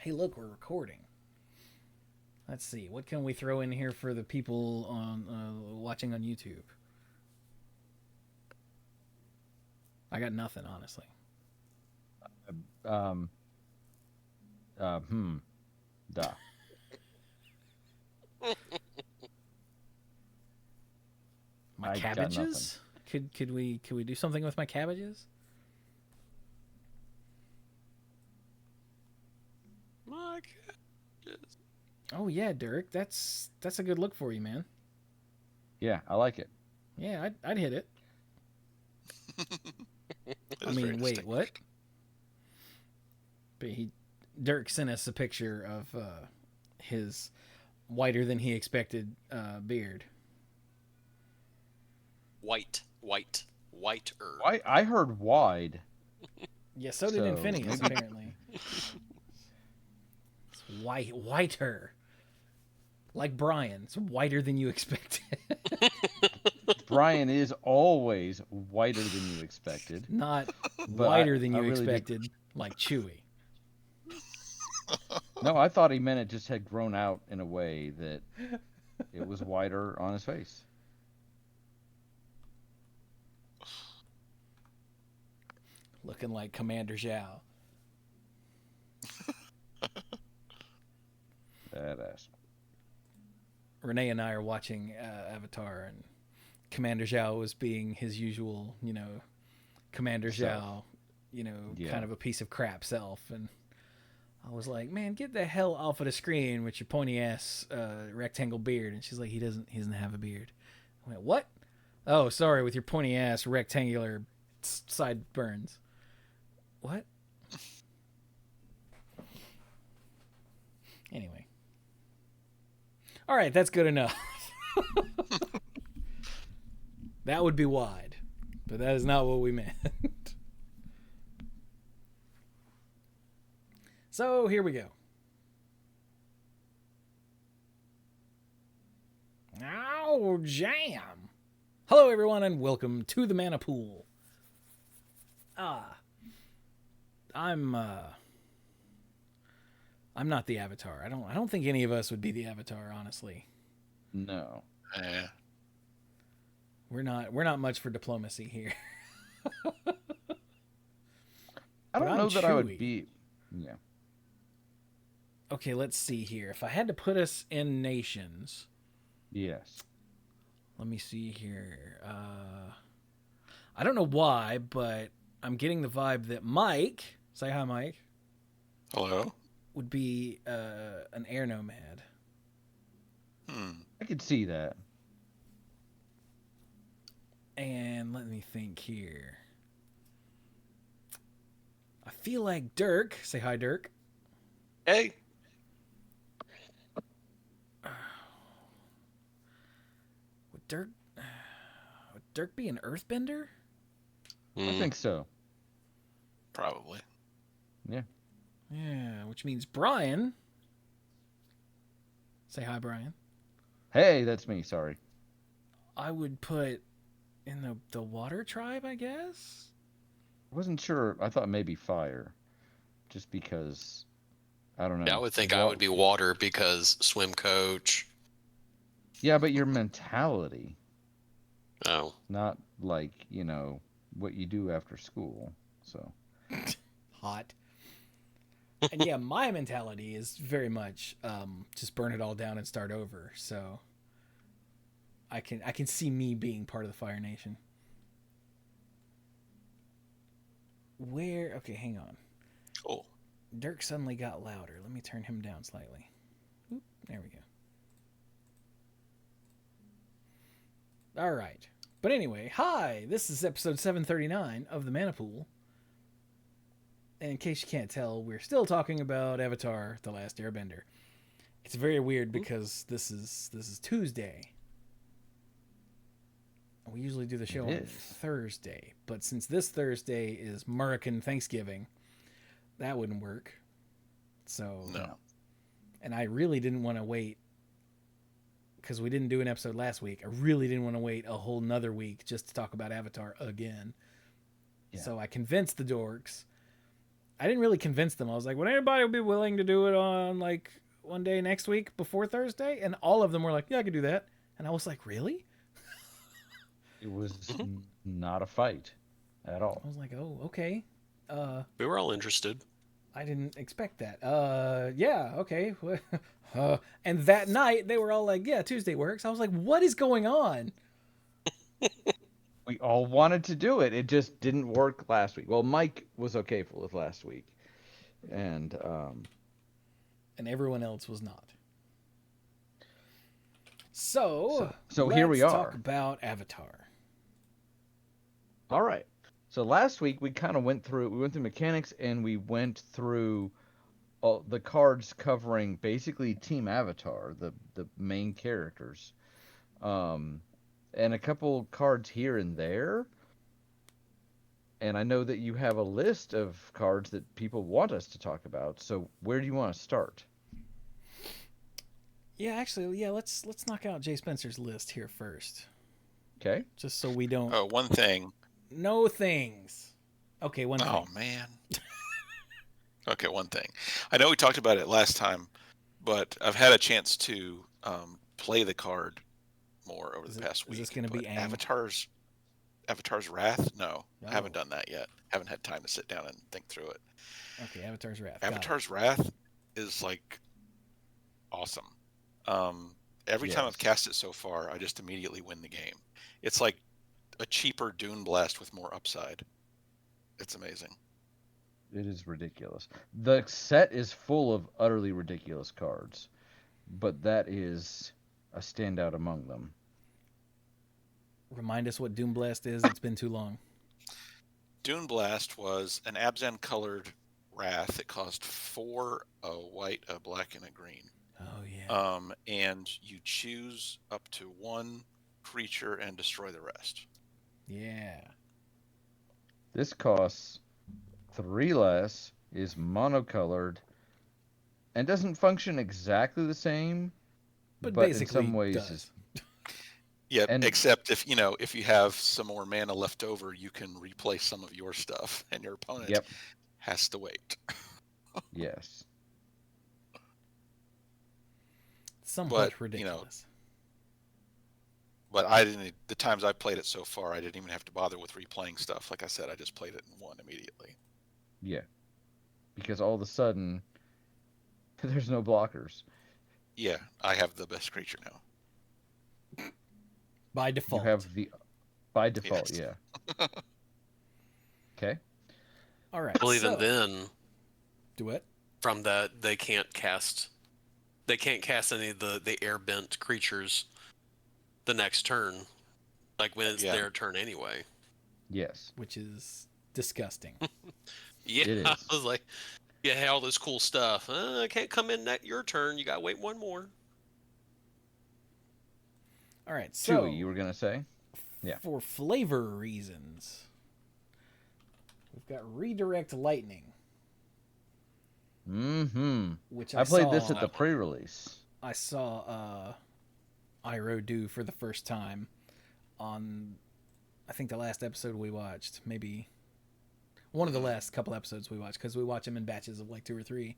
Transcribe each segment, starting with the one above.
Hey, look, we're recording. Let's see. What can we throw in here for the people on watching on YouTube? I got nothing, honestly. Duh. My I got cabbages? Could we do something with my cabbages? My cabbages. Oh yeah, Dirk. That's a good look for you, man. Yeah, I like it. Yeah, I'd hit it. I mean, wait, what? But Dirk sent us a picture of his whiter than he expected beard. Whiter. I heard wide. Yeah, so did Infinius, apparently. It's whiter. Like Brian. It's whiter than you expected. Brian is always whiter than you expected. Not whiter than you expected, like Chewie. No, I thought he meant it just had grown out in a way that it was whiter on his face. Looking like Commander Zhao. Badass. Renee and I are watching Avatar, and Commander Zhao was being his usual, Commander Zhao, kind of a piece of crap self. And I was like, man, get the hell off of the screen with your pointy ass rectangle beard. And she's like, he doesn't have a beard. I went, what? Oh, sorry, with your pointy ass rectangular sideburns. What? Anyway. All right, that's good enough. That would be wide, but that is not what we meant. So here we go. Oh, jam. Hello, everyone, and welcome to the Mana Pool. I'm not the Avatar. I don't think any of us would be the Avatar, honestly. No. We're not much for diplomacy here. I don't know that Chewie. I would be. Yeah. Okay, let's see here. If I had to put us in nations. Yes. Let me see here. I don't know why, but I'm getting the vibe that Mike, say hi, Mike. Hello. Would be an air nomad. I could see that. And let me think here. I feel like Dirk. Say hi, Dirk. Hey. Would Dirk be an earthbender? I think so. Probably. Yeah. Yeah, which means Brian. Say hi, Brian. Hey, that's me. Sorry. I would put in the water tribe, I guess. I wasn't sure. I thought maybe fire, just because. I don't know. Yeah, I would think I would be water because swim coach. Yeah, but your mentality. Oh. Not like, what you do after school. So. Hot. And yeah, my mentality is very much just burn it all down and start over. So I can see me being part of the Fire Nation. Okay, hang on. Cool. Dirk suddenly got louder. Let me turn him down slightly. Oop, there we go. All right. But anyway, hi. This is episode 739 of the Mana Pool. And in case you can't tell, we're still talking about Avatar: The Last Airbender. It's very weird because this is Tuesday. We usually do the show on Thursday, but since this Thursday is American Thanksgiving, that wouldn't work. So no. And I really didn't want to wait because we didn't do an episode last week. I really didn't want to wait a whole nother week just to talk about Avatar again. Yeah. So I convinced the dorks. I didn't really convince them. I was like, would anybody be willing to do it on like one day next week before Thursday? And all of them were like, yeah, I could do that. And I was like, really? It was not a fight at all. I was like, oh, okay. We were all interested. I didn't expect that. Yeah, okay. And that night they were all like, yeah, Tuesday works. I was like, what is going on? We all wanted to do it. It just didn't work last week. Well, Mike was okay with last week, and everyone else was not. So here we are. Let's talk about Avatar. All right. So last week we kind of went through mechanics, and we went through all the cards covering basically Team Avatar, the main characters, and a couple cards here and there. And I know that you have a list of cards that people want us to talk about. So where do you want to start? Yeah, actually, yeah. Let's knock out Jay Spencer's list here first. Okay. Just so we don't. Oh, one thing. No things. Okay, one thing. Oh, man. Okay, one thing. I know we talked about it last time, but I've had a chance to play the card more over the past week. Is this going to be Avatar's Wrath? No, I haven't done that yet. Haven't had time to sit down and think through it. Okay, Avatar's Wrath. Avatar's Wrath is like awesome. Every time I've cast it so far, I just immediately win the game. It's like a cheaper Dune Blast with more upside. It's amazing. It is ridiculous. The set is full of utterly ridiculous cards, but that is a standout among them. Remind us what Doom Blast is. It's been too long. Dune Blast was an Abzan colored Wrath. It cost 4, a white, a black, and a green. Oh yeah. And you choose up to one creature and destroy the rest. Yeah. This costs 3 less, is monocolored, and doesn't function exactly the same, but basically in some ways does. is. Yeah, except if you have some more mana left over, you can replace some of your stuff, and your opponent has to wait. Yes. Somewhat ridiculous. But I didn't. The times I played it so far, I didn't even have to bother with replaying stuff. Like I said, I just played it and won immediately. Yeah, because all of a sudden, there's no blockers. Yeah, I have the best creature now. By default. You have by default, yes. Yeah. Okay. All right. Well, even then, do it. From that, they can't cast any of the air bent creatures the next turn, like when it's their turn anyway. Yes. Which is disgusting. Yeah, it is. I was like, you had all this cool stuff. I can't come in your turn. You got to wait one more. All right, so Chewie, you were gonna say? Yeah. For flavor reasons, we've got Redirect Lightning. Mm-hmm. Which I played this at the pre-release. I saw Iro do for the first time on, I think, the last episode we watched. Maybe one of the last couple episodes we watched, because we watch them in batches of like 2 or 3.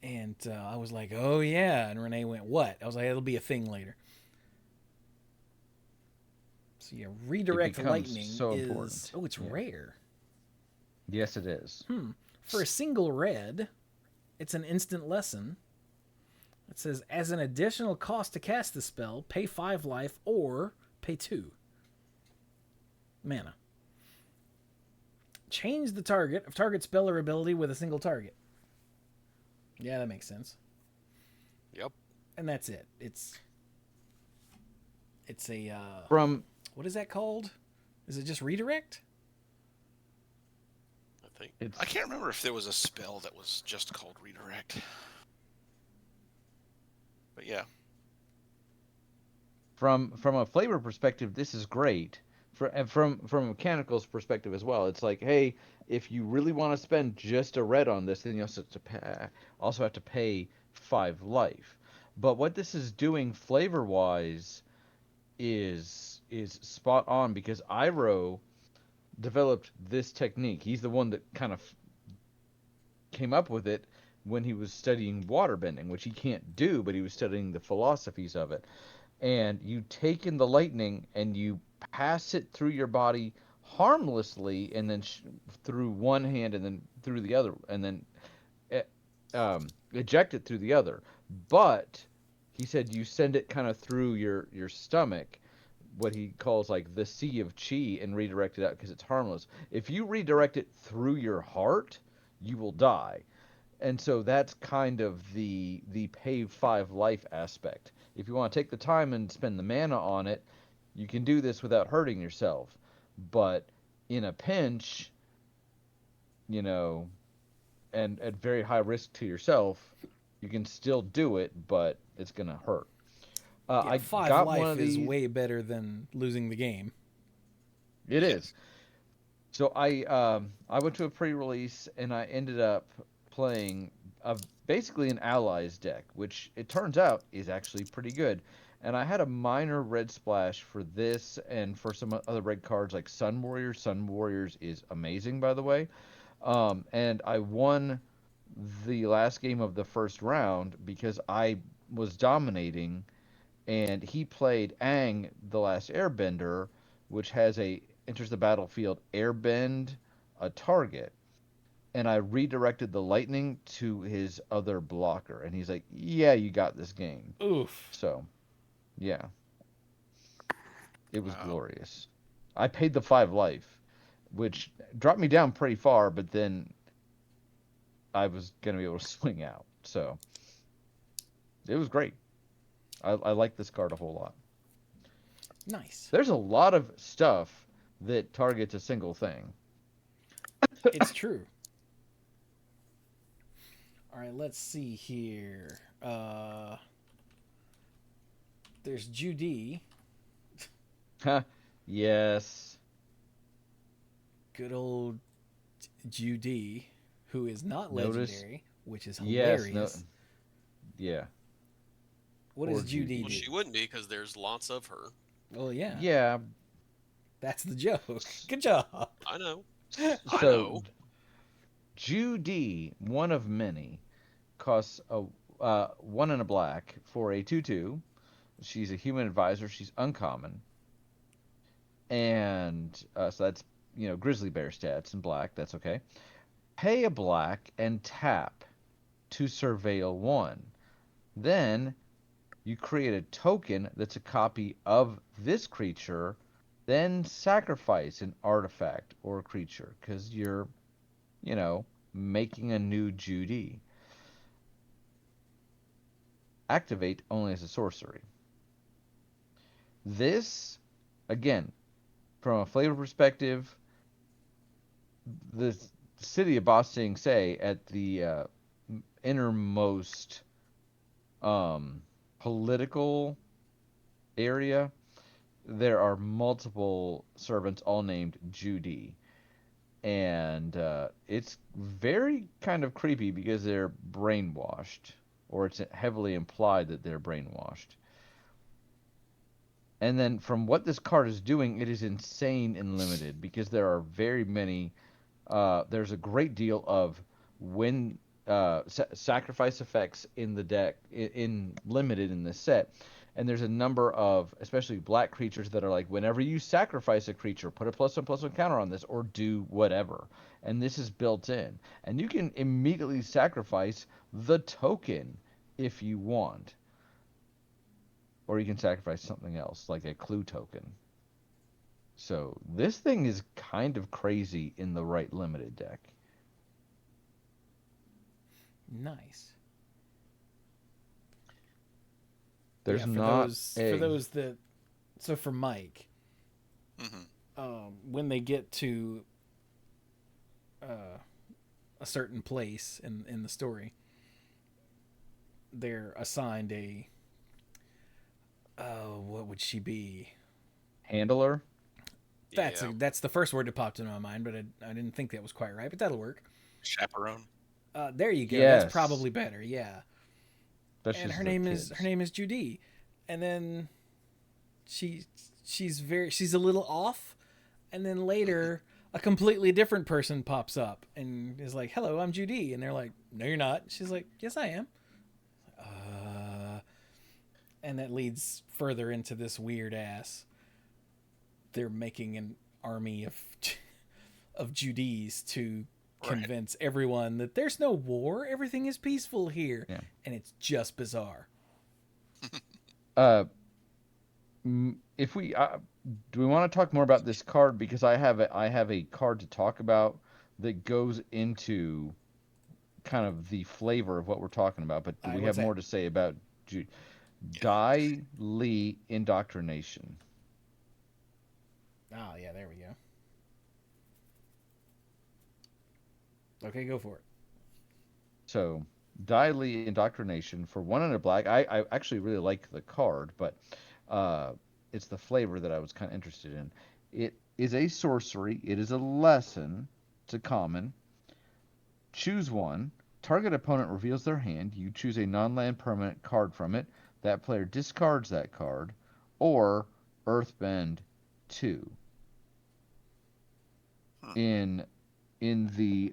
And I was like, oh yeah. And Renee went, what? I was like, it'll be a thing later. So yeah, Redirect Lightning so is important. Oh, it's rare. Yes, it is. For a single red, it's an instant lesson. It says, as an additional cost to cast the spell, pay 5 life or pay 2 mana. Change the target of target spell or ability with a single target. Yeah, that makes sense. Yep. And that's it. It's a from what is that called? Is it just redirect? I think I can't remember if there was a spell that was just called redirect. But yeah. From a flavor perspective, this is great. From a mechanicals perspective as well, it's like, hey, if you really want to spend just a red on this, then you also have to pay 5 life. But what this is doing flavor-wise is spot on, because Iro developed this technique. He's the one that kind of came up with it when he was studying waterbending, which he can't do, but he was studying the philosophies of it. And you take in the lightning and you pass it through your body harmlessly, and then through one hand and then through the other, and then eject it through the other. But he said you send it kind of through your stomach, what he calls like the sea of chi, and redirect it out because it's harmless. If you redirect it through your heart, you will die. And so that's kind of the pay 5 life aspect. If you want to take the time and spend the mana on it, you can do this without hurting yourself. But in a pinch, you know, and at very high risk to yourself, you can still do it, but it's gonna hurt. I 5 got life one of these. is way better than losing the game. It is. So I went to a pre-release and I ended up playing basically an allies deck, which it turns out is actually pretty good. And I had a minor red splash for this and for some other red cards like Sun Warriors. Sun Warriors is amazing, by the way. And I won the last game of the first round because I was dominating, and he played Aang, the Last Airbender, which has a enters the battlefield, airbend a target, and I redirected the lightning to his other blocker, and he's like, "Yeah, you got this game." Oof. So, yeah, it was glorious. I paid the 5 life, which dropped me down pretty far, but then I was gonna be able to swing out, so it was great. I like this card a whole lot. Nice. There's a lot of stuff that targets a single thing. It's true. All right, let's see here. There's Judy. Yes. Good old Judy, who is not legendary, which is Yes. hilarious. No. Yeah. What Poor does Judy Well, do? she wouldn't be because there's lots of her. Well, yeah. Yeah. That's the joke. Good job. I know. So, I know. Judy, one of many, costs a 1 and a black for a 2/2. She's a human advisor. She's uncommon, and so that's grizzly bear stats in black. That's okay. Pay a black and tap to surveil 1. Then you create a token that's a copy of this creature, then sacrifice an artifact or creature because you're, making a new Judy. Activate only as a sorcery. This, again, from a flavor perspective, the city of Ba Sing Se at the innermost political area, there are multiple servants all named Judy. And it's very kind of creepy because they're brainwashed, or it's heavily implied that they're brainwashed. And then from what this card is doing, it is insane and limited because there are very many. There's a great deal of sacrifice effects in the deck, in limited in this set. And there's a number of, especially black creatures, that are like, whenever you sacrifice a creature, put a +1/+1 counter on this, or do whatever. And this is built in. And you can immediately sacrifice the token if you want. Or you can sacrifice something else, like a clue token. So this thing is kind of crazy in the right limited deck. Nice. There's for not those that. So for Mike, when they get to a certain place in the story, they're assigned a. What would she be? Handler. That's the first word that popped into my mind, but I didn't think that was quite right. But that'll work. Chaperone. There you go. Yes. That's probably better. Yeah. And her name is Judy, and then she's a little off, and then later a completely different person pops up and is like, "Hello, I'm Judy," and they're like, "No, you're not." She's like, "Yes, I am." And that leads further into this weird ass. They're making an army of Judys to convince everyone that there's no war, everything is peaceful here, and it's just bizarre. If we do we want to talk more about this card, because I have a card to talk about that goes into kind of the flavor of what we're talking about, but do we have more to say about Dai Li indoctrination? Oh yeah, there we go. Okay, go for it. So Dai Li indoctrination for 100 black. I actually really like the card, but it's the flavor that I was kind of interested in. It is a sorcery. It is a lesson. It's a common. Choose one. Target opponent reveals their hand. You choose a non-land permanent card from it. That player discards that card, or Earthbend 2. In the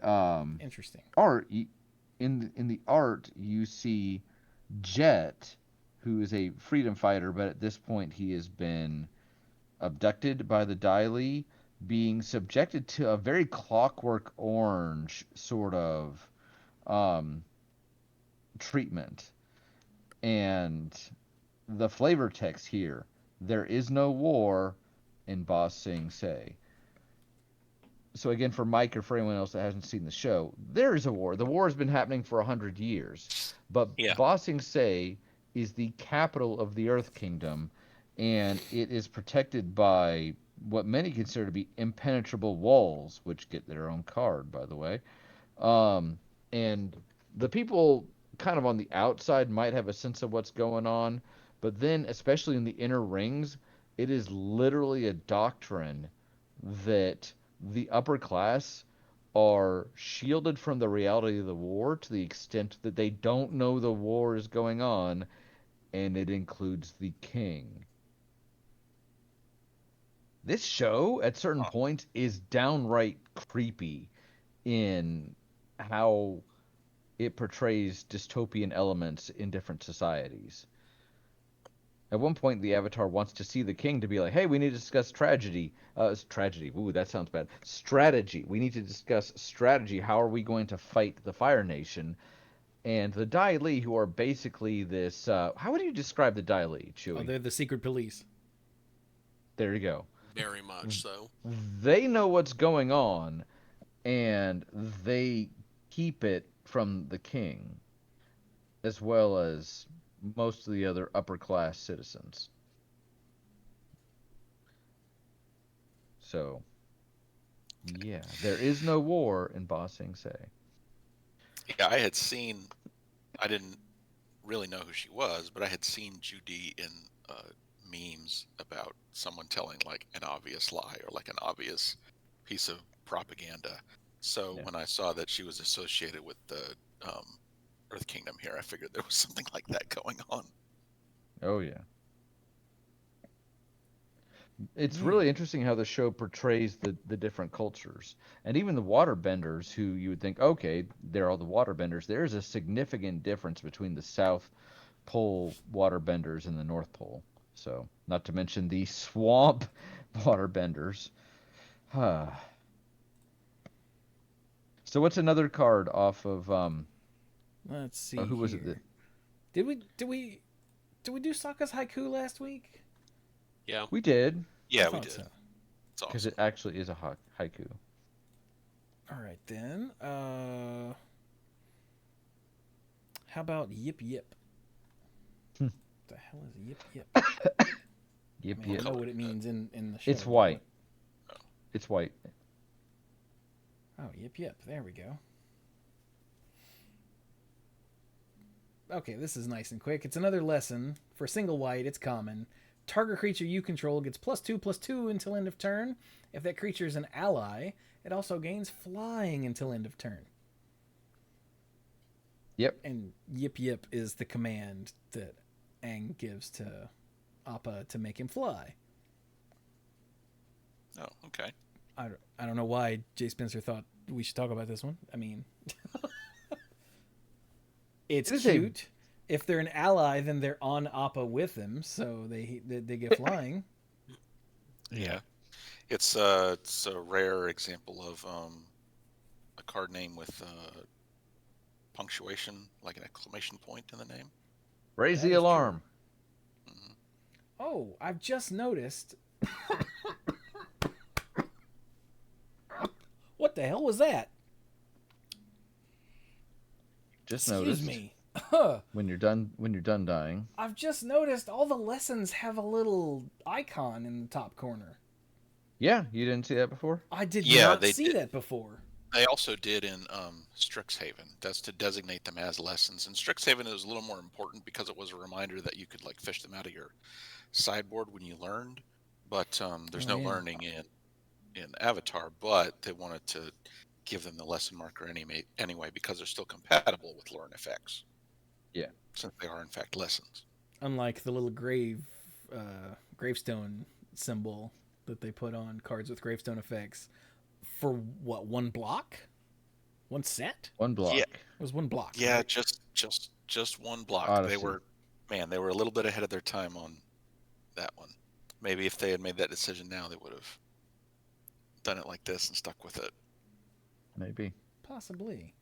interesting art, in the art, you see Jet, who is a freedom fighter, but at this point he has been abducted by the Dai Li, being subjected to a very Clockwork Orange sort of treatment. And the flavor text here: there is no war in Ba Sing Se. So again, for Mike or for anyone else that hasn't seen the show, there is a war. The war has been happening for 100 years. But Ba Sing Se is the capital of the Earth Kingdom, and it is protected by what many consider to be impenetrable walls, which get their own card, by the way. And the people kind of on the outside might have a sense of what's going on, but then, especially in the inner rings, it is literally a doctrine that the upper class are shielded from the reality of the war to the extent that they don't know the war is going on, and it includes the king. This show, at certain points, is downright creepy in how it portrays dystopian elements in different societies. At one point, the Avatar wants to see the king to be like, "Hey, we need to discuss tragedy." Tragedy. Ooh, that sounds bad. Strategy. We need to discuss strategy. How are we going to fight the Fire Nation? And the Dai Li, who are basically this... how would you describe the Dai Li, Chewie? Oh, they're the secret police. There you go. Very much so. They know what's going on, and they keep it from the king, as well as most of the other upper class citizens. So, yeah, there is no war in Ba Sing Se. Yeah, I didn't really know who she was, but I had seen Judy in memes about someone telling like an obvious lie or like an obvious piece of propaganda. So when I saw that she was associated with the Earth Kingdom here, I figured there was something like that going on. Oh, yeah. It's really interesting how the show portrays the different cultures. And even the waterbenders, who you would think, okay, they're all the waterbenders. There's a significant difference between the South Pole waterbenders and the North Pole. So, not to mention the swamp waterbenders. So what's another card off of Let's see. who was it that... Did we do Sokka's haiku last week? Yeah. We did. Yeah, we did. So. Because it actually is a haiku. All right, then. How about Yip Yip? What the hell is Yip Yip? Yip I Yip. don't know what it means in the show. It's white. It's white. Oh, Yip Yip. There we go. Okay, this is nice and quick. It's another lesson. For single white, it's common. Target creature you control gets +2/+2 until end of turn. If that creature is an ally, it also gains flying until end of turn. Yep. And Yip Yip is the command that Aang gives to Appa to make him fly. Oh, okay. I don't know why Jay Spencer thought we should talk about this one. I mean, it's cute. If they're an ally, then they're on Appa with them, so they get flying. Yeah, it's a rare example of a card name with punctuation, like an exclamation point in the name. Raise the alarm. Mm-hmm. Oh, I've just noticed. What the hell was that? Just Excuse noticed. me. When you're done dying. I've just noticed all the lessons have a little icon in the top corner. Yeah, you didn't see that before? I did not see that before. They also did in Strixhaven. That's to designate them as lessons. And Strixhaven is a little more important because it was a reminder that you could like fish them out of your sideboard when you learned. But there's no learning in Avatar. But they wanted to give them the lesson marker anyway because they're still compatible with learn effects. Yeah, since they are in fact lessons. Unlike the little gravestone symbol that they put on cards with gravestone effects. For what, one block? One set? One block. Yeah. It was one block. Yeah, right? just one block. Odyssey. They were a little bit ahead of their time on that one. Maybe if they had made that decision now, they would have done it like this and stuck with it. Maybe. Possibly.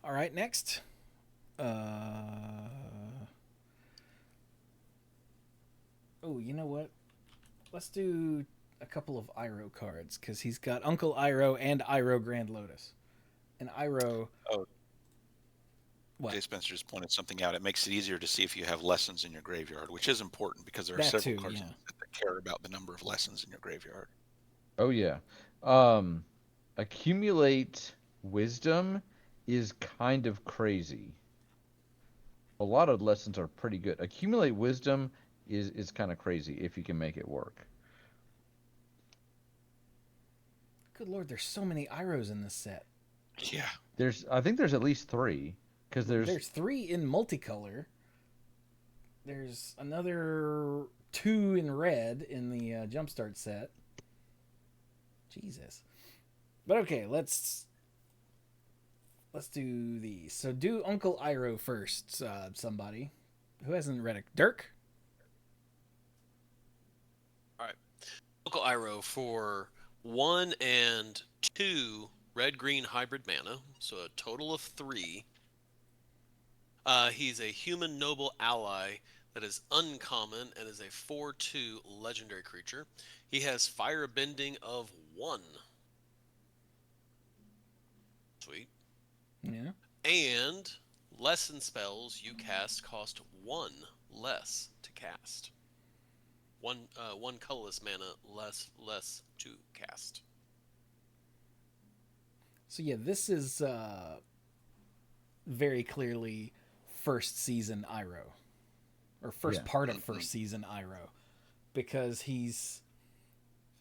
All right, next. Oh, you know what? Let's do a couple of Iroh cards because he's got Uncle Iroh and Iroh Grand Lotus. And Iroh. Oh. What? Jay Spencer just pointed something out. It makes it easier to see if you have lessons in your graveyard, which is important because there are several cards that care about the number of lessons in your graveyard. Oh yeah. Accumulate Wisdom is kind of crazy. A lot of lessons are pretty good. Accumulate Wisdom is kind of crazy if you can make it work. Good Lord, there's so many Irohs in this set. Yeah. I think there's at least 3. Because there's 3 in multicolor. There's another 2 in red in the Jumpstart set. Jesus. But okay, let's do these. So do Uncle Iroh first, somebody. Who hasn't read it? Dirk? All right. Uncle Iroh for 1 and 2 red-green hybrid mana, so a total of 3. He's a human noble ally that is uncommon and is a 4/2 legendary creature. He has firebending of 1. Sweet. Yeah. And lesson spells you cast cost 1 less to cast. One colorless mana less to cast. So yeah, this is very clearly first season Iroh, or first part of first season Iroh, because he's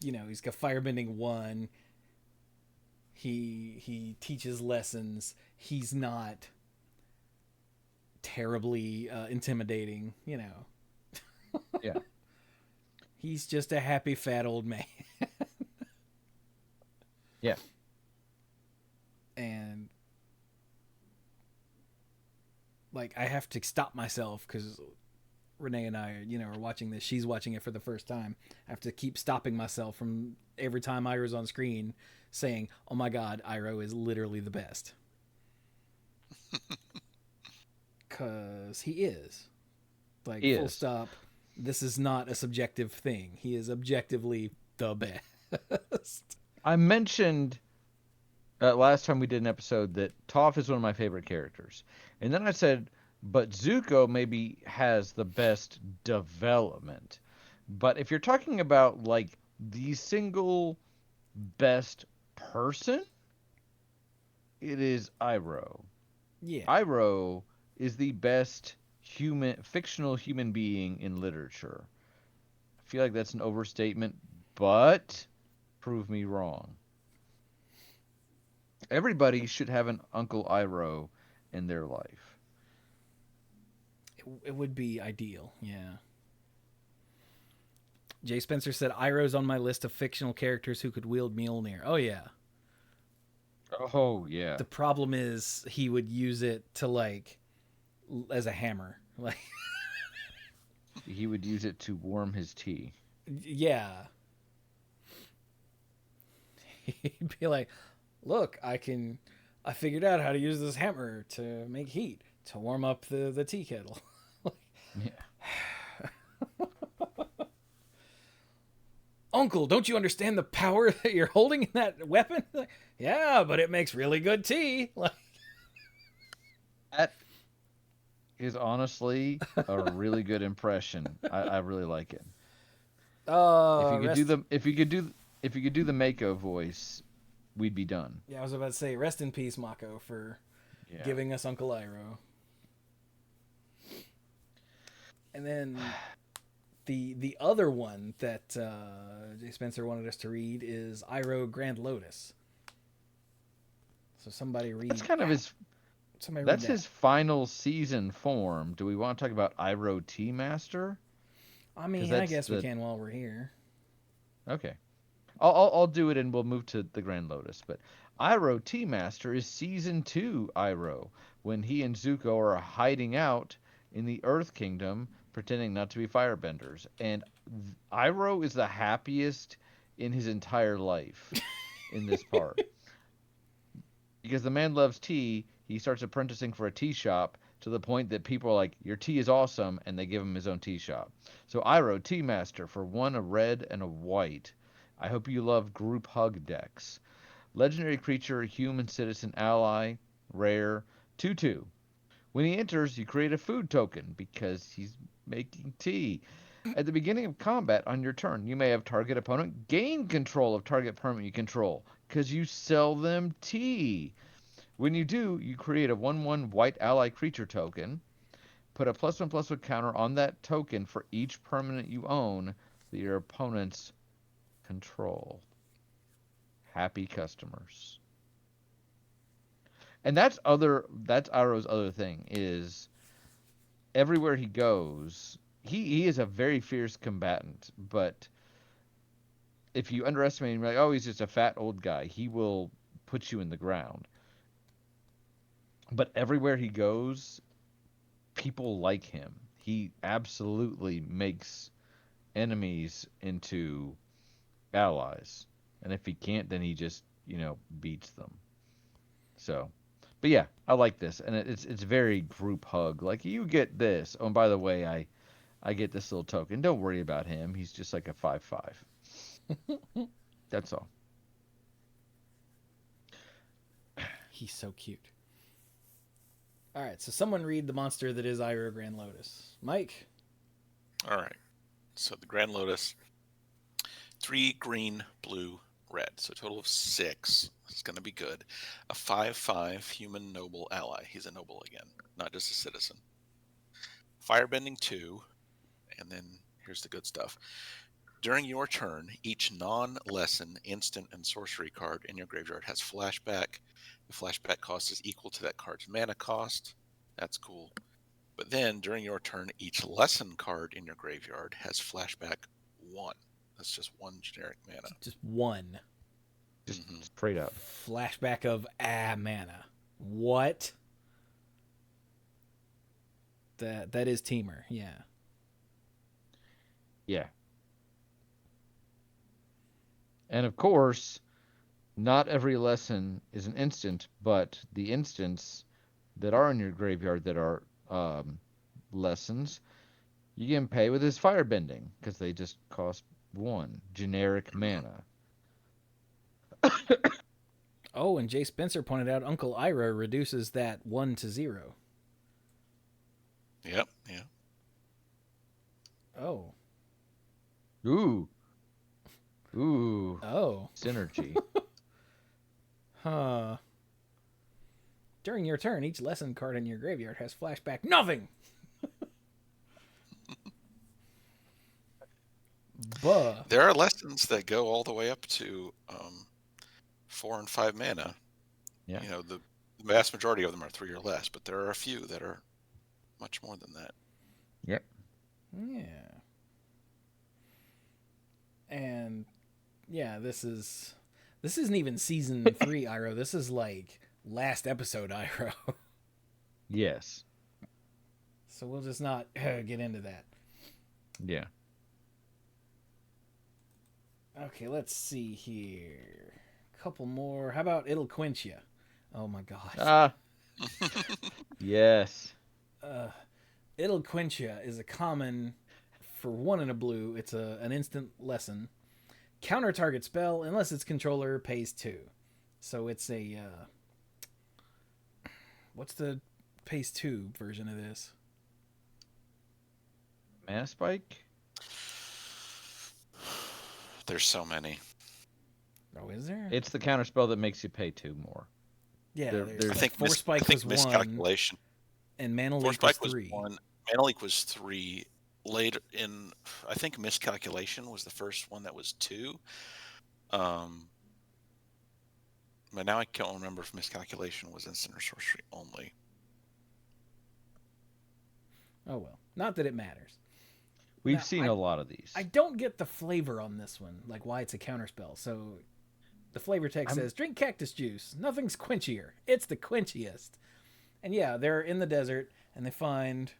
got firebending 1. He teaches lessons. He's not terribly intimidating, Yeah. He's just a happy fat old man. Yeah. And like I have to stop myself because Renee and I are watching this. She's watching it for the first time. I have to keep stopping myself from every time Iroh's on screen saying, "Oh my God, Iroh is literally the best." Because he is. Like, full stop. This is not a subjective thing. He is objectively the best. I mentioned last time we did an episode that Toph is one of my favorite characters. And then I said, but Zuko maybe has the best development. But if you're talking about, like, the single best person, it is Iroh. Yeah. Iroh is the best fictional human being in literature. I feel like that's an overstatement, but prove me wrong. Everybody should have an Uncle Iroh in their life. It would be ideal, yeah. Jay Spencer said, Iroh's on my list of fictional characters who could wield Mjolnir. Oh, yeah. Oh, yeah. The problem is he would use it to, like, as a hammer. Like, he would use it to warm his tea. Yeah. He'd be like, look, I figured out how to use this hammer to make heat, to warm up the tea kettle. Yeah. Uncle, don't you understand the power that you're holding in that weapon? Like, yeah, but it makes really good tea. Like, that is honestly a really good impression. I really like it. If you could do the Mako voice, we'd be done. Yeah, I was about to say, rest in peace, Mako, for giving us Uncle Iroh. And then the other one that Jay Spencer wanted us to read is Iroh Grand Lotus. So somebody read. That's kind of his. That's his final season form. Do we want to talk about Iroh Tea Master? I mean, I guess we can while we're here. Okay. I'll do it and we'll move to the Grand Lotus. But Iroh Tea Master is Season 2 Iroh, when he and Zuko are hiding out in the Earth Kingdom, pretending not to be firebenders. And Iroh is the happiest in his entire life in this part. Because the man loves tea, he starts apprenticing for a tea shop to the point that people are like, your tea is awesome, and they give him his own tea shop. So Iroh, Tea Master, for 1 a red and a white. I hope you love group hug decks. Legendary creature, human citizen ally, rare, 2/2. When he enters, you create a food token because he's making tea. At the beginning of combat on your turn, you may have target opponent gain control of target permanent you control because you sell them tea. When you do, you create a 1/1 white ally creature token. Put a +1/+1 counter on that token for each permanent you own that your opponents control. Happy customers. And that's Iroh's other thing, is everywhere he goes, he is a very fierce combatant, but if you underestimate him, like, oh, he's just a fat old guy, he will put you in the ground. But everywhere he goes, people like him. He absolutely makes enemies into allies. And if he can't, then he just, beats them. So, but yeah, I like this. And it's very group hug. Like, you get this. Oh, and by the way, I get this little token. Don't worry about him. He's just like a 5/5. That's all. He's so cute. All right, so someone read the monster that is Iroh Grand Lotus. Mike? All right. So the Grand Lotus, 3 green, blue, red. So a total of 6. It's going to be good. A 5/5 human noble ally. He's a noble again, not just a citizen. Firebending 2. And then here's the good stuff. During your turn, each non-lesson, instant, and sorcery card in your graveyard has flashback. The flashback cost is equal to that card's mana cost. That's cool. But then, during your turn, each lesson card in your graveyard has flashback 1. That's just 1 generic mana. Just 1. Just straight up. Flashback of mana. What? That is Teamer, yeah. Yeah. And of course, not every lesson is an instant, but the instants that are in your graveyard that are lessons, you can pay with his firebending because they just cost 1 generic mana. Oh, and Jay Spencer pointed out Uncle Iroh reduces that 1 to 0. Yep, yeah. Oh. Ooh. Oh. Synergy. Huh. During your turn, each lesson card in your graveyard has flashback nothing. Buh. There are lessons that go all the way up to 4 and 5 mana. Yeah. The vast majority of them are 3 or less, but there are a few that are much more than that. Yep. Yeah. And yeah, this isn't even season 3 Iroh. This is like last episode Iroh. Yes. So we'll just not get into that. Yeah. Okay, let's see here. Couple more. How about It'll Quench Ya? Oh my gosh. Yes. It'll Quench Ya is a common for 1 and a blue. It's an instant lesson. Counter target spell unless its controller pays 2. So it's a what's the pays 2 version of this? Mana Spike? There's so many. Oh, is there? It's the counter spell that makes you pay 2 more. Yeah, there's I think Force Spike was 1, miscalculation. and Mana Force Leak was Spike 3. was 1. Mana Leak was 3. Later in, I think miscalculation was the first one that was 2. But now I can't remember if miscalculation was instant or sorcery only. Oh well, not that it matters. We've seen a lot of these. I don't get the flavor on this one, like why it's a counterspell. So the flavor text says, drink cactus juice. Nothing's quenchier. It's the quenchiest. And yeah, they're in the desert, and they find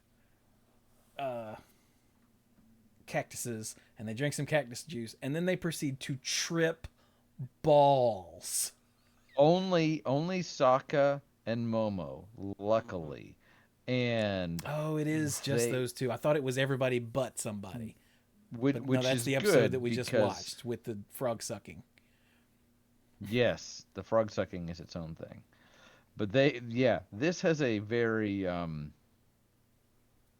cactuses, and they drink some cactus juice, and then they proceed to trip balls. Only Sokka and Momo, luckily. And oh, it is just those two. I thought it was everybody but somebody. Which no, that's is the episode good that we just watched with the frog sucking. Yes, the frog sucking is its own thing. But this has a very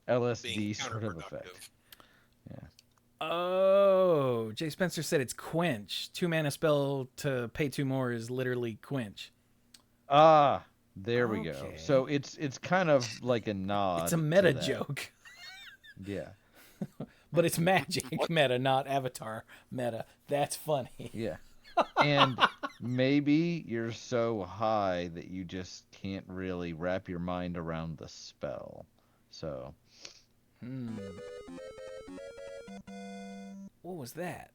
LSD sort of effect. Yeah. Oh, Jay Spencer said it's quench. 2 mana spell to pay 2 more is literally quench. Ah, there we go. So it's kind of like a nod. It's a meta joke. Yeah. But it's magic meta, not Avatar meta. That's funny. Yeah. And maybe you're so high that you just can't really wrap your mind around the spell. So. What was that?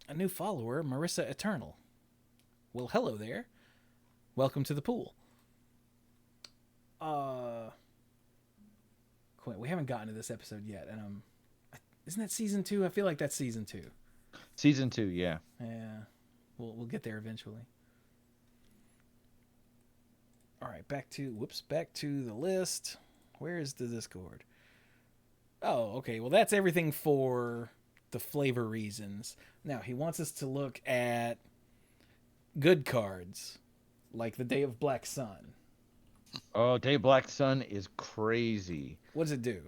A new follower, Marissa Eternal. Well, hello there. Welcome to the pool. We haven't gotten to this episode yet, and isn't that season 2? I feel like that's season 2. Season 2, yeah. Yeah, we'll get there eventually. All right, back to the list. Where is the Discord? Oh, okay. Well, that's everything for the flavor reasons. Now he wants us to look at good cards, like the Day of Black Sun. Oh, Day of Black Sun is crazy. What does it do?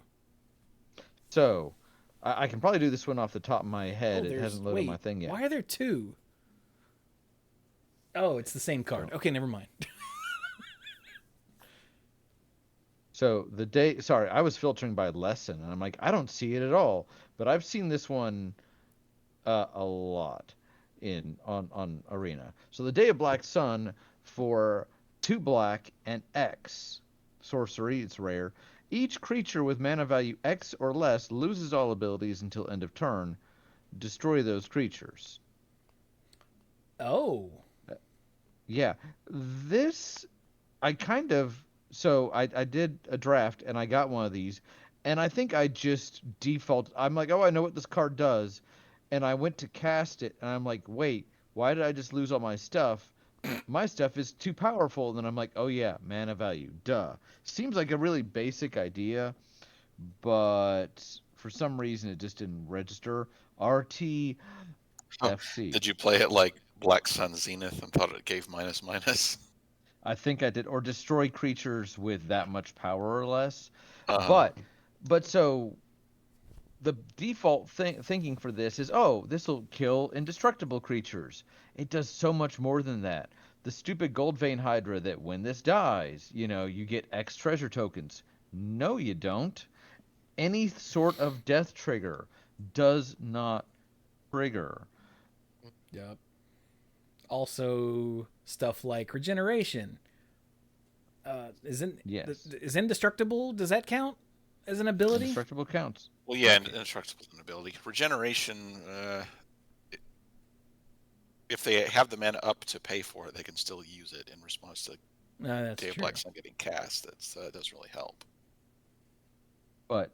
So, I can probably do this one off the top of my head. It hasn't loaded my thing yet. Why are there 2? Oh, it's the same card. Okay, never mind. So I was filtering by lesson, and I'm like, I don't see it at all. But I've seen this one a lot on Arena. So the Day of Black Sun for 2 black and X sorcery, it's rare. Each creature with mana value X or less loses all abilities until end of turn. Destroy those creatures. Oh. Yeah. This, So I did a draft, and I got one of these, and I think I just I'm like, oh, I know what this card does, and I went to cast it, and I'm like, wait, why did I just lose all my stuff? My stuff is too powerful. And then I'm like, oh yeah, mana value, duh. Seems like a really basic idea, but for some reason it just didn't register. RTFC. Did you play it like Black Sun Zenith and thought it gave -? I think I did, or destroy creatures with that much power or less. But so the default thinking for this is, oh, this will kill indestructible creatures. It does so much more than that. The stupid Gold Vein Hydra that when this dies, you get X treasure tokens. No, you don't. Any sort of death trigger does not trigger. Yep. Also, stuff like regeneration. Is indestructible? Does that count as an ability? Indestructible counts. Well, yeah, indestructible is an ability. Regeneration, if they have the mana up to pay for it, they can still use it in response to That's Day of true. Black Sun getting cast. That doesn't really help. But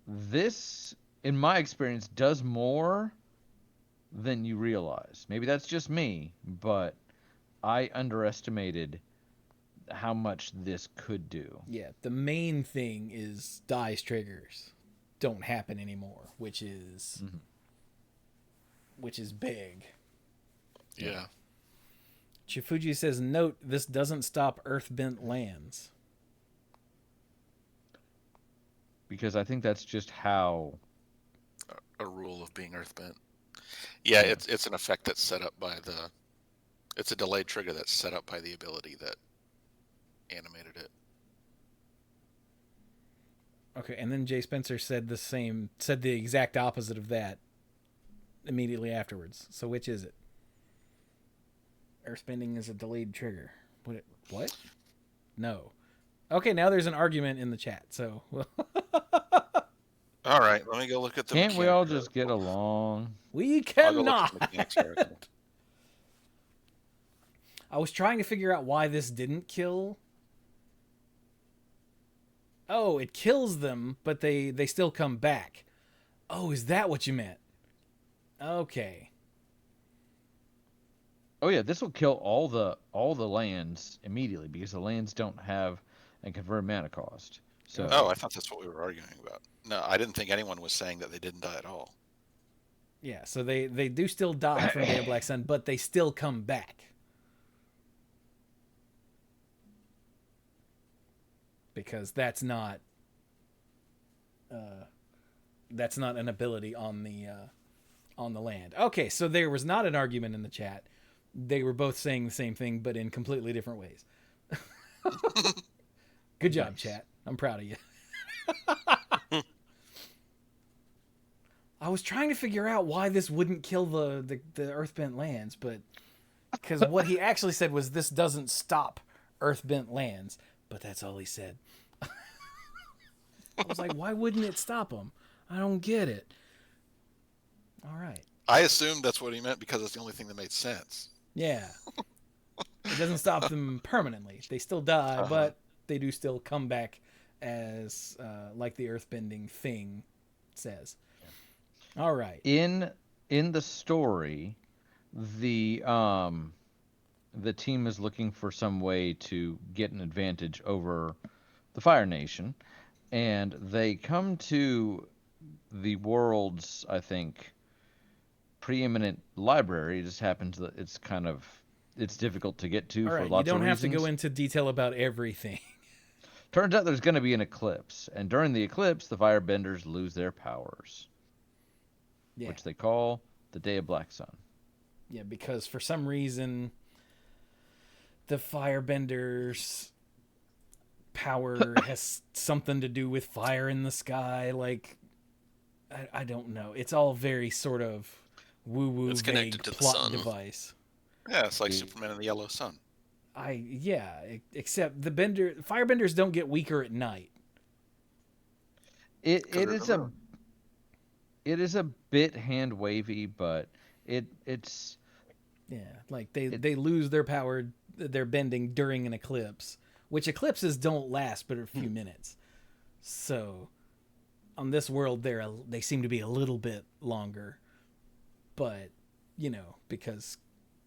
this, in my experience, does more than you realize. Maybe that's just me, but I underestimated how much this could do. Yeah, the main thing is dice triggers don't happen anymore, which is big. Yeah. Chifuji says, note, this doesn't stop earth-bent lands. Because I think that's just how... A rule of being earthbent. Yeah, it's an effect that's set up by the... It's a delayed trigger that's set up by the ability that animated it. Okay, and then Jay Spencer said the exact opposite of that immediately afterwards. So which is it? Earthbending is a delayed trigger. What? No. Okay, now there's an argument in the chat. So. All right, let me go look at the. Can't we all just get along? We cannot. I was trying to figure out why this didn't kill. Oh, it kills them, but they still come back. Oh, is that what you meant? Okay. Oh yeah, this will kill all the lands immediately because the lands don't have a converted mana cost. So. Oh, I thought that's what we were arguing about. No, I didn't think anyone was saying that they didn't die at all. Yeah, so they do still die from Day of Black Sun, but they still come back. Because that's not an ability on the land. Okay, so there was not an argument in the chat. They were both saying the same thing, but in completely different ways. Good job, chat. I'm proud of you. I was trying to figure out why this wouldn't kill the earthbent lands, but because what he actually said was this doesn't stop earthbent lands, but that's all he said. I was like, why wouldn't it stop them? I don't get it. All right. I assumed that's what he meant because it's the only thing that made sense. Yeah. It doesn't stop them permanently. They still die, but they do still come back as like the earthbending thing says. Yeah. All right. In the story, the team is looking for some way to get an advantage over the Fire Nation, and they come to the world's, I think, preeminent library. It just happens that it's difficult to get to for lots of reasons. You don't have to go into detail about everything. Turns out there's going to be an eclipse, and during the eclipse, the Firebenders lose their powers, which they call the Day of Black Sun. Yeah, because for some reason, the Firebenders' power has something to do with fire in the sky. Like, I don't know. It's all very sort of woo-woo, vague plot device. Yeah, it's like Superman and the Yellow Sun. Except the Firebenders don't get weaker at night. It is a bit hand wavy, but it's like they lose their power, their bending during an eclipse, which eclipses don't last but a few minutes. So on this world, they seem to be a little bit longer, but because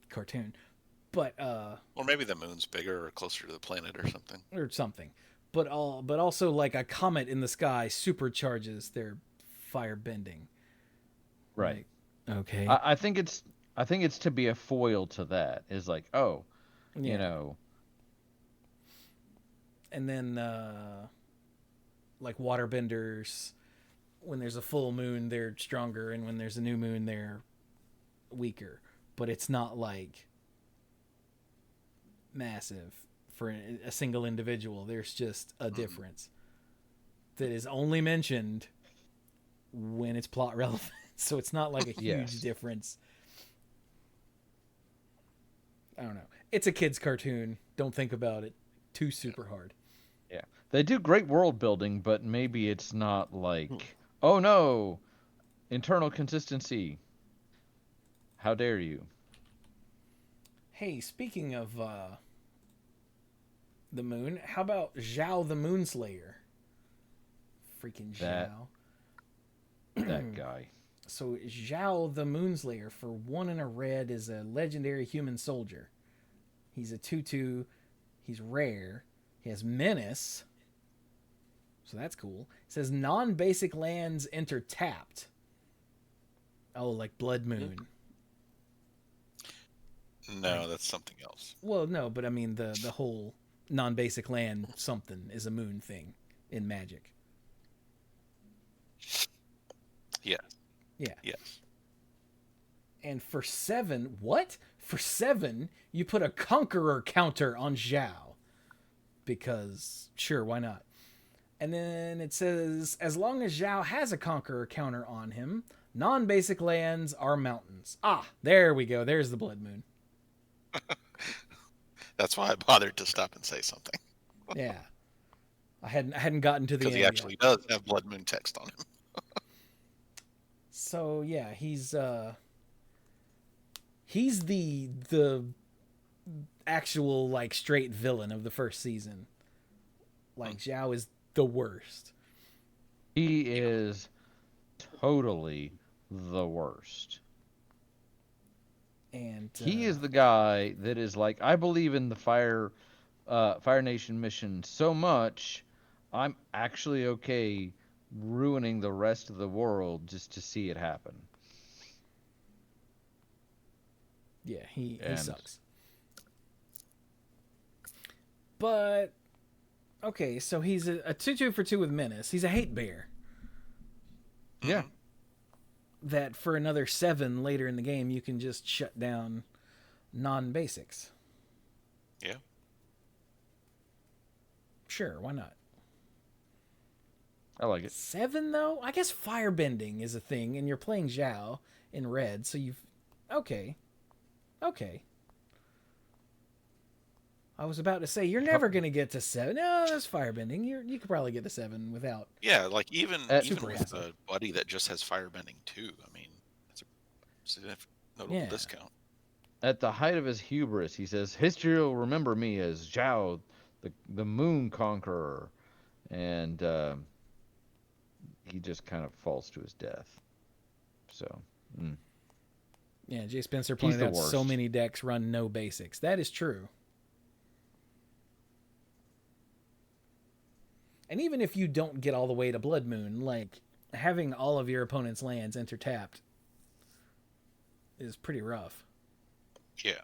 cartoon. But or maybe the moon's bigger or closer to the planet or something. But also like a comet in the sky supercharges their fire bending. Right. Like, okay. I think it's to be a foil to that. Is like, you know. And then like waterbenders, when there's a full moon, they're stronger, and when there's a new moon, they're weaker. But it's not like massive for a single individual. There's just a difference that is only mentioned when it's plot relevant. So it's not like a huge difference. I don't know. It's a kid's cartoon. Don't think about it too super hard. Yeah. They do great world building, but maybe it's not like, oh no, internal consistency. How dare you? Hey, speaking of the moon, how about Zhao the Moonslayer? Freaking Zhao. That guy. So Zhao the Moonslayer for 1 and a red is a legendary human soldier. He's a 2/2. He's rare. He has menace. So that's cool. It says non-basic lands enter tapped. Oh, like Blood Moon. No, that's something else. Well, no, but I mean the whole non-basic land something is a moon thing in Magic. Yeah. Yeah. Yes. And for 7, what? For 7, you put a Conqueror counter on Zhao. Because, sure, why not? And then it says, as long as Zhao has a Conqueror counter on him, non-basic lands are mountains. Ah, there we go. There's the Blood Moon. That's why I bothered to stop and say something. Yeah. I hadn't gotten to the end Because he actually does have Blood Moon text on him. So yeah, he's the actual like straight villain of the first season. Like Zhao is the worst. He is totally the worst. And he is the guy that is like, I believe in the Fire Nation mission so much, I'm actually okay ruining the rest of the world just to see it happen. Yeah, he sucks. But okay, so he's a 2/2 for 2 with menace. He's a hate bear. Yeah. That for another 7 later in the game, you can just shut down non-basics. Yeah. Sure, why not? I like it. 7 though? I guess firebending is a thing, and you're playing Zhao in red, so you've... Okay. I was about to say, you're never going to get to 7. No, that's firebending. You could probably get to 7 without... Yeah, like even super with hassle. a buddy that just has firebending too, I mean, it's a significant notable discount. At the height of his hubris, he says, history will remember me as Zhao, the Moon Conqueror. And he just kind of falls to his death. So... Yeah, Jay Spencer pointed out so many decks run no basics. That is true. And even if you don't get all the way to Blood Moon, like, having all of your opponent's lands enter tapped is pretty rough. Yeah.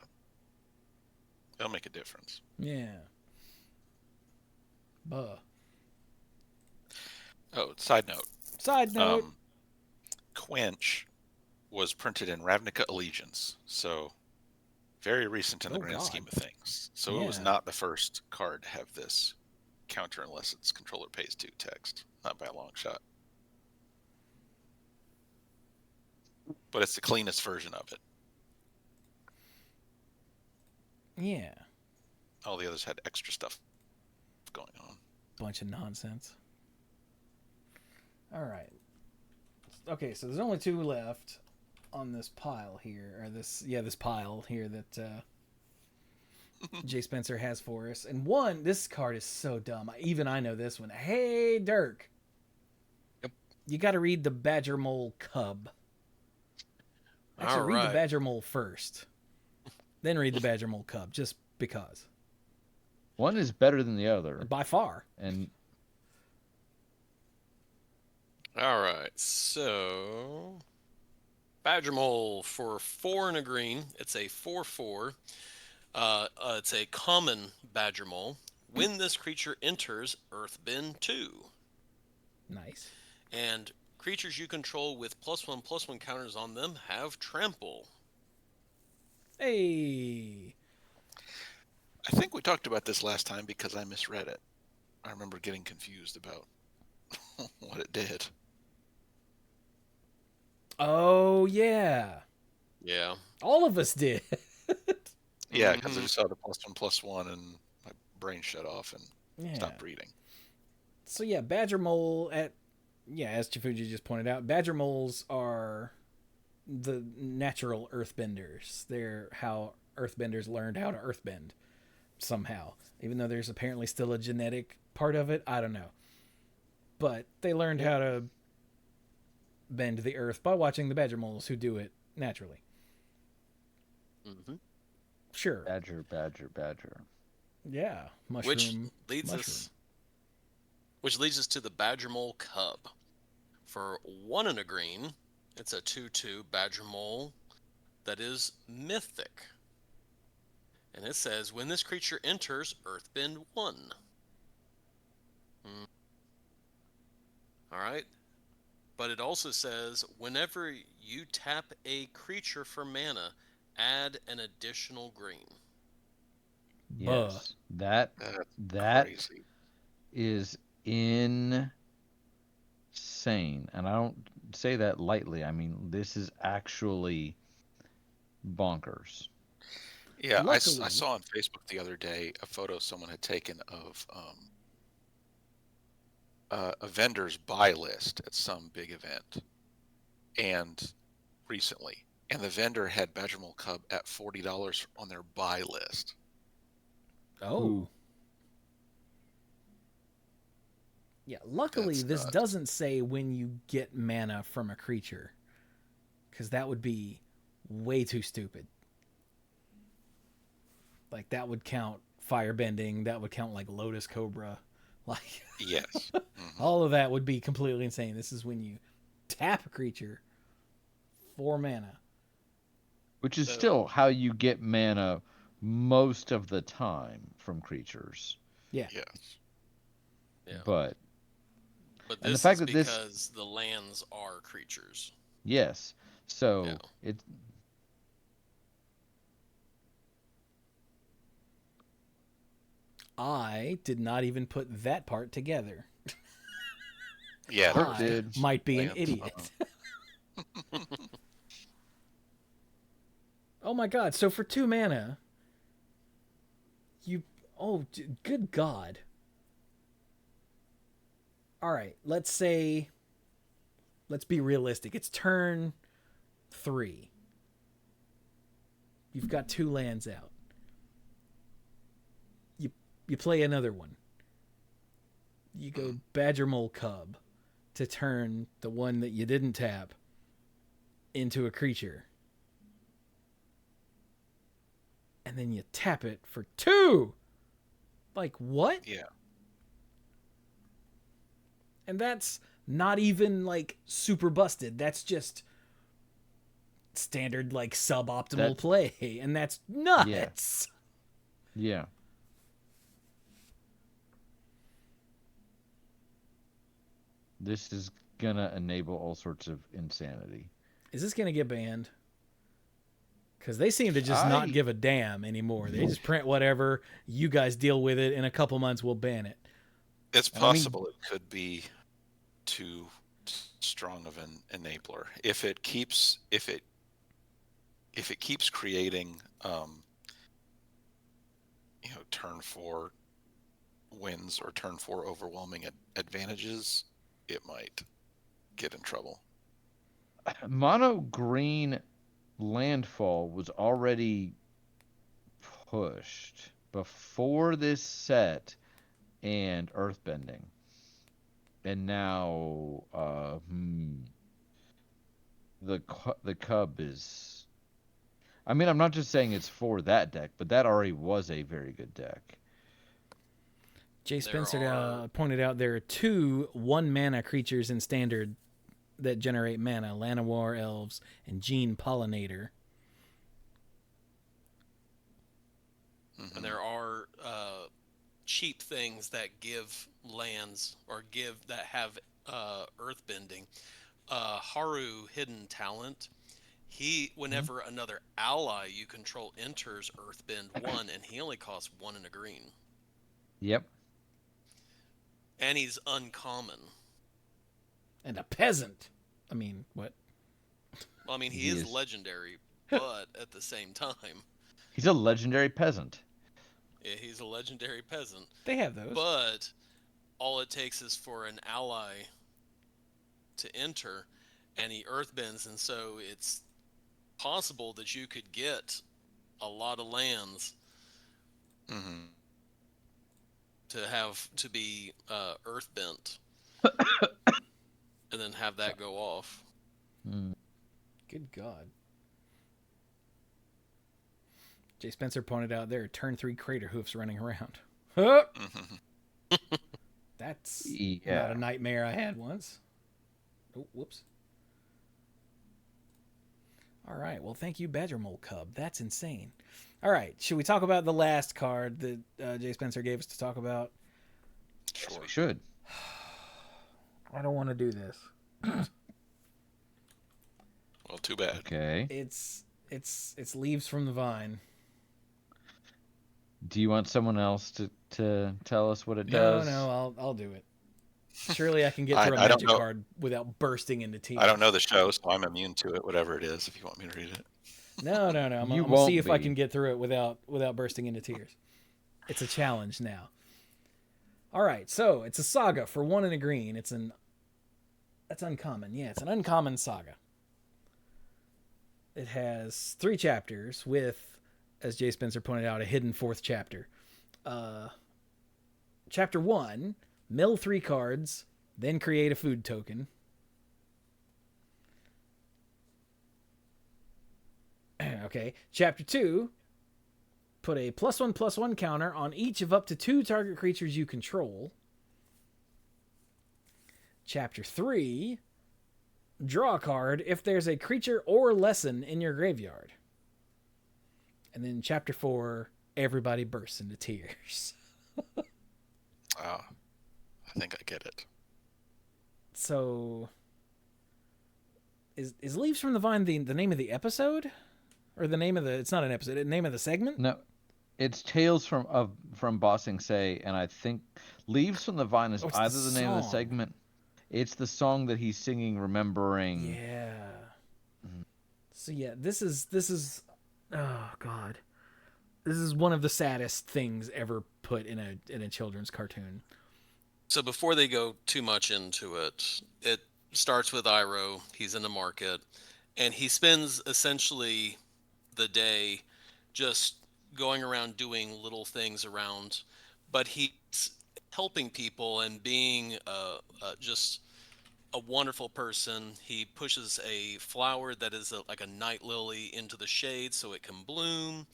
It'll make a difference. Yeah. Buh. Oh, side note. Quench was printed in Ravnica Allegiance, so very recent in the grand scheme of things. So it was not the first card to have this counter unless its controller pays 2 text. Not by a long shot. But it's the cleanest version of it. Yeah. All the others had extra stuff going on. Bunch of nonsense. All right. Okay, so there's only 2 left on this pile here, or this pile here that Jay Spencer has for us. And one, this card is so dumb. Even I know this one. Hey, Dirk. Yep. You got to read the Badger Mole Cub. Actually, read the Badger Mole first. Then read the Badger Mole Cub, just because. One is better than the other. By far. And all right, so Badger Mole for 4 and a green. It's a 4/4. It's a common Badger Mole. When this creature enters Earthbend 2. Nice. And creatures you control with +1/+1 counters on them have trample. Hey. I think we talked about this last time because I misread it. I remember getting confused about what it did. Oh, yeah. Yeah. All of us did. Yeah, because I just saw the +1/+1 and my brain shut off and stopped reading. So yeah, Badger Mole as Chifuji just pointed out, Badger Moles are the natural earthbenders. They're how earthbenders learned how to earthbend somehow. Even though there's apparently still a genetic part of it, I don't know. But they learned how to bend the earth by watching the badger moles who do it naturally. Mm-hmm. Sure. Badger, badger, badger. Yeah. Mushroom. Which leads us to the badger mole cub. For 1 and a green, it's a 2/2 badger mole that is mythic. And it says, when this creature enters, earthbend 1. All right. But it also says, whenever you tap a creature for mana, add an additional green. Yes. That crazy. is insane. And I don't say that lightly. I mean, this is actually bonkers. Yeah, I saw on Facebook the other day a photo someone had taken of a vendor's buy list at some big event, and recently, and the vendor had Badger Mole Cub at $40 on their buy list. Oh. Ooh. Yeah, luckily this doesn't say when you get mana from a creature, because that would be way too stupid. Like, that would count firebending, that would count like Lotus Cobra. Like, yes. All of that would be completely insane. This is when you tap a creature for mana. Which is still how you get mana most of the time from creatures. Yeah. Yes. Yeah. But this and the fact is that because the lands are creatures. Yes. So it's I did not even put that part together. Yeah, I might be an idiot. Oh my god, so for 2 mana, good god. Alright, let's be realistic. It's turn 3. You've got 2 lands out. You play another one. You go Badger Mole Cub to turn the one that you didn't tap into a creature. And then you tap it for 2. Like, what? Yeah. And that's not even like super busted. That's just standard like suboptimal play, and that's nuts. Yeah. This is gonna enable all sorts of insanity. Is this gonna get banned? Because they seem to just not give a damn anymore. They just print whatever. You guys deal with it. In a couple months, we'll ban it. It's possible it could be too strong of an enabler. If it keeps creating turn 4 wins or turn 4 overwhelming advantages, it might get in trouble. Mono green landfall was already pushed before this set and earthbending. And now the cub is, I mean, I'm not just saying it's for that deck, but that already was a very good deck. Jay Spencer pointed out there are 2 1-mana creatures in Standard that generate mana: Llanowar Elves and Gene Pollinator. And there are cheap things that give lands or that have earthbending. Haru Hidden Talent. Whenever another ally you control enters, earthbend 1, and he only costs 1 and a green. Yep. And he's uncommon. And a peasant. I mean, what? Well, I mean, he is legendary, but at the same time, he's a legendary peasant. Yeah, he's a legendary peasant. They have those. But all it takes is for an ally to enter, and he earthbends, and so it's possible that you could get a lot of lands Mm-hmm. to be earth bent, and then have that go off. Good God. Jay Spencer pointed out there are turn 3 crater hoofs running around. Huh! Mm-hmm. That's Yeah. not a nightmare I had once. Oh, whoops. All right. Well, thank you, Badger Mole Cub. That's insane. All right. Should we talk about the last card that Jay Spencer gave us to talk about? Yes, Sure. we should. I don't want to do this. Well, too bad. Okay. It's Leaves from the Vine. Do you want someone else to tell us what it No, does? no, I'll do it. Surely I can get through a I don't magic know. card without bursting into tears. I don't know the show, so I'm immune to it, whatever it is, if you want me to read it. No. I'm You gonna see won't if I be. can get through it without bursting into tears. It's a challenge now. All right, so it's a saga for 1 and a green. That's uncommon. Yeah, it's an uncommon saga. It has 3 chapters with, as Jay Spencer pointed out, a hidden 4th chapter. Chapter 1, mill 3 cards, then create a food token. Okay. Chapter 2, put a +1/+1 counter on each of up to 2 target creatures you control. Chapter 3, draw a card if there's a creature or lesson in your graveyard. And then Chapter 4, everybody bursts into tears. I think I get it. So, is Leaves from the Vine the name of the episode? Or the name of the... It's not an episode. The name of the segment? No, it's Tales from Bossing Say, and I think Leaves from the Vine is it's either the the name of the song. segment. It's the song that he's singing, remembering. Yeah. So yeah, this is oh God. This is one of the saddest things ever put in a children's cartoon. So before they go too much into it, it starts with Iroh. He's in the market, and he spends essentially the day just going around doing little things around, but he's helping people and being just a wonderful person. He pushes a flower that is like a night lily into the shade so it can bloom.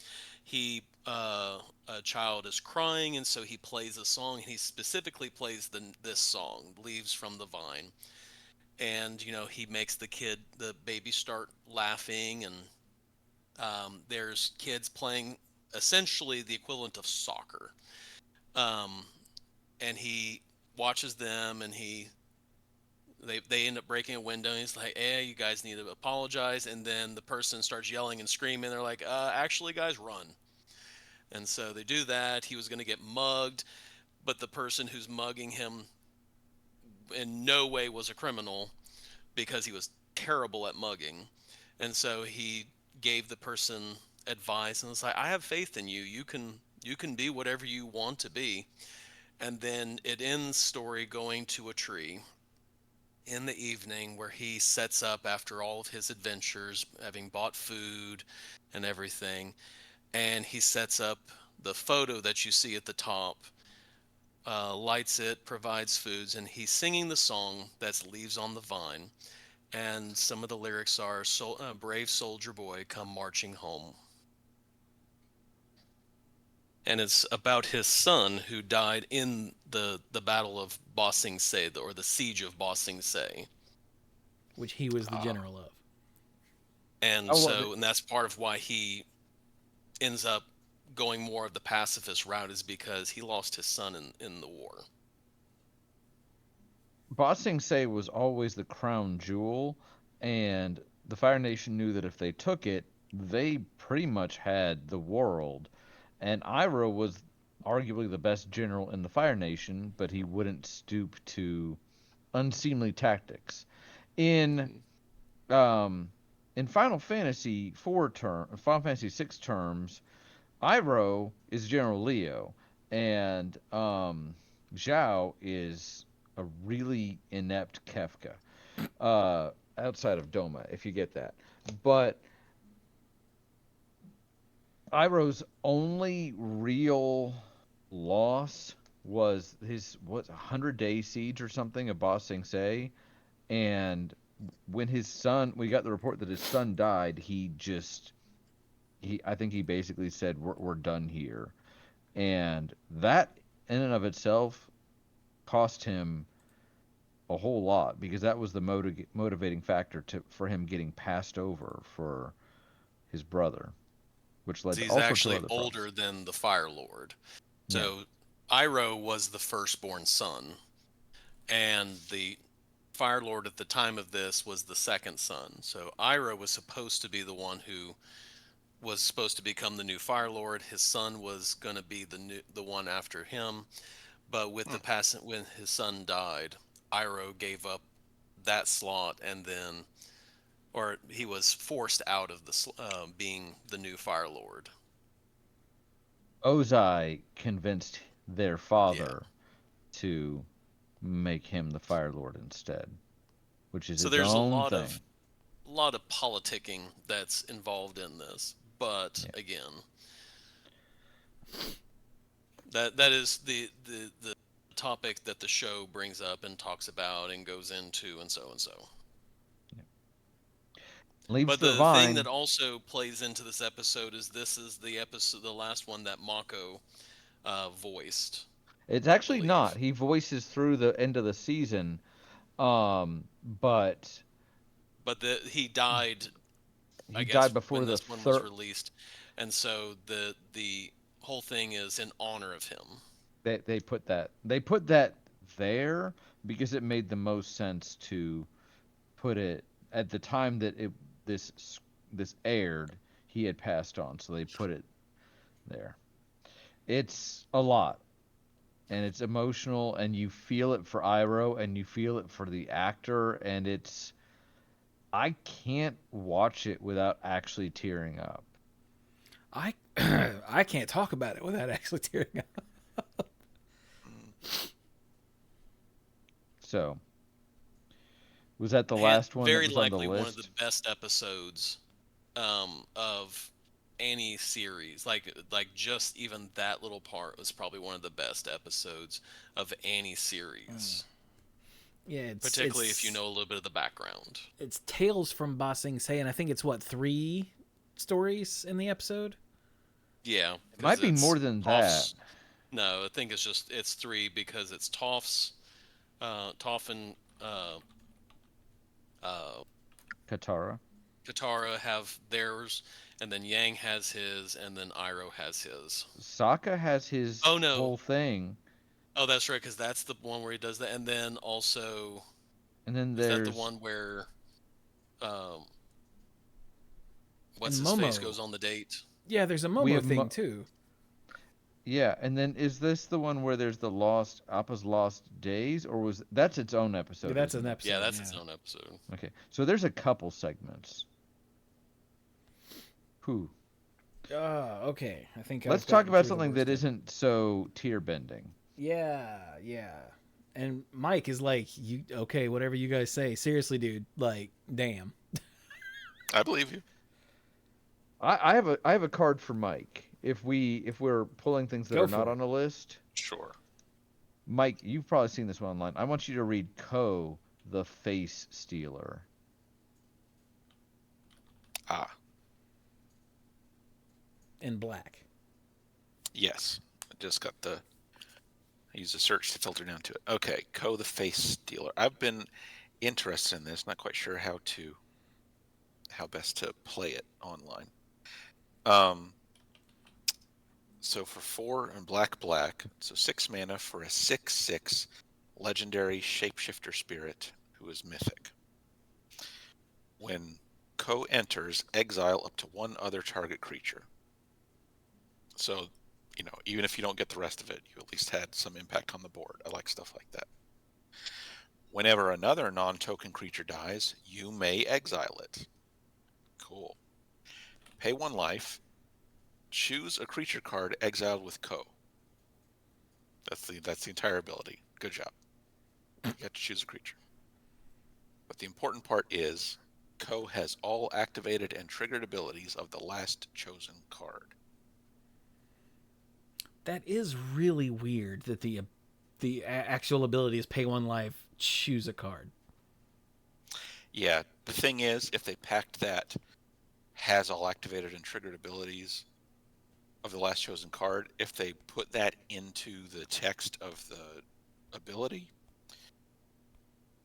A child is crying, and so he plays a song. And he specifically plays this song, "Leaves from the Vine," and he makes the baby, start laughing, and there's kids playing essentially the equivalent of soccer, and he watches them, and they end up breaking a window, and he's like, "Hey, you guys need to apologize." And then the person starts yelling and screaming. They're like, "Actually, guys, run." And so they do that. He was going to get mugged, but the person who's mugging him in no way was a criminal, because he was terrible at mugging. And so he gave the person advice and was like, "I have faith in you. You can be whatever you want to be." And then it ends story going to a tree in the evening, where he sets up after all of his adventures, having bought food and everything, and he sets up the photo that you see at the top, lights it, provides foods, and he's singing the song that's "Leaves on the Vine," and some of the lyrics are, "Brave soldier boy, come marching home." And it's about his son who died in the Battle of Ba Sing Se, or the Siege of Ba Sing Se. Which he was the general of. And and that's part of why he ends up going more of the pacifist route, is because he lost his son in the war. Ba Sing Se was always the crown jewel, and the Fire Nation knew that if they took it, they pretty much had the world. And Iroh was arguably the best general in the Fire Nation, but he wouldn't stoop to unseemly tactics. In Final Fantasy Final Fantasy 6 terms, Iroh is General Leo, and Zhao is a really inept Kefka, outside of Doma, if you get that. But Iroh's only real loss was his 100-day siege or something of Ba Sing Se, and when his son, we got the report that his son died, I think he basically said we're done here, and that in and of itself cost him a whole lot because that was the motivating factor for him getting passed over for his brother, which led to He's all sorts of actually other older problems. than the Fire Lord. Yeah. So Iroh was the firstborn son, and the Fire Lord at the time of this was the second son. So Iroh was supposed to be the one who was supposed to become the new Fire Lord. His son was going to be the one after him. But with the passing, when his son died, Iroh gave up that slot, and then, or he was forced out of the being the new Fire Lord. Ozai convinced their Yeah. father to make him the Fire Lord instead, which is So its there's a own lot thing. of politicking that's involved in this. But Yeah. again, that is the topic that the show brings up and talks about and goes into and so and so. Leaves But the the thing vine. that also plays into this episode is this is the episode, the last one that Mako voiced, It's I actually not. believe. He voices through the end of the season, but But he died, he I died guess, before when the this one was third. released, and so the whole thing is in honor of him. They put that there because it made the most sense to put it at the time that this this aired. He had passed on, so they put it there. It's a lot, and it's emotional, and you feel it for Iroh, and you feel it for the actor, and I can't watch it without actually tearing up. I I can't talk about it without actually tearing up. So, was that the last one that Very was on the likely one of the list? best episodes of any series. Like just even that little part was probably one of the best episodes of any series. Yeah, Particularly if you know a little bit of the background. it's Tales from Ba Sing Se, and I think it's what, 3 stories in the episode. Yeah, It because might be it's more than that. Toph's. No, I think it's 3 because it's Toph's, Toph and uh, Katara. Katara have theirs, and then Yang has his, and then Iroh has his. Sokka has his Oh no, whole thing, oh that's right, because that's the one where he does that, and then also and then is that the there's one where um, And what's his face Momo. goes on the date? Yeah, there's a we Momo have thing too. yeah, and then is this the one where there's the lost Appa's lost days, or was that's its own Yeah, episode, that's isn't an it? Yeah, episode. that's Yeah. its own episode. Okay, so there's a couple segments. Who? Okay. I think Let's I've talk gotten about through the something that worst of it. isn't so tear bending. Yeah, yeah. And Mike is like, "You okay? Whatever you guys say. Seriously, dude. Like, damn." I believe you. I have a card for Mike. If we're pulling things that Go are not for it. on a list, Sure. Mike, you've probably seen this one online. I want you to read Ko, the Face Stealer. Ah, In black. yes. I just got I used a search to filter down to it. Okay, Ko the Face Stealer. I've been interested in this. Not quite sure how best to play it online. So for 4 and black, so 6 mana for a 6/6 legendary shapeshifter spirit who is mythic. When Ko enters, exile up to 1 other target creature. So, even if you don't get the rest of it, you at least had some impact on the board. I like stuff like that. Whenever another non-token creature dies, you may exile it. Cool. Pay 1 life. Choose a creature card exiled with Ko. That's the entire ability. Good job. You have to choose a creature. But the important part is Ko has all activated and triggered abilities of the last chosen card. That is really weird that the actual ability is pay 1 life, choose a card. Yeah, the thing is, if they packed that has all activated and triggered abilities of the last chosen card, if they put that into the text of the ability,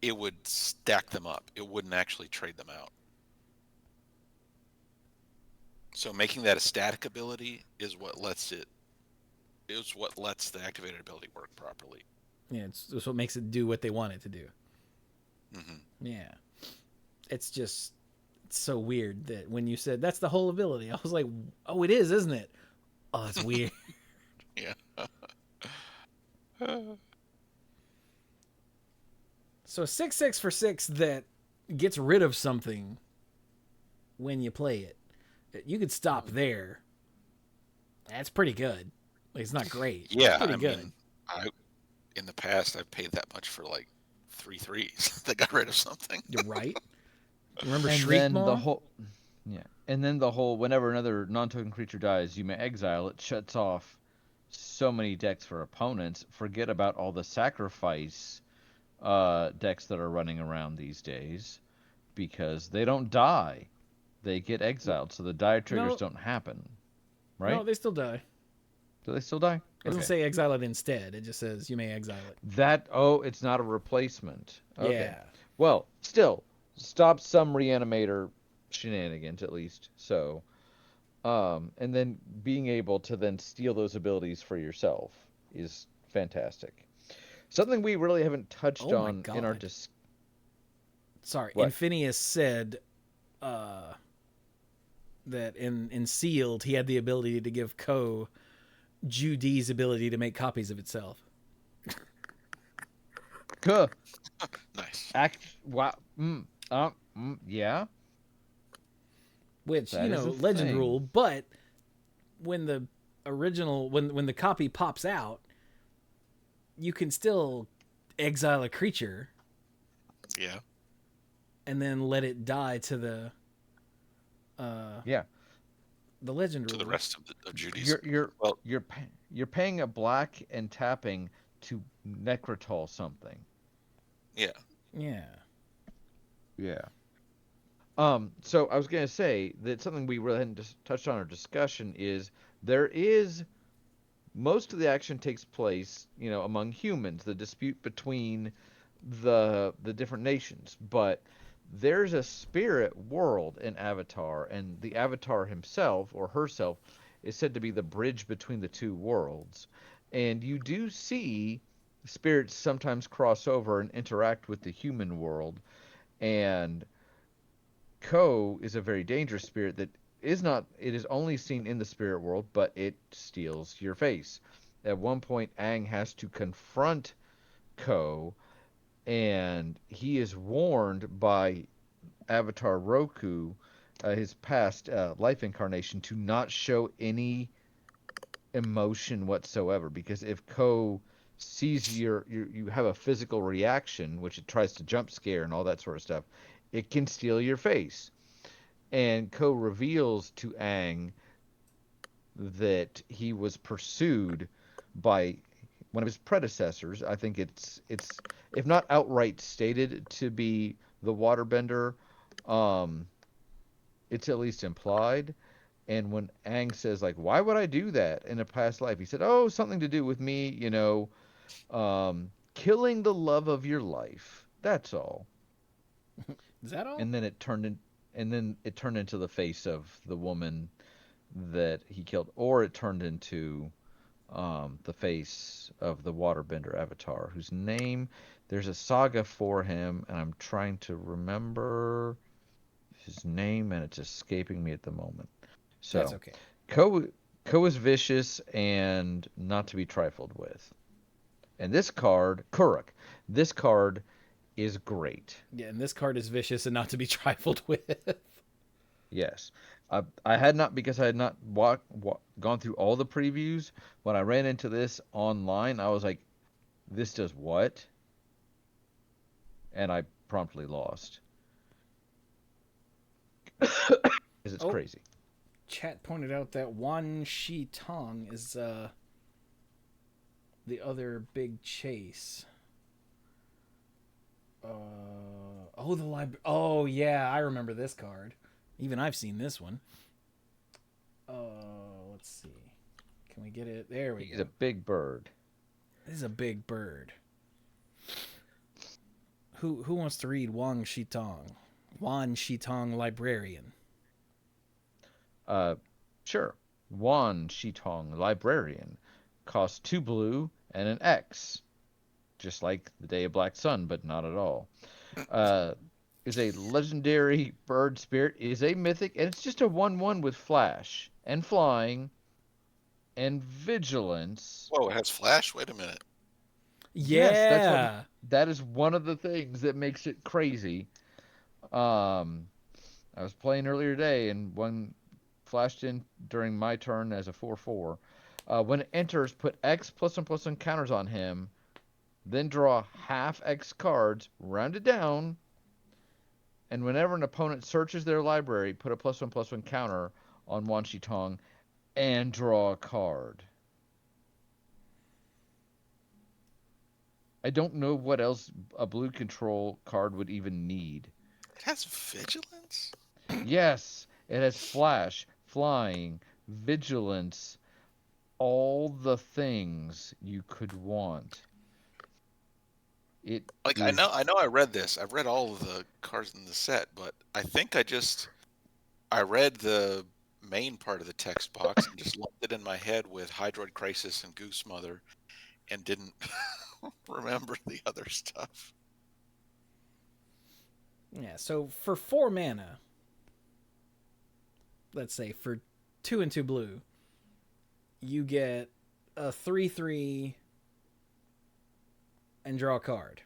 it would stack them up. It wouldn't actually trade them out. So making that a static ability is what lets the activated ability work properly. Yeah, it's what makes it do what they want it to do. Mm-hmm. Yeah. It's just so weird that when you said that's the whole ability, I was like, oh, it is, isn't it? Oh, that's weird. Yeah. So 6/6 for 6 that gets rid of something when you play it. You could stop there. That's pretty good. Like, it's not great. Yeah, it's pretty good. mean, in the past, I've paid that much for like 3 3s that got rid of something. You're right. Remember And Shriek then Maw? the whole, yeah, and then the whole whenever another non-token creature dies, you may exile it. Shuts off so many decks for opponents. Forget about all the sacrifice decks that are running around these days, because they don't die, they get exiled, so the die triggers don't happen. Right? No, they still die. Do they still die? It doesn't say exile it instead. It just says you may exile it. It's not a replacement. Okay. Yeah. Well, still, stop some reanimator shenanigans at least. So, and then being able to then steal those abilities for yourself is fantastic. Something we really haven't touched on in our Sorry, What? Infinius said that in Sealed he had the ability to give Ko Judy's ability to make copies of itself. Nice. Wow. Yeah. Which, That is a legend thing. rule, but when the original when the copy pops out, you can still exile a creature. Yeah. And then let it die to the the legend To rule. the rest of Judy's. You're paying a black and tapping to Necrotol something. Yeah. Yeah. Yeah. So I was gonna say that something we really hadn't touched on our discussion is most of the action takes place, among humans, the dispute between the different nations, but there's a spirit world in Avatar, and the Avatar himself or herself is said to be the bridge between the two worlds. And you do see spirits sometimes cross over and interact with the human world, and Ko is a very dangerous spirit that it is only seen in the spirit world, but it steals your face. At one point, Aang has to confront Ko, and he is warned by Avatar Roku, his past life incarnation, to not show any emotion whatsoever, because if Ko sees you have a physical reaction, which it tries to jump scare and all that sort of stuff, it can steal your face. And Ko reveals to Aang that he was pursued by one of his predecessors. I think it's if not outright stated to be the waterbender, it's at least implied. And when Aang says, like, why would I do that in a past life? He said, oh, something to do with me, killing the love of your life. That's all. Is that all? And then it turned into the face of the woman that he killed, or it turned into the face of the waterbender Avatar, whose name, there's a saga for him, and I'm trying to remember his name, and it's escaping me at the moment. So that's okay. Ko is vicious and not to be trifled with. And this card, Kuruk, this card is great. Yeah, and this card is vicious and not to be trifled with. Yes. I had not, because I had not gone through all the previews. When I ran into this online, I was like, this does what? And I promptly lost. Because it's crazy. Chat pointed out that Wan Shi Tong is the other big chase? Oh, the library. Oh, yeah, I remember this card. Even I've seen this one. Let's see. Can we get it? There we go. He's a big bird. This is a big bird. Who wants to read Wang Shitong? Wan Shitong Librarian. Sure. Wan Shitong Librarian costs 2 blue and an X. Just like the Day of Black Sun, but not at all. Is a legendary bird spirit, is a mythic, and it's just a 1/1 with flash and flying and vigilance. Whoa, it has flash? Wait a minute. Yeah. Yes, that is one of the things that makes it crazy. I was playing earlier today, and one flashed in during my turn as a 4/4. When it enters, put X +1/+1 counters on him, then draw half X cards, round it down, and whenever an opponent searches their library, put a +1/+1 counter on Wan Shitong and draw a card. I don't know what else a blue control card would even need. It has vigilance? Yes, it has flash, flying, vigilance, all the things you could want. I know I read this. I've read all of the cards in the set, but I think I read the main part of the text box and just lumped it in my head with Hydroid Crisis and Goose Mother and didn't remember the other stuff. Yeah, so for 4 mana, let's say for 2 and 2 blue, you get a 3/3 and draw a card.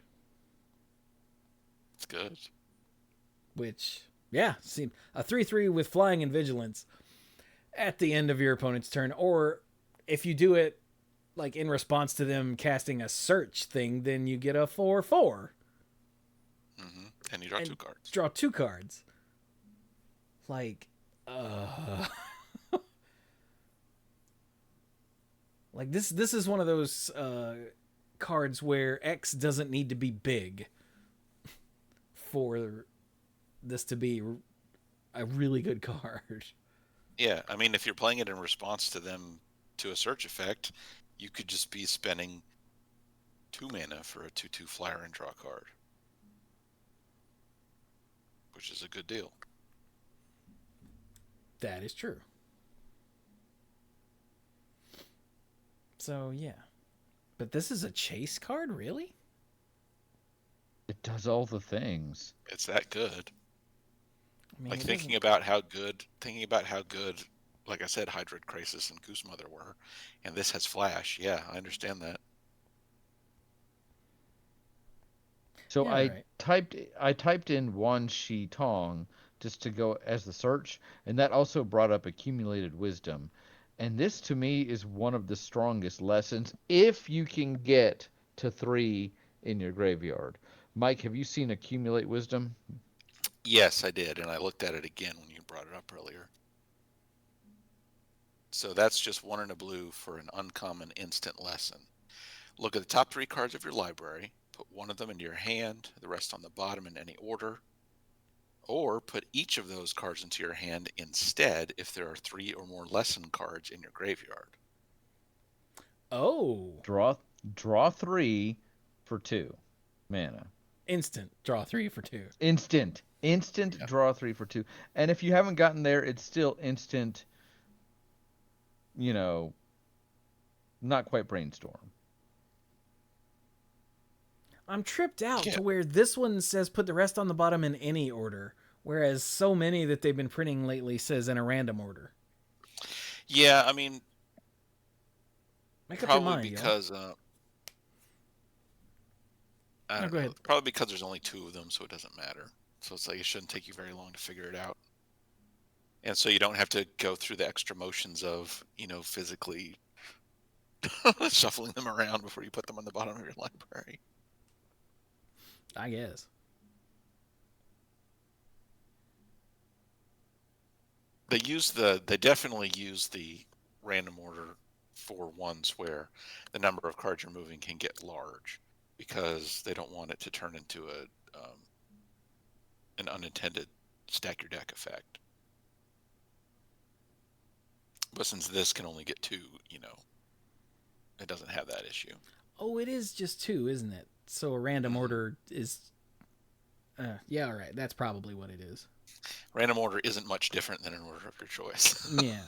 It's good. Which, yeah, see, a 3/3 with flying and vigilance at the end of your opponent's turn, or if you do it like in response to them casting a search thing, then you get a 4/4. Mm-hmm. And you draw 2 cards. Draw 2 cards. Like, like this is one of those cards where X doesn't need to be big for this to be a really good card. Yeah, I mean, if you're playing it in response to them to a search effect, you could just be spending 2 mana for a 2/2 flyer and draw a card, which is a good deal. That is true. So, yeah. But this is a chase card, really? It does all the things. It's that good. I mean, Like thinking about how good, like I said, Hydroid Crisis and Goose Mother were, and this has flash. Yeah, I understand that. So Yeah, I typed in Wan Shitong just to go as the search, and that also brought up accumulated wisdom. And this to me is one of the strongest lessons if you can get to 3 in your graveyard. Mike, have you seen accumulate wisdom? Yes, I did, and I looked at it again when you brought it up earlier. So that's just 1 and a blue for an uncommon instant lesson. Look at the top 3 cards of your library, put 1 of them into your hand, the rest on the bottom in any order, or put each of those cards into your hand instead if there are 3 or more lesson cards in your graveyard. Oh. Draw 3 for 2 mana. Instant. Draw 3 for 2. Instant. Yeah. Draw 3 for 2. And if you haven't gotten there, it's still instant, not quite brainstorm. I'm tripped out to where this one says put the rest on the bottom in any order, whereas so many that they've been printing lately says in a random order. Yeah, I mean, Make up your mind, because I don't go know. ahead. Probably because there's only 2 of them, so it doesn't matter. So it's like it shouldn't take you very long to figure it out. And so you don't have to go through the extra motions of, physically shuffling them around before you put them on the bottom of your library. I guess. They definitely use the random order for ones where the number of cards you're moving can get large because they don't want it to turn into an unintended stack your deck effect. But since this can only get 2, it doesn't have that issue. Oh, it is just 2, isn't it? So a random order is... yeah, all right. That's probably what it is. Random order isn't much different than an order of your choice. Yeah.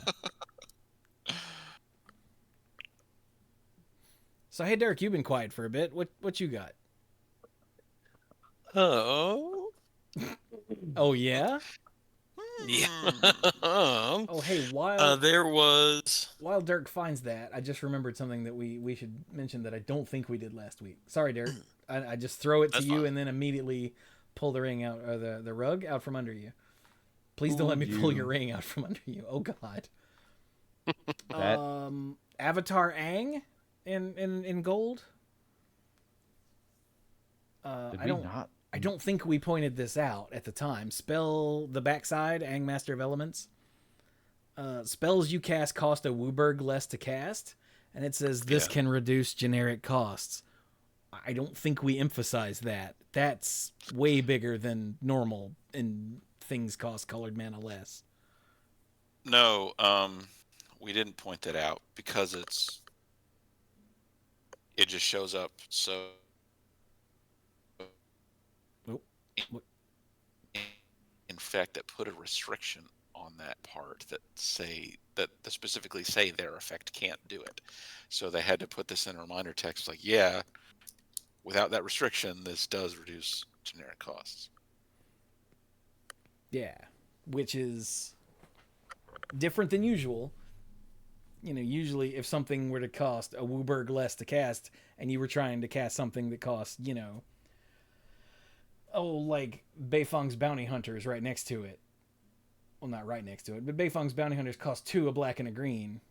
So, hey, Derek, you've been quiet for a bit. What you got? Oh. Oh, yeah? Yeah. Oh, hey, while Dirk finds that, I just remembered something that we should mention that I don't think we did last week. Sorry, Derek. I just throw it to you and then immediately pull the ring out, or the rug out from under you. Please don't let me pull your ring out from under you. Oh, God. Avatar Aang in gold. I don't think we pointed this out at the time. Spell the backside, Aang, Master of Elements. Spells you cast cost a Wooburg less to cast, and it says this can reduce generic costs. I don't think we emphasize that. That's way bigger than normal, and things cost colored mana less. No, we didn't point that out because it just shows up so. In fact, that put a restriction on that part that specifically say their effect can't do it. So they had to put this in a reminder text like, yeah, without that restriction, this does reduce generic costs. Yeah, which is different than usual. Usually if something were to cost a Wooburg less to cast and you were trying to cast something that costs, like Beifong's Bounty Hunters right next to it. Well, not right next to it, but Beifong's Bounty Hunters cost 2, a black and a green.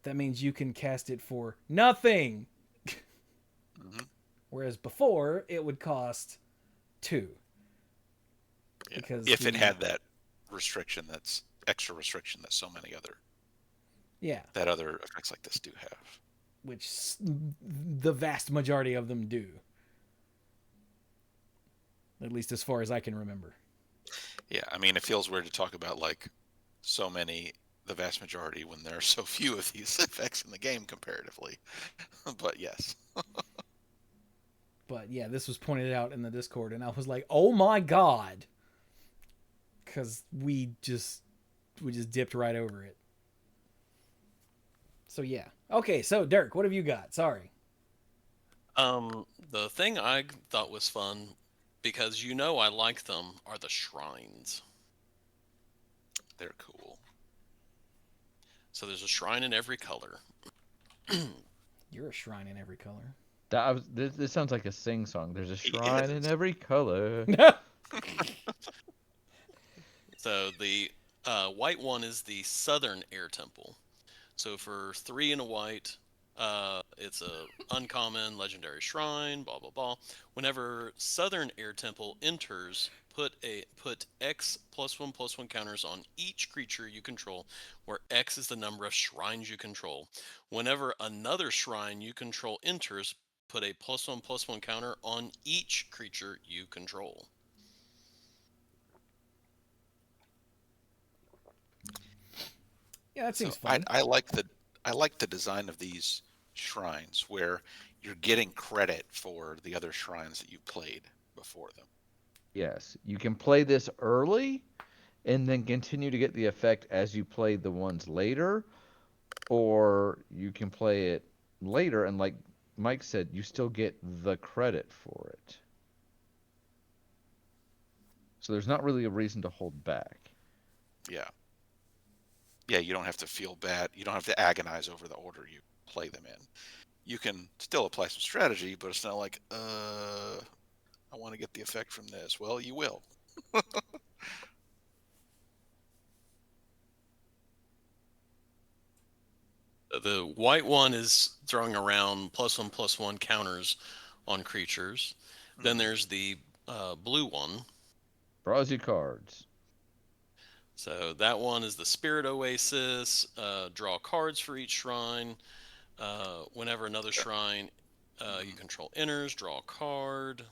That means you can cast it for nothing. Mm-hmm. Whereas before, it would cost 2. Yeah. Because if it had that restriction, that's extra restriction that so many other that other effects like this do have. Which the vast majority of them do. At least as far as I can remember. Yeah, I mean, it feels weird to talk about like so many, the vast majority, when there are so few of these effects in the game comparatively. But yes. But yeah, this was pointed out in the Discord, and I was like, "Oh my God!" Because we just dipped right over it. So yeah. Okay, so Dirk, what have you got? Sorry. The thing I thought was fun, because I like them, are the shrines. They're cool. So there's a shrine in every color. You're a shrine in every color. This sounds like a sing song. There's a shrine in every color. So the white one is the Southern Air Temple. So for 3 and a white, it's a uncommon legendary shrine, blah blah blah. Whenever Southern Air Temple enters, put X +1/+1 counters on each creature you control, where X is the number of shrines you control. Whenever another shrine you control enters, put a +1/+1 counter on each creature you control. Yeah, that seems fun. I like the design of these shrines where you're getting credit for the other shrines that you played before them. Yes, you can play this early and then continue to get the effect as you play the ones later, or you can play it later and, like Mike said, you still get the credit for it. So there's not really a reason to hold back. Yeah. Yeah, you don't have to feel bad. You don't have to agonize over the order you play them in. You can still apply some strategy, but it's not like, I want to get the effect from this. Well, you will. The white one is throwing around +1/+1 counters on creatures. Then there's the blue one. Draws you cards. So that one is the Spirit Oasis. Draw cards for each shrine. Whenever another shrine you control enters, draw a card.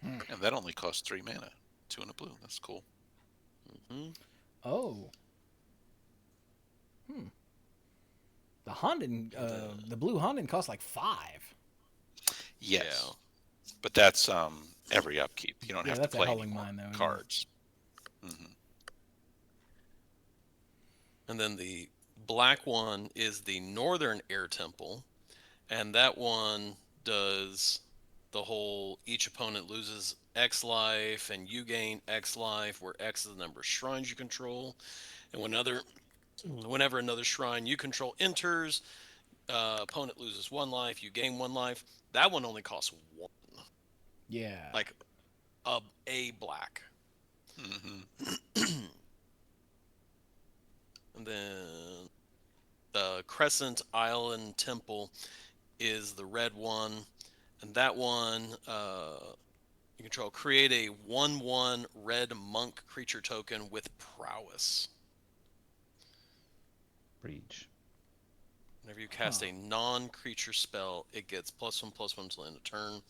And that only costs 3 mana. 2 and a blue. That's cool. Oh. The Honden, the blue Honden costs like 5. Yes. Yeah. But that's every upkeep. You don't have to that's play a any Howling more Mine, though. cards. And then the black one is the Northern Air Temple. And that one does the whole each opponent loses X life and you gain X life, where X is the number of shrines you control. And whenever another shrine you control enters, opponent loses 1 life, you gain 1 life. That one only costs 1. Yeah. Like a black. And then the Crescent Island Temple is the red one. And that one, you control, create a 1/1 red monk creature token with prowess. Breach. Whenever you cast a non-creature spell, it gets +1/+1 until end of turn.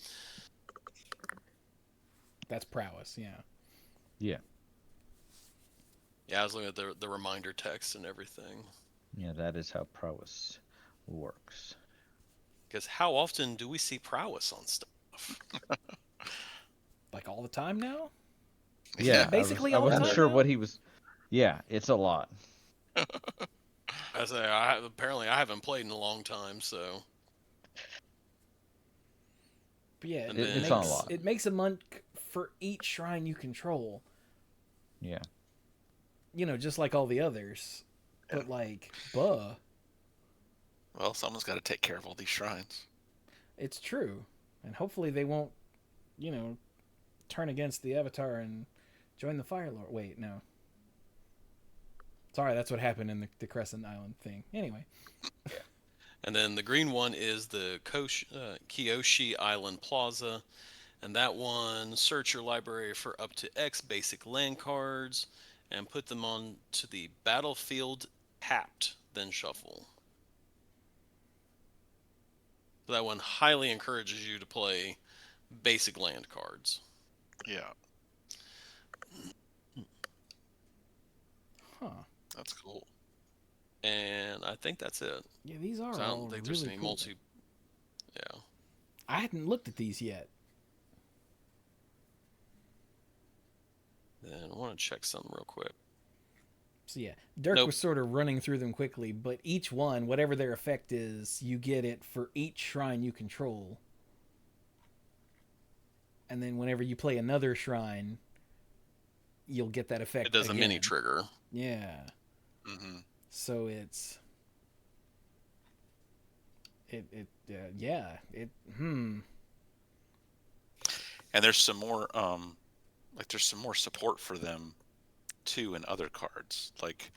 That's prowess, yeah. Yeah. Yeah, I was looking at the reminder text and everything. Yeah, that is how prowess works. Because how often do we see prowess on stuff? Like all the time now? Yeah, basically I all the wasn't time sure now? what he was. Yeah, it's a lot. I say, apparently I haven't played in a long time, so. But yeah, And It's on a lot. It makes a monk for each shrine you control. Yeah. You know, just like all the others. Yeah. But like, buh. Well, someone's got to take care of all these shrines. It's true. And hopefully they won't, turn against the Avatar and join the Fire Lord. Wait, no. Sorry, that's what happened in the Crescent Island thing. Anyway. Yeah. And then the green one is the Kyoshi Island Plaza. And that one, search your library for up to X basic land cards and put them on to the battlefield tapped, then shuffle. So that one highly encourages you to play basic land cards. Yeah. Huh. That's cool. And I think that's it. Yeah, these are I all don't think really there's any cool. Yeah. I hadn't looked at these yet. Then I want to check something real quick. So yeah, Dirk was sort of running through them quickly, but each one, whatever their effect is, you get it for each shrine you control. And then whenever you play another shrine, you'll get that effect. It does again. a mini trigger. Yeah. So it's And there's some more there's some more support for them too in other cards. Like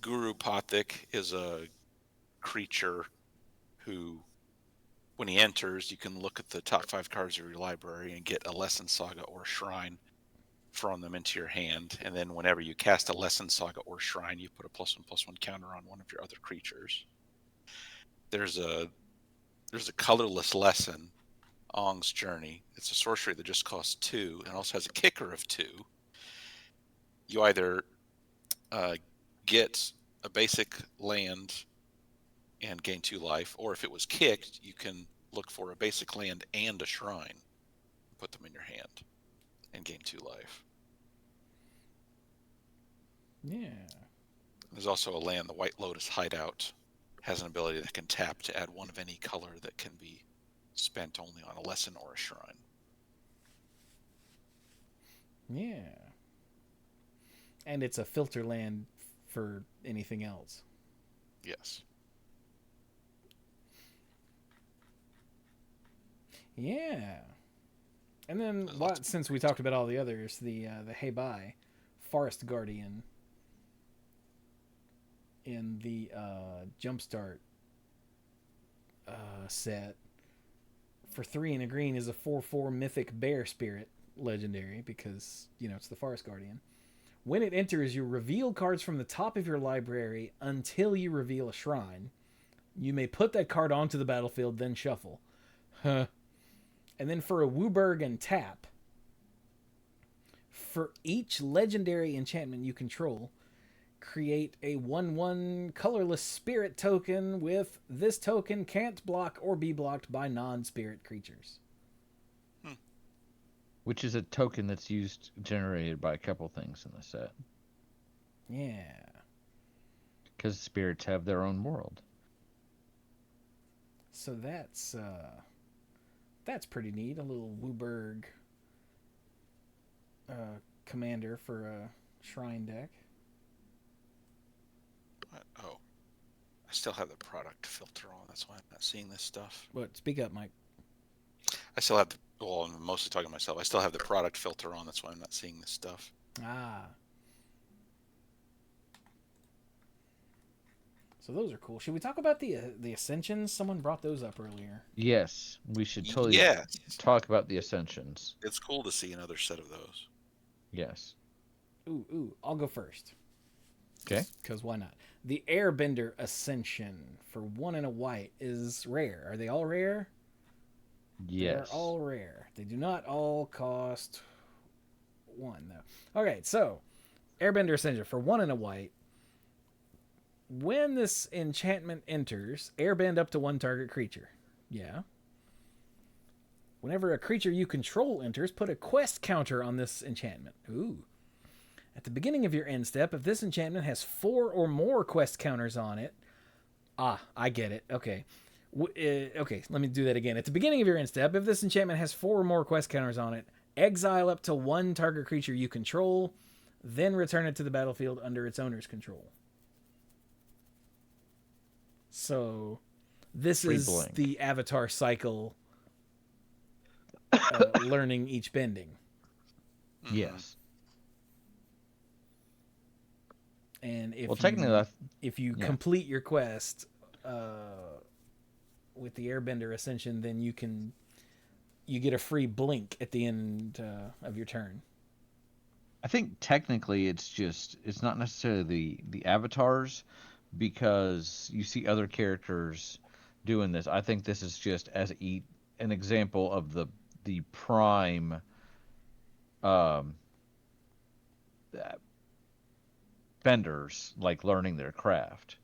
Guru Pathik is a creature who, when he enters, you can look at the top 5 cards of your library and get a Lesson Saga or Shrine from them into your hand. And then whenever you cast a Lesson Saga or Shrine, you put a +1/+1 counter on one of your other creatures. There's a colorless lesson, Ong's Journey. It's a sorcery that just costs 2 and also has a kicker of 2. You either get a basic land and gain 2 life, or if it was kicked, you can look for a basic land and a shrine, put them in your hand, and gain 2 life. Yeah. There's also a land, the White Lotus Hideout, has an ability that can tap to add 1 of any color that can be spent only on a lesson or a shrine. Yeah. And it's a filter land for anything else. Yes. Yeah. And then, since we talked about all the others, the Hey Bye, Forest Guardian in the Jumpstart set for 3 and a green is a 4/4 Mythic Bear Spirit legendary because, it's the Forest Guardian. When it enters, you reveal cards from the top of your library until you reveal a shrine. You may put that card onto the battlefield, then shuffle. Huh. And then for a Wooburg and tap, for each legendary enchantment you control, create a 1/1 colorless spirit token with this token can't block or be blocked by non-spirit creatures. Which is a token that's generated by a couple things in the set. Yeah. Because spirits have their own world. So that's pretty neat. A little Wooburg commander for a shrine deck. Oh, I still have the product filter on. That's why I'm not seeing this stuff. What? Speak up, Mike. I still have well, I'm mostly talking to myself. I still have the product filter on. That's why I'm not seeing this stuff. Ah. So those are cool. Should we talk about the Ascensions? Someone brought those up earlier. Yes, we should totally talk about the Ascensions. It's cool to see another set of those. Yes. Ooh, I'll go first. Okay. Because why not? The Airbender Ascension for 1 and a white is rare. Are they all rare? Yes. They're all rare. They do not all cost 1, though. Okay, so Airbender Ascension for 1 and a white. When this enchantment enters, airbend up to 1 target creature. Yeah. Whenever a creature you control enters, put a quest counter on this enchantment. Ooh. At the beginning of your end step, if this enchantment has 4 or more quest counters on it... Ah, I get it. Okay. Okay, let me do that again. At the beginning of your end step, if this enchantment has 4 or more quest counters on it, exile up to 1 target creature you control, then return it to the battlefield under its owner's control. So, this is the Avatar cycle learning each bending. Yes. And if you complete your quest with the Airbender Ascension, then you get a free blink at the end of your turn. I think technically it's not necessarily the avatars, because you see other characters doing this. I think this is just as an example of the prime benders like learning their craft.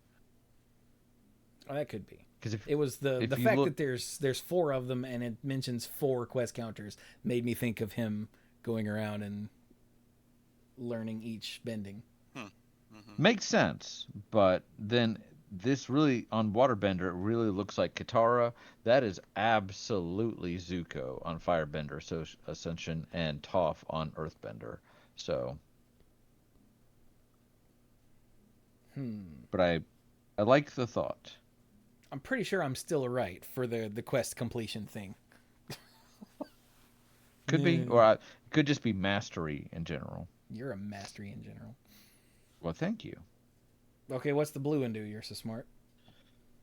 Oh, that could be. Because it was the fact that there's 4 of them and it mentions 4 quest counters made me think of him going around and learning each bending. Makes sense, but then this really, on Waterbender, it really looks like Katara. That is absolutely Zuko on Firebender Ascension and Toph on Earthbender. So, but I like the thought. I'm pretty sure I'm still right for the quest completion thing. Could be, or it could just be mastery in general. You're a mastery in general. Well, thank you. Okay, what's the blue one do? You're so smart.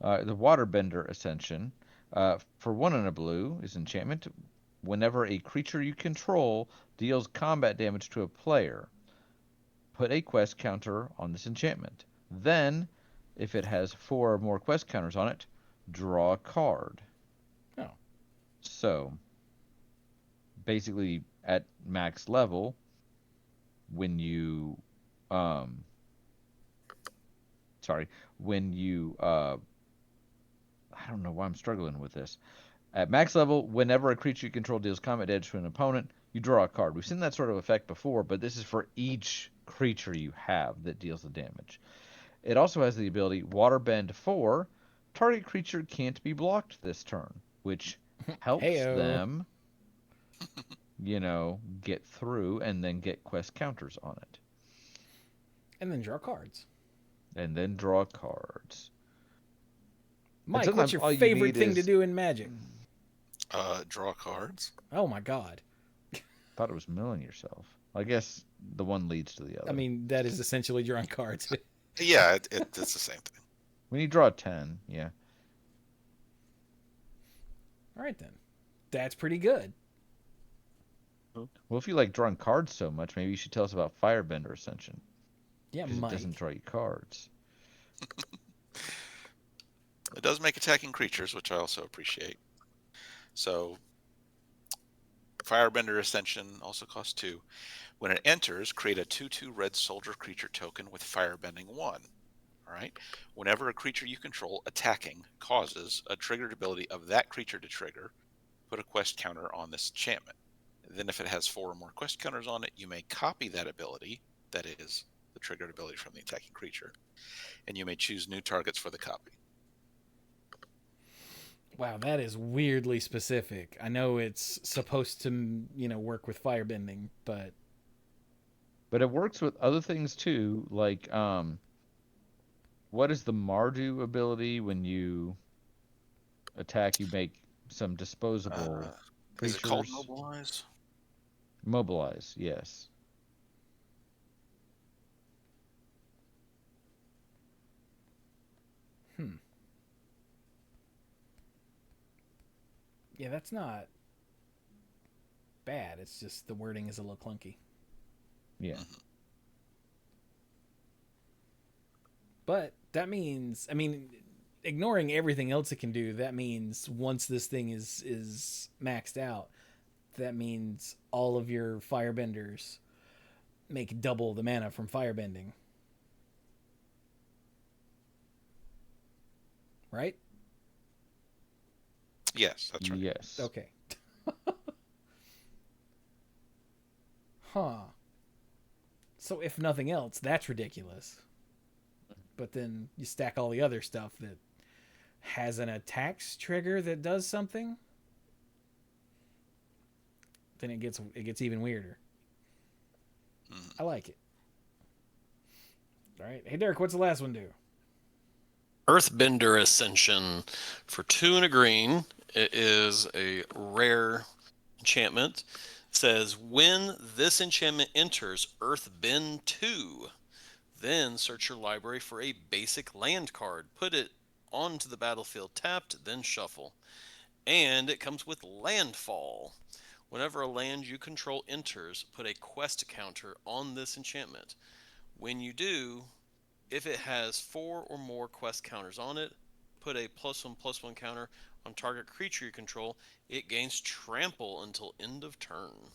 The Waterbender Ascension, for 1 and a blue, is enchantment. Whenever a creature you control deals combat damage to a player, put a quest counter on this enchantment. Then, if it has 4 or more quest counters on it, draw a card. Oh. So, basically, at max level, when you I don't know why I'm struggling with this. At max level, whenever a creature you control deals combat damage to an opponent, you draw a card. We've seen that sort of effect before, but this is for each creature you have that deals the damage. It also has the ability Waterbend 4. Target creature can't be blocked this turn, which helps them, get through and then get quest counters on it. And then draw cards. Mike, what's your favorite thing to do in Magic? Draw cards. Oh my God. Thought it was milling yourself. I guess the one leads to the other. I mean, that is essentially drawing cards. Yeah, it's the same thing. When you draw 10, yeah. All right, then. That's pretty good. Well, if you like drawing cards so much, maybe you should tell us about Firebender Ascension. Yeah, Because it Mike. doesn't draw you cards. It does make attacking creatures, which I also appreciate. So, Firebender Ascension also costs 2. When it enters, create a 2/2 red soldier creature token with Firebending 1. All right. Whenever a creature you control attacking causes a triggered ability of that creature to trigger, put a quest counter on this enchantment. Then if it has 4 or more quest counters on it, you may copy that ability, that is the triggered ability from the attacking creature, and you may choose new targets for the copy. Wow, that is weirdly specific. I know it's supposed to, work with firebending, but it works with other things too, like what is the Mardu ability when you attack? You make some disposable creatures. Is it called Mobilize? Mobilize, yes. Yeah, that's not bad. It's just the wording is a little clunky. Yeah. Mm-hmm. But that means, ignoring everything else it can do, that means once this thing is maxed out, that means all of your firebenders make double the mana from firebending. Right? Yes, that's right. Yes. Okay. Huh. So if nothing else, that's ridiculous. But then you stack all the other stuff that has an attacks trigger that does something, then it gets even weirder. I like it. All right. Hey, Derek, what's the last one do? Earthbender Ascension for 2 and a green. It is a rare enchantment. It says when this enchantment enters Earthbend 2, then search your library for a basic land card. Put it onto the battlefield tapped, then shuffle. And it comes with Landfall. Whenever a land you control enters, put a quest counter on this enchantment. When you do, if it has 4 or more quest counters on it, put a +1/+1 counter on target creature you control. It gains trample until end of turn.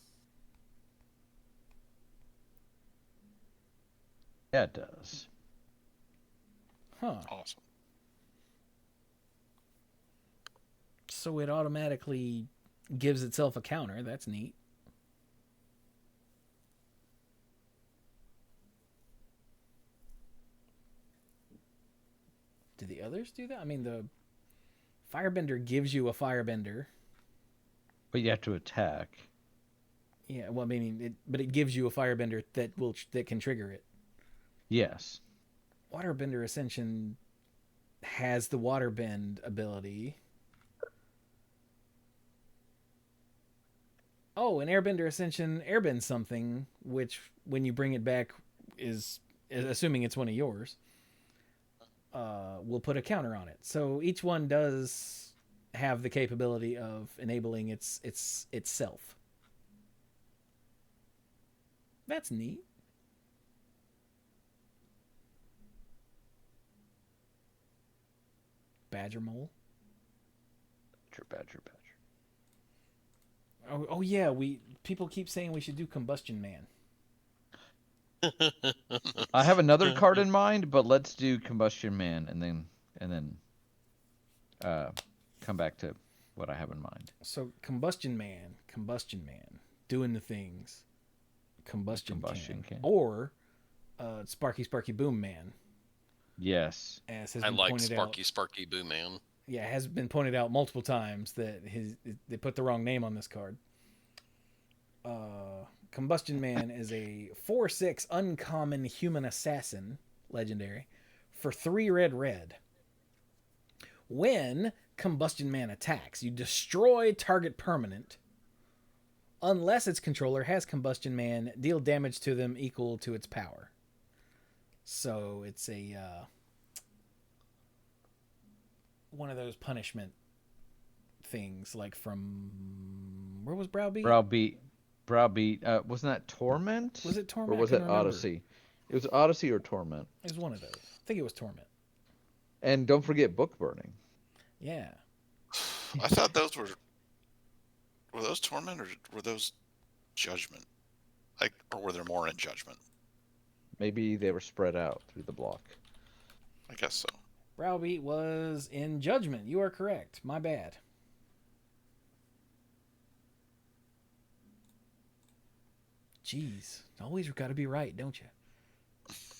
Yeah, it does. Huh. Awesome. So it automatically gives itself a counter. That's neat. Do the others do that? The Firebender gives you a Firebender. But you have to attack. Yeah, well, but it gives you a Firebender that can trigger it. Yes. Waterbender Ascension has the Waterbend ability. Oh, and Airbender Ascension airbends something, which when you bring it back is assuming it's one of yours. Will put a counter on it. So each one does have the capability of enabling itself. That's neat. Badger Mole. Badger. Oh yeah, people keep saying we should do Combustion Man. I have another card in mind, but let's do Combustion Man and then come back to what I have in mind. So Combustion Man, doing the things. Combustion can. Or Sparky Boom Man. Yes. As has I been like pointed out. Sparky Boo Man. Yeah, it has been pointed out multiple times that they put the wrong name on this card. Combustion Man is a 4/6 uncommon human assassin, legendary, for 3 red. When Combustion Man attacks, you destroy target permanent unless its controller has Combustion Man deal damage to them equal to its power. So it's a one of those punishment things, like from where was Browbeat? Browbeat. Browbeat. Wasn't that Torment? Was it Torment? Or was I can it remember. Odyssey? It was Odyssey or Torment. It was one of those. I think it was Torment. And don't forget Book Burning. Yeah. I thought those were those Torment or were those Judgment? Or were there more in Judgment? Maybe they were spread out through the block. I guess so. Browbeat was in Judgment. You are correct. My bad. Jeez, always got to be right, don't you?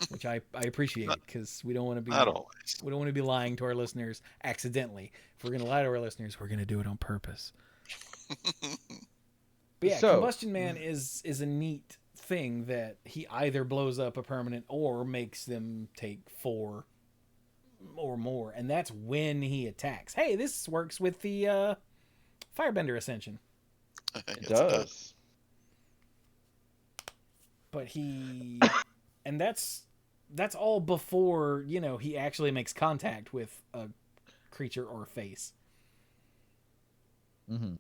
Which I appreciate, because we don't want to be Not always. we don't want to be lying to our listeners accidentally. If we're going to lie to our listeners, we're going to do it on purpose. But yeah, Combustion Man is a neat thing that he either blows up a permanent or makes them take 4 or more, and that's when he attacks. Hey, this works with the Firebender Ascension. It does. But he, and that's all before, you know, he actually makes contact with a creature or face. Mm-hmm.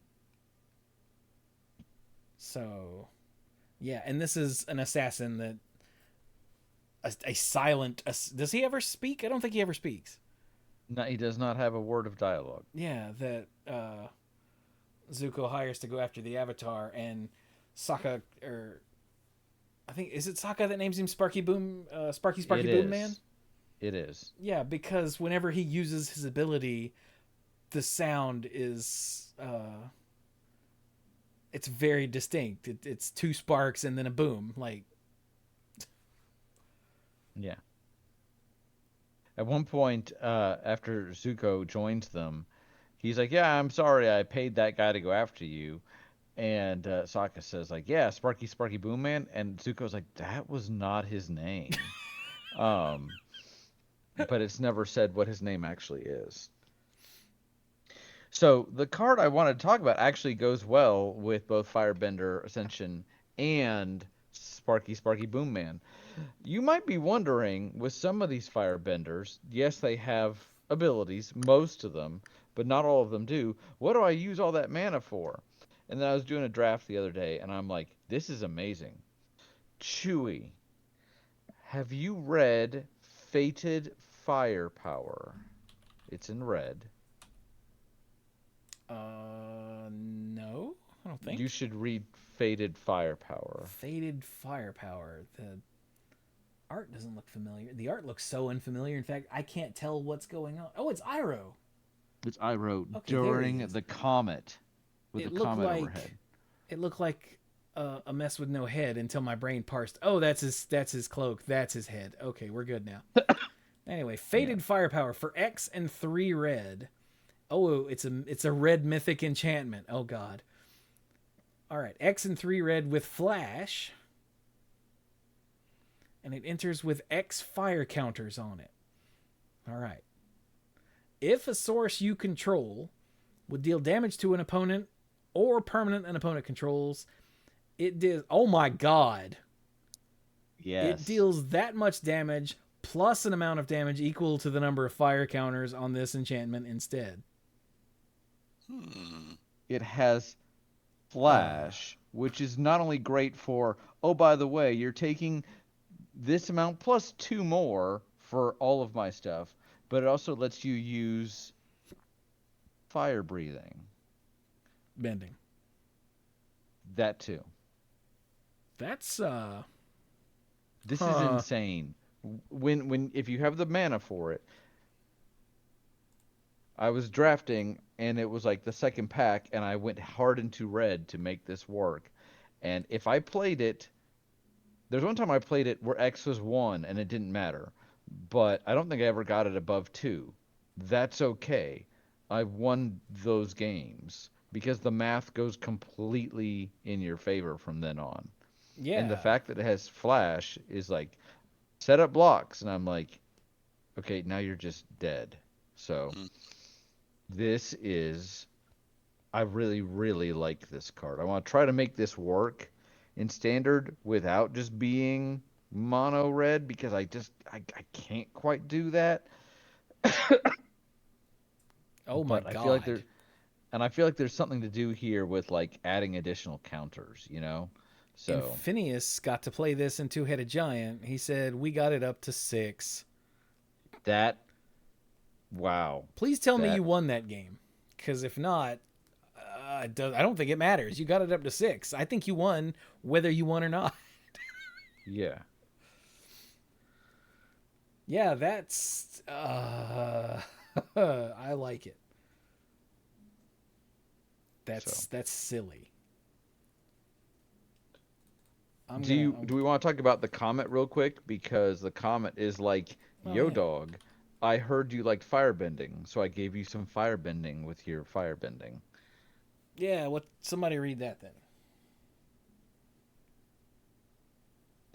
So, yeah, and this is an assassin that a silent. Does he ever speak? I don't think he ever speaks. No, he does not have a word of dialogue. Yeah, that Zuko hires to go after the Avatar, and Sokka, or I think, is it Sokka that names him Sparky Boom Boom Man? It is. Yeah, because whenever he uses his ability, the sound is it's very distinct. It's 2 sparks and then a boom. Like, yeah. At one point, after Zuko joins them, he's like, "Yeah, I'm sorry, I paid that guy to go after you." And Sokka says, like, "Yeah, Sparky Boom Man." And Zuko's like, "That was not his name." But it's never said what his name actually is. So the card I wanted to talk about actually goes well with both Firebender Ascension and Sparky Boom Man. You might be wondering, with some of these Firebenders, yes, they have abilities, most of them, but not all of them do. What do I use all that mana for? And then I was doing a draft the other day, and I'm like, this is amazing. Chewie, have you read Fated Firepower? It's in red. No, I don't think. You should read Fated Firepower. Fated Firepower. The art doesn't look familiar. The art looks so unfamiliar. In fact, I can't tell what's going on. Oh, it's Iroh. It's Iroh Okay, during the comet. With the comet overhead. It looked like a mess with no head until my brain parsed. Oh, that's his cloak. That's his head. Okay, we're good now. Anyway, Fated Firepower for X and 3 red. Oh, it's a red mythic enchantment. Oh God. All right, X and 3 red with flash, and it enters with X fire counters on it. All right. If a source you control would deal damage to an opponent or permanent an opponent controls, it does. Oh my God. Yes. It deals that much damage plus an amount of damage equal to the number of fire counters on this enchantment instead. It has flash, which is not only great for, oh, by the way, you're taking this amount plus 2 more for all of my stuff, but it also lets you use fire breathing. Bending. That too. That's This is insane. When if you have the mana for it. I was drafting and it was like the second pack and I went hard into red to make this work. And if I played it, there's one time I played it where X was 1 and it didn't matter. But I don't think I ever got it above 2. That's okay. I won those games because the math goes completely in your favor from then on. Yeah. And the fact that it has flash is like, set up blocks. And I'm like, okay, now you're just dead. So this is, I really, really like this card. I want to try to make this work in standard without just being mono red because I can't quite do that. Oh my God. And I feel like there's something to do here with like adding additional counters, And So Phineas got to play this in Two-Headed Giant. He said, we got it up to 6. that, wow. Please tell me That, you won that game. Because if not, I don't think it matters. You got it up to 6. I think you won whether you won or not. yeah. Yeah, that's... I like it. That's silly. Do we want to talk about the comment real quick? Because the comment is like, yo, dog, I heard you liked firebending, so I gave you some firebending with your firebending. Yeah, somebody read that then.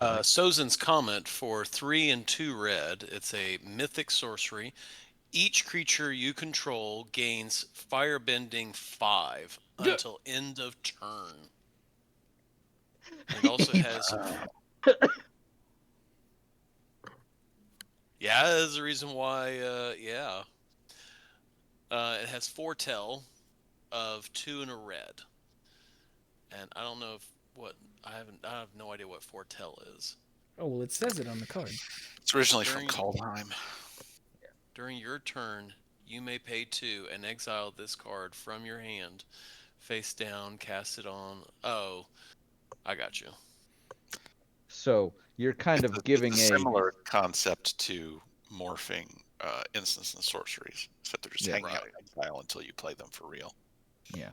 Sozin's comment for 3 and 2 red. It's a mythic sorcery. Each creature you control gains firebending 5 until end of turn. It also has... Yeah, there's a reason why, it has foretell of 2 and a red. And I don't know I have no idea what foretell is. Oh, well, it says it on the card. It's originally from Kaldheim. During your turn, you may pay 2 and exile this card from your hand, face down, cast it on... Oh, I got you. So you're kind of giving it's a similar concept to morphing instants and sorceries, except they're just hanging out in exile until you play them for real. Yeah.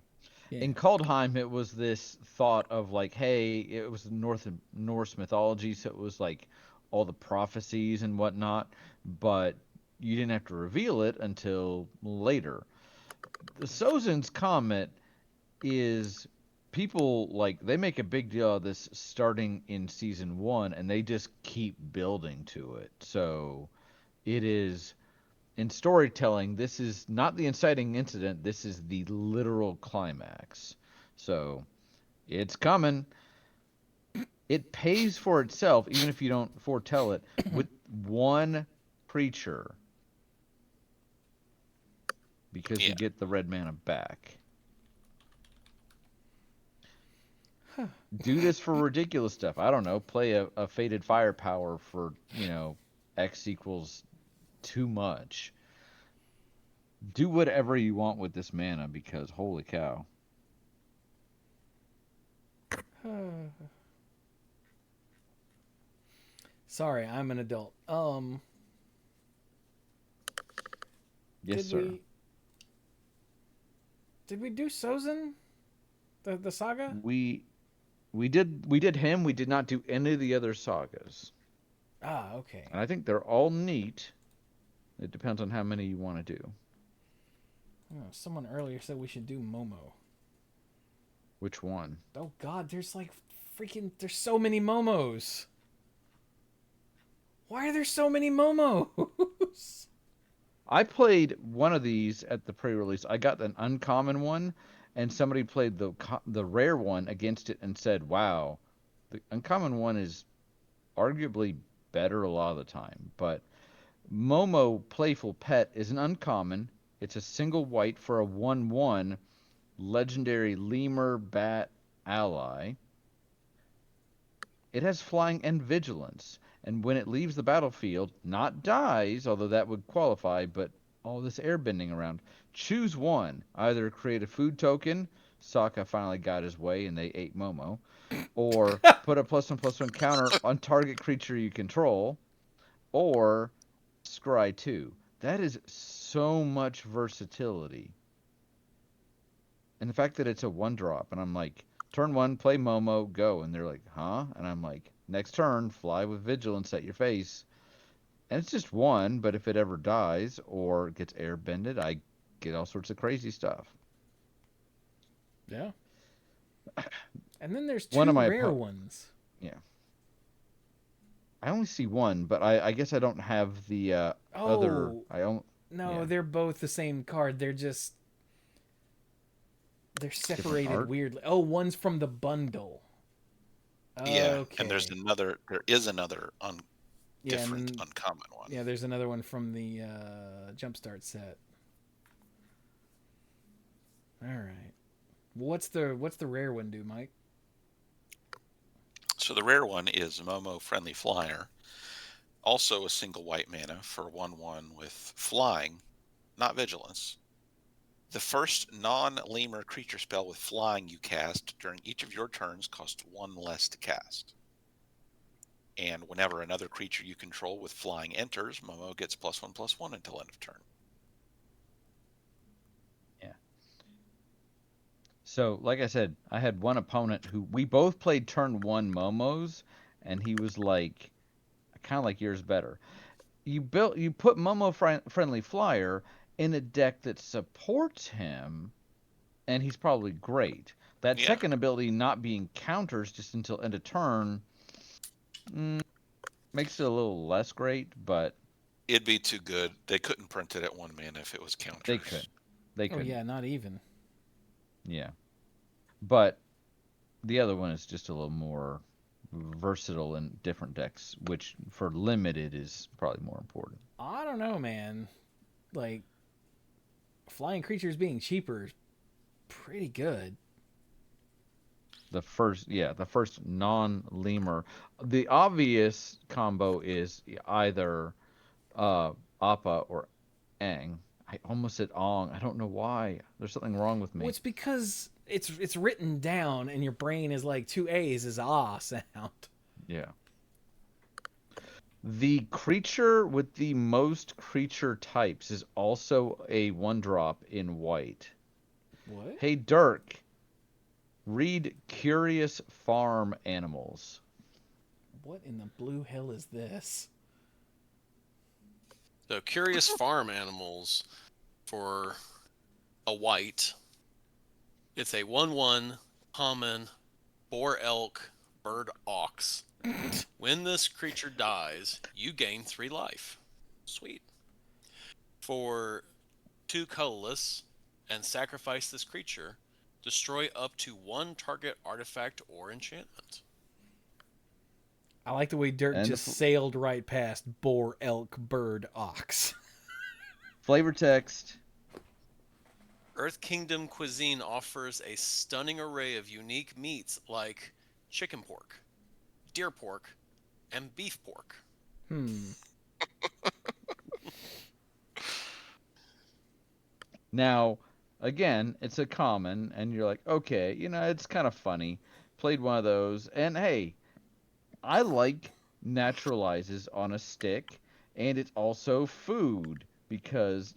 In Kaldheim, it was this thought of like, hey, it was Norse mythology, so it was like all the prophecies and whatnot, but you didn't have to reveal it until later. The Sozin's comment is people like they make a big deal of this starting in season 1, and they just keep building to it. So it is, in storytelling, this is not the inciting incident, this is the literal climax. So it's coming. It pays for itself, even if you don't foretell it, with 1 creature, because you get the red mana back. Do this for ridiculous stuff. I don't know. Play a Fated Firepower for, X equals too much. Do whatever you want with this mana, because holy cow. Sorry, I'm an adult. Yes, sir. Did we do Sozin? The saga? We did him. We did not do any of the other sagas. Ah, okay. And I think they're all neat. It depends on how many you want to do. Oh, someone earlier said we should do Momo. Which one? Oh God, there's so many Momos. Why are there so many Momos? I played one of these at the pre-release. I got an uncommon one, and somebody played the rare one against it and said, wow, the uncommon one is arguably better a lot of the time. But Momo Playful Pet is an uncommon. It's a single white for a 1/1 legendary lemur bat ally. It has flying and vigilance. And when it leaves the battlefield, not dies, although that would qualify, but all this airbending around, choose 1. Either create a food token, Sokka finally got his way and they ate Momo, or put a +1/+1 counter on target creature you control, or scry 2. That is so much versatility. And the fact that it's a 1-drop, and I'm like, turn 1, play Momo, go. And they're like, huh? And I'm like, next turn, fly with vigilance at your face. And it's just 1, but if it ever dies or gets airbended, I get all sorts of crazy stuff. Yeah. And then there's 2 rare ones. Yeah. I only see 1, but I guess I don't have the other. They're both the same card. They're separated weirdly. Oh, one's from the bundle. Yeah, okay. And there is another different uncommon one. Yeah, there's another one from the Jumpstart set. All right. What's the rare one do, Mike? So the rare one is Momo Friendly Flyer. Also a single white mana for 1/1 with flying, not vigilance. The first non-lemur creature spell with flying you cast during each of your turns costs 1 less to cast. And whenever another creature you control with flying enters, Momo gets +1/+1 until end of turn. Yeah. So, like I said, I had one opponent who we both played turn 1 Momos, and he was like, kind of like yours better. You put Momo Friendly Flyer in a deck that supports him, and he's probably great. That second ability not being counters just until end of turn makes it a little less great, but it'd be too good. They couldn't print it at 1 mana if it was counters. They could. Oh yeah, not even. Yeah. But the other one is just a little more versatile in different decks, which for limited is probably more important. I don't know, man. Like, flying creatures being cheaper is pretty good. The first non-lemur. The obvious combo is either Appa or Aang. I almost said Ong. I don't know why. There's something wrong with me. Well, it's because it's written down and your brain is like 2 A's is ah sound. Yeah. The creature with the most creature types is also a 1-drop in white. What? Hey, Dirk, read Curious Farm Animals. What in the blue hell is this? So, Curious Farm Animals for a white. It's a 1/1 common boar elk bird ox. When this creature dies, you gain 3 life. Sweet. For 2 colorless and sacrifice this creature, destroy up to 1 target artifact or enchantment. I like the way Dirk just sailed right past boar, elk, bird, ox. Flavor text. Earth Kingdom cuisine offers a stunning array of unique meats like chicken pork, deer pork, and beef pork. Now, again, it's a common, and you're like, okay, it's kind of funny. Played one of those, and hey, I like naturalizes on a stick, and it's also food because,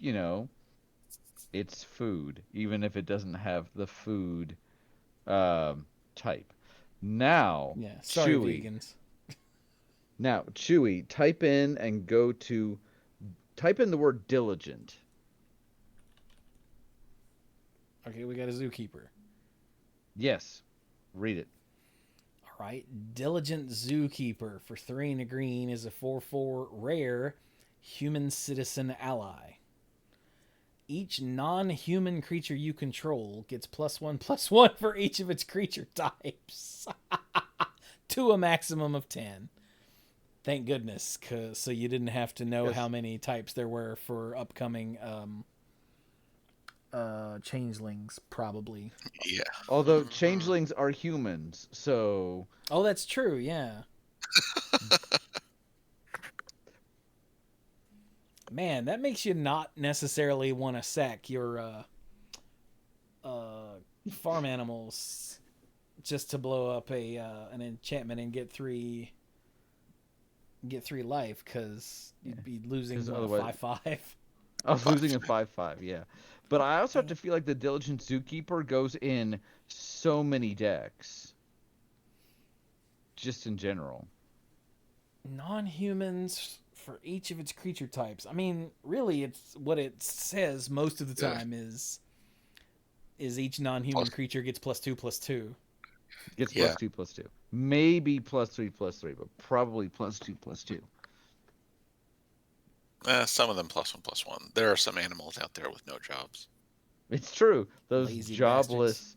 it's food, even if it doesn't have the food type. Now, yeah, sorry, Chewie. vegans. Now, Chewie, type in the word diligent. Okay, we got a zookeeper. Yes, read it. All right, Diligent Zookeeper for 3 and a green is a 4/4 rare human citizen ally. Each non-human creature you control gets +1/+1 for each of its creature types, to a maximum of 10. Thank goodness, so you didn't have to know how many types there were for upcoming changelings, probably. Yeah. Although changelings are humans, so... Oh, that's true, yeah. Man, that makes you not necessarily want to sack your farm animals just to blow up an enchantment and get 3 life, because you'd be losing a 5/5. I was losing a 5/5, yeah. But I also have to feel like the Diligent Zookeeper goes in so many decks. Just in general. Non-humans for each of its creature types. I mean, really, it's what it says most of the time is each non-human creature gets +2/+2. Gets +2/+2. Maybe +3/+3, but probably +2/+2. Some of them +1/+1. There are some animals out there with no jobs. It's true. Those lazy jobless,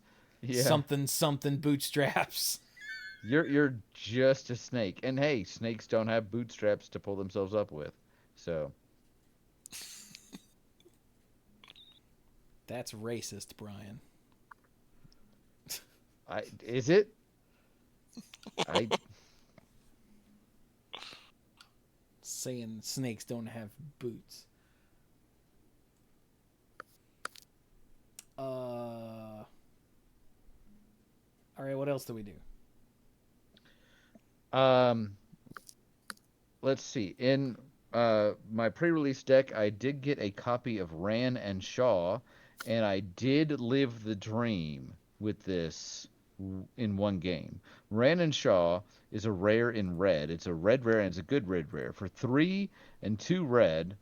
something bootstraps. You're just a snake, and hey, snakes don't have bootstraps to pull themselves up with, so. That's racist, Brian. Is it? I Saying snakes don't have boots. All right, what else do we do? Let's see. In my pre-release deck, I did get a copy of Ran and Shaw, and I did live the dream with this in one game. Ran and Shaw is a rare in red. It's a red rare, and it's a good red rare. For 3 and 2 red,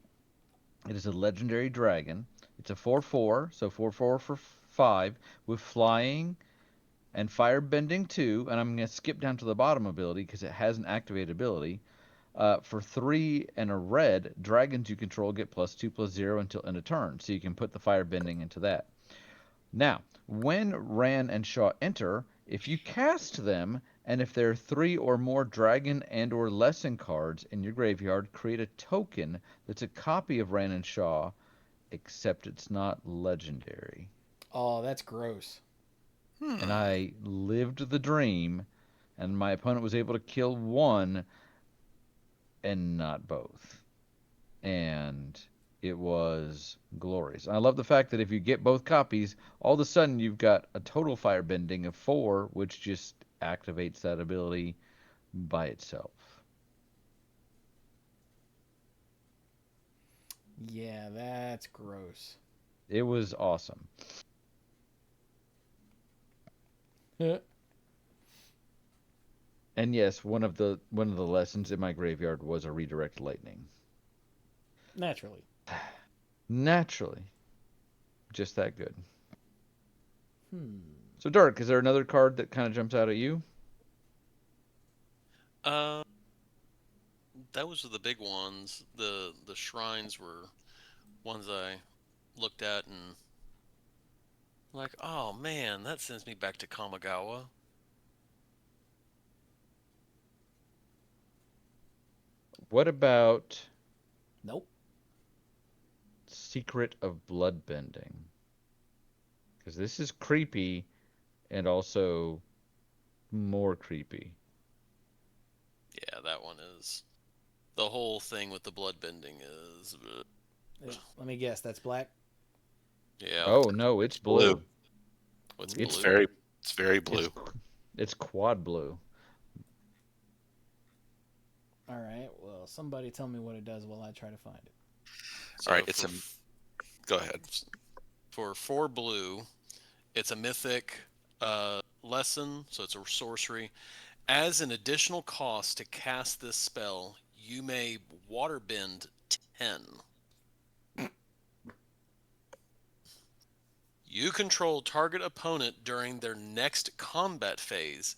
it is a legendary dragon. It's a 4/4, so 4/4 for 5 with flying and firebending 2. And I'm going to skip down to the bottom ability because it has an activated ability. For 3 and a red, dragons you control get +2/+0 until end of turn, so you can put the firebending into that. Now, when Ran and Shaw enter, if you cast them, and if there are 3 or more dragon and or lesson cards in your graveyard, create a token that's a copy of Ran and Shaw, except it's not legendary. Oh, that's gross. And I lived the dream, and my opponent was able to kill one and not both. And it was glorious. I love the fact that if you get both copies, all of a sudden you've got a total firebending of 4, which just activates that ability by itself. Yeah, that's gross. It was awesome. And yes, one of the lessons in my graveyard was a redirect lightning. Naturally. Naturally. Just that good. So, Dark, is there another card that kind of jumps out at you? Those are the big ones. The shrines were ones I looked at and like, oh man, that sends me back to Kamigawa. What about Nope. Secret of Bloodbending? Because this is creepy and also more creepy. Yeah, that one is. The whole thing with the bloodbending is. Let me guess. That's black. Yeah. Oh no, it's blue. What's It's blue? It's very blue. It's quad blue. All right. Well, somebody tell me what it does while I try to find it. All right, go ahead. For 4 blue, it's a mythic lesson, so it's a sorcery. As an additional cost to cast this spell, you may waterbend 10. You control target opponent during their next combat phase.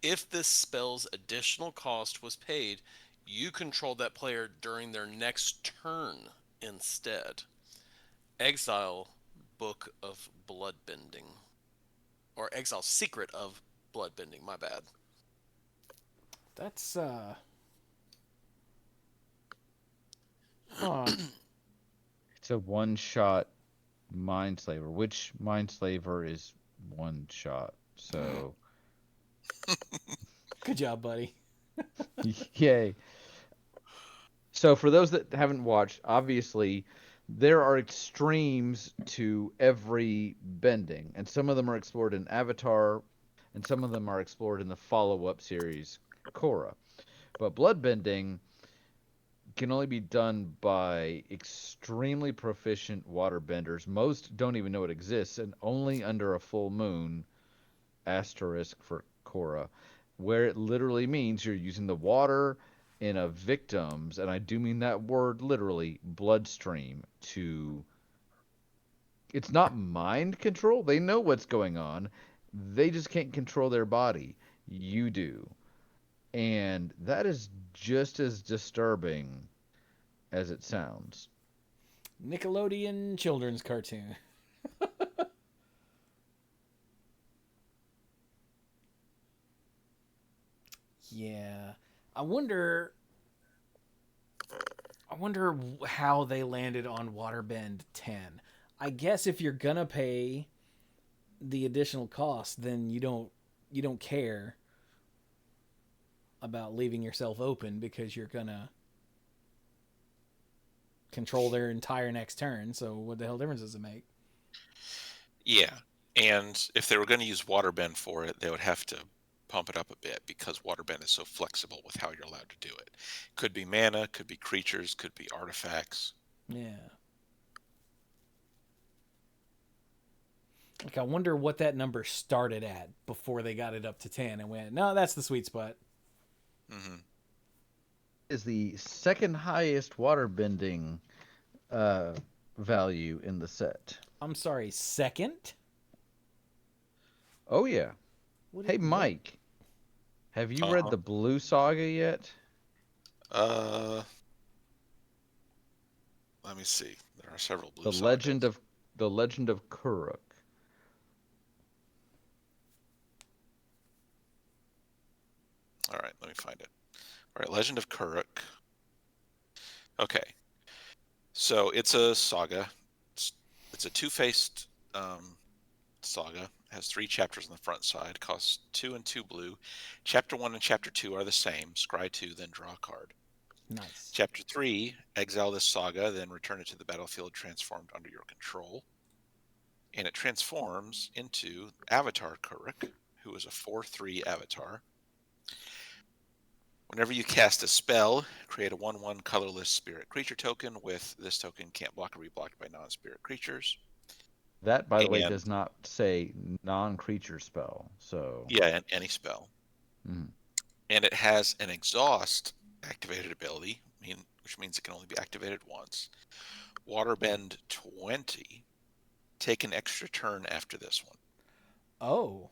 If this spell's additional cost was paid, you control that player during their next turn instead. Exile Book of Bloodbending. Or Exile Secret of Bloodbending, my bad. That's Huh. It's a one-shot Mindslaver. Which Mindslaver is one shot? So Good job, buddy. yay. So for those that haven't watched, obviously there are extremes to every bending, and some of them are explored in Avatar, and some of them are explored in the follow-up series Korra. But bloodbending can only be done by extremely proficient waterbenders. Most don't even know it exists, and only under a full moon, asterisk for Korra, where it literally means you're using the water in a victim's, and I do mean that word literally, bloodstream to. It's not mind control. They know what's going on. They just can't control their body. You do. And that is just as disturbing as it sounds. Nickelodeon children's cartoon. Yeah. I wonder how they landed on Waterbend 10. I guess if you're gonna pay the additional cost, then you don't you don't care about leaving yourself open because you're gonna control their entire next turn. So what the hell difference does it make? Yeah, and if they were going to use waterbend for it, they would have to pump it up a bit because waterbend is so flexible with how you're allowed to do it. Could be mana, could be creatures, could be artifacts. Yeah. Like, I wonder what that number started at before they got it up to 10 and went, no, that's the sweet spot. Mm-hmm. Is the second highest waterbending value in the set. I'm sorry, second? Oh, yeah. Hey, Mike. Have you read the Blue Saga yet? Let me see. There are several Blue Sagas. The Legend of Kuruk. All right, let me find it. All right, Legend of Kuruk. Okay. So it's a saga. It's a two-faced saga. It has 3 chapters on the front side. Costs 2 and 2 blue. Chapter 1 and Chapter 2 are the same. Scry 2, then draw a card. Nice. Chapter 3, exile this saga, then return it to the battlefield transformed under your control. And it transforms into Avatar Kuruk, who is a 4/3 avatar. Whenever you cast a spell, create a 1/1 colorless spirit creature token with this token can't block or be blocked by non-spirit creatures. That, by the way, does not say non-creature spell. So yeah, any spell. Mm. And it has an exhaust activated ability, which means it can only be activated once. Waterbend 20. Take an extra turn after this one. Oh.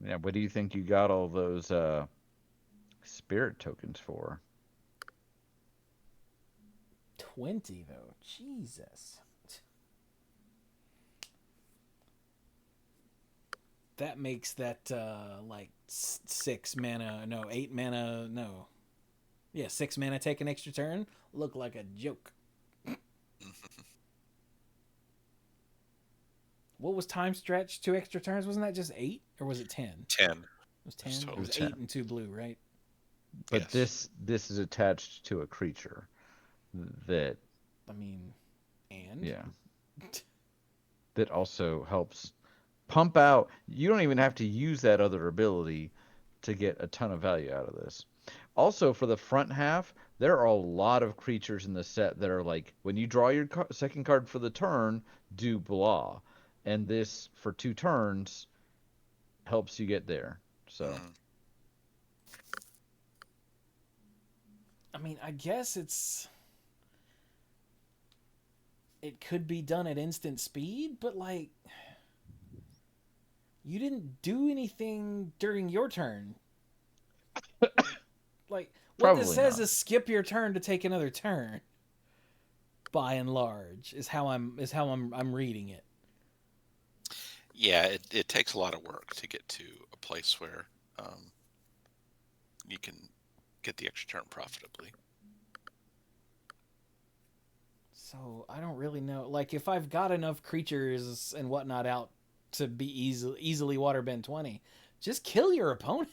Yeah, what do you think you got all those spirit tokens for? 20, though. Jesus. That makes that like 6 mana, no, 8 mana, no. Yeah, 6 mana take an extra turn look like a joke. What was time stretch 2 extra turns? Wasn't that just 8 or was it 10? 10. It was 10. Totally it was 10. 8 and 2 blue, right? But yes. this is attached to a creature that and yeah. That also helps pump out. You don't even have to use that other ability to get a ton of value out of this. Also, for the front half, there are a lot of creatures in the set that are like, when you draw your second card for the turn, do blah. And this, for 2 turns, helps you get there. So, I guess it could be done at instant speed, but like, you didn't do anything during your turn. Like, what this says is skip your turn to take another turn. By and large, is how I'm reading it. Yeah, it takes a lot of work to get to a place where you can get the extra turn profitably. So I don't really know. Like, if I've got enough creatures and whatnot out to be easily waterbend 20, just kill your opponent.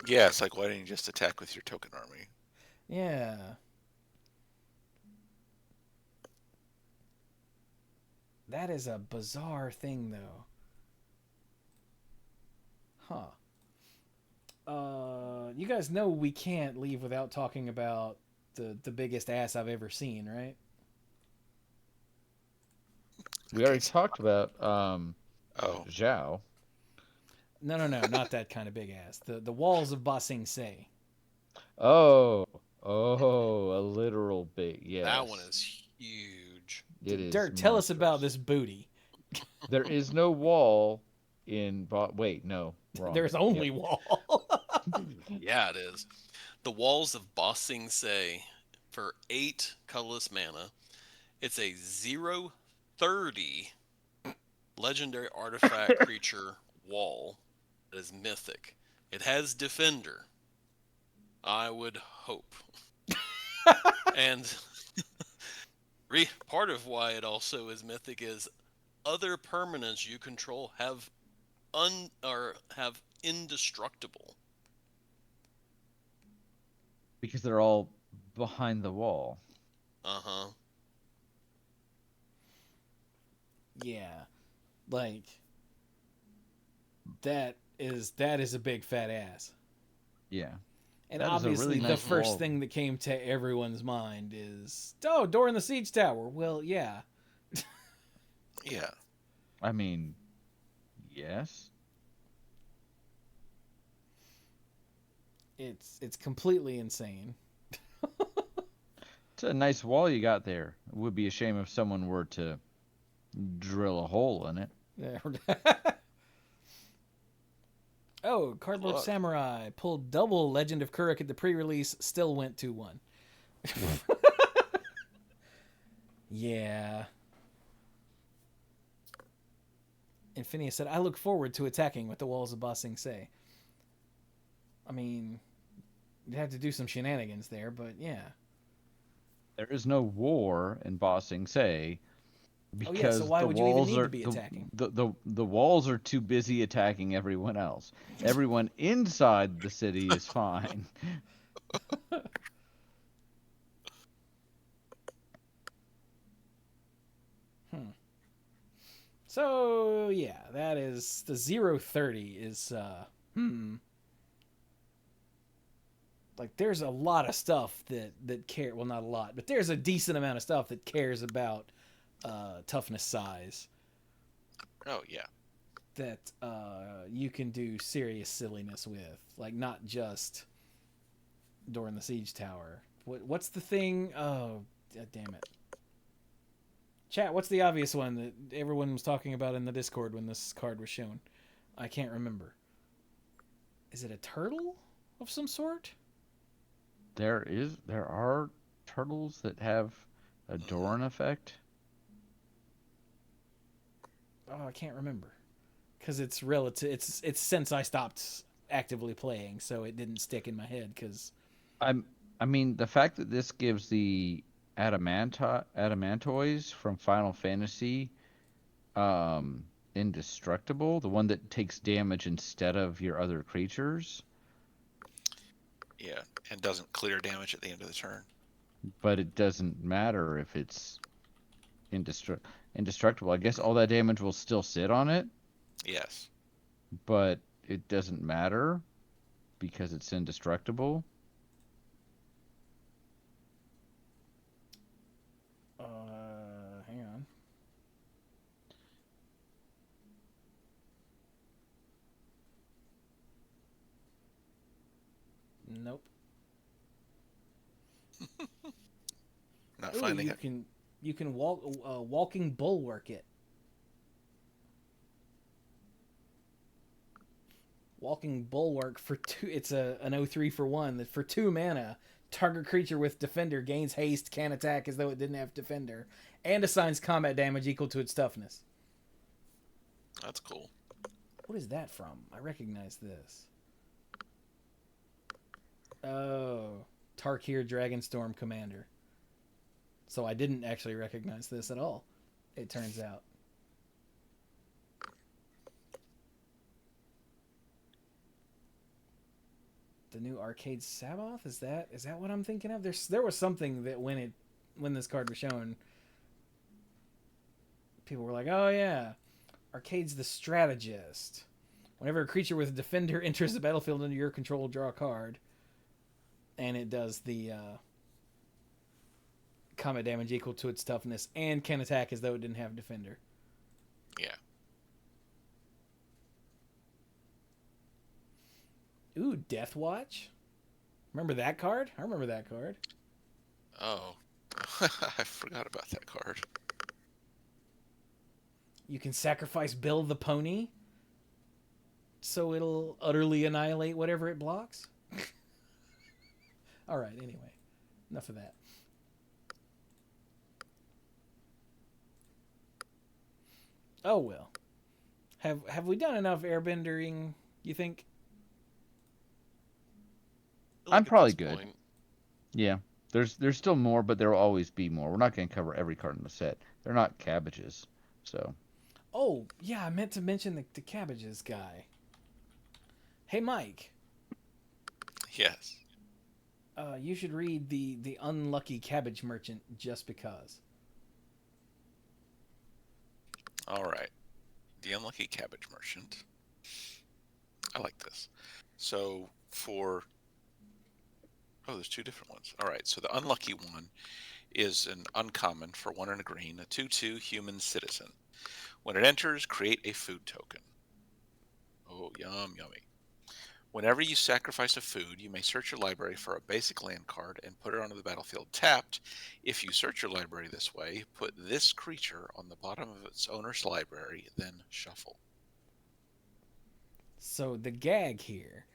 Yeah, it's like, why don't you just attack with your token army? Yeah. That is a bizarre thing, though. You guys know we can't leave without talking about the biggest ass I've ever seen, right? we already talked about Zhao. No, not that kind of big ass. The walls of Ba Sing Se. Oh, a literal big, yes. That one is huge. It is. Dirk, tell us about this booty. There is no wall in. Wait, no, wrong. There's only wall. Yeah, it is. The walls of Ba Sing Se for 8 colorless mana. It's a 0/30 legendary artifact creature wall that is mythic. It has Defender. I would hope. And part of why it also is mythic is other permanents you control have or have indestructible? Because they're all behind the wall. Uh-huh. Yeah, like that is a big fat ass. Yeah. And That is a obviously, really the nice first wall. thing that came to everyone's mind is, oh, door in the siege tower. Well, yeah. Yeah. I mean, yes. It's completely insane. It's a nice wall you got there. It would be a shame if someone were to drill a hole in it. Oh, Cardboard Look. Samurai pulled double Legend of Kuruk at the pre-release, still went 2-1. Yeah. Infinia said, I look forward to attacking with the walls of Ba Sing Se. I mean, you'd have to do some shenanigans there, but yeah. There is no war in Ba Sing Se because Oh yeah, so why the would you even walls need are to be attacking? the walls are too busy attacking everyone else. Everyone inside the city is fine. So yeah, that is the 030 is like there's a lot of stuff that care, well, not a lot, but there's a decent amount of stuff that cares about toughness size Oh yeah. that you can do serious silliness with, like not just door in the siege tower. What's the thing? Oh, damn it. Chat, what's the obvious one that everyone was talking about in the Discord when this card was shown? I can't remember. Is it a turtle of some sort? There are turtles that have a Doran effect. Oh, I can't remember. Cuz it's relative, it's since I stopped actively playing, so it didn't stick in my head cuz I mean, the fact that this gives the adamantoids from Final Fantasy indestructible, the one that takes damage instead of your other creatures. Yeah. And doesn't clear damage at the end of the turn. But it doesn't matter if it's indestructible. I guess all that damage will still sit on it, Yes. but it doesn't matter because it's indestructible. hang on. Nope. Not Ooh, finding you it. can walking bulwark it. Walking bulwark for 2. It's an 0-3 for 1 that for 2 mana, target creature with defender gains haste, can attack as though it didn't have defender, and assigns combat damage equal to its toughness. That's cool. What is that from? I recognize this. Oh, Tarkir Dragonstorm Commander. So I didn't actually recognize this at all, it turns out. The new Arcade Sabaoth? Is that what I'm thinking of? There was something that when this card was shown, people were like, "Oh yeah, Arcade's the strategist. Whenever a creature with a defender enters the battlefield under your control, draw a card." And it does the combat damage equal to its toughness and can attack as though it didn't have defender. Yeah. Ooh, Death Watch. Remember that card? I remember that card. Oh. I forgot about that card. You can sacrifice Bill the Pony so it'll utterly annihilate whatever it blocks. All right, anyway. Enough of that. Oh well. Have we done enough airbendering, you think? I'm At probably this good. point. Yeah. There's still more, but there will always be more. We're not going to cover every card in the set. They're not cabbages. So Oh, yeah, I meant to mention the cabbages guy. Hey, Mike. Yes. You should read the Unlucky Cabbage Merchant just because. All right. The Unlucky Cabbage Merchant. I like this. So there's two different ones. All right. So the unlucky one is an uncommon for 1 and a green, a 2/2 human citizen. When it enters, create a food token. Oh, yummy. Whenever you sacrifice a food, you may search your library for a basic land card and put it onto the battlefield tapped. If you search your library this way, put this creature on the bottom of its owner's library, then shuffle. So the gag here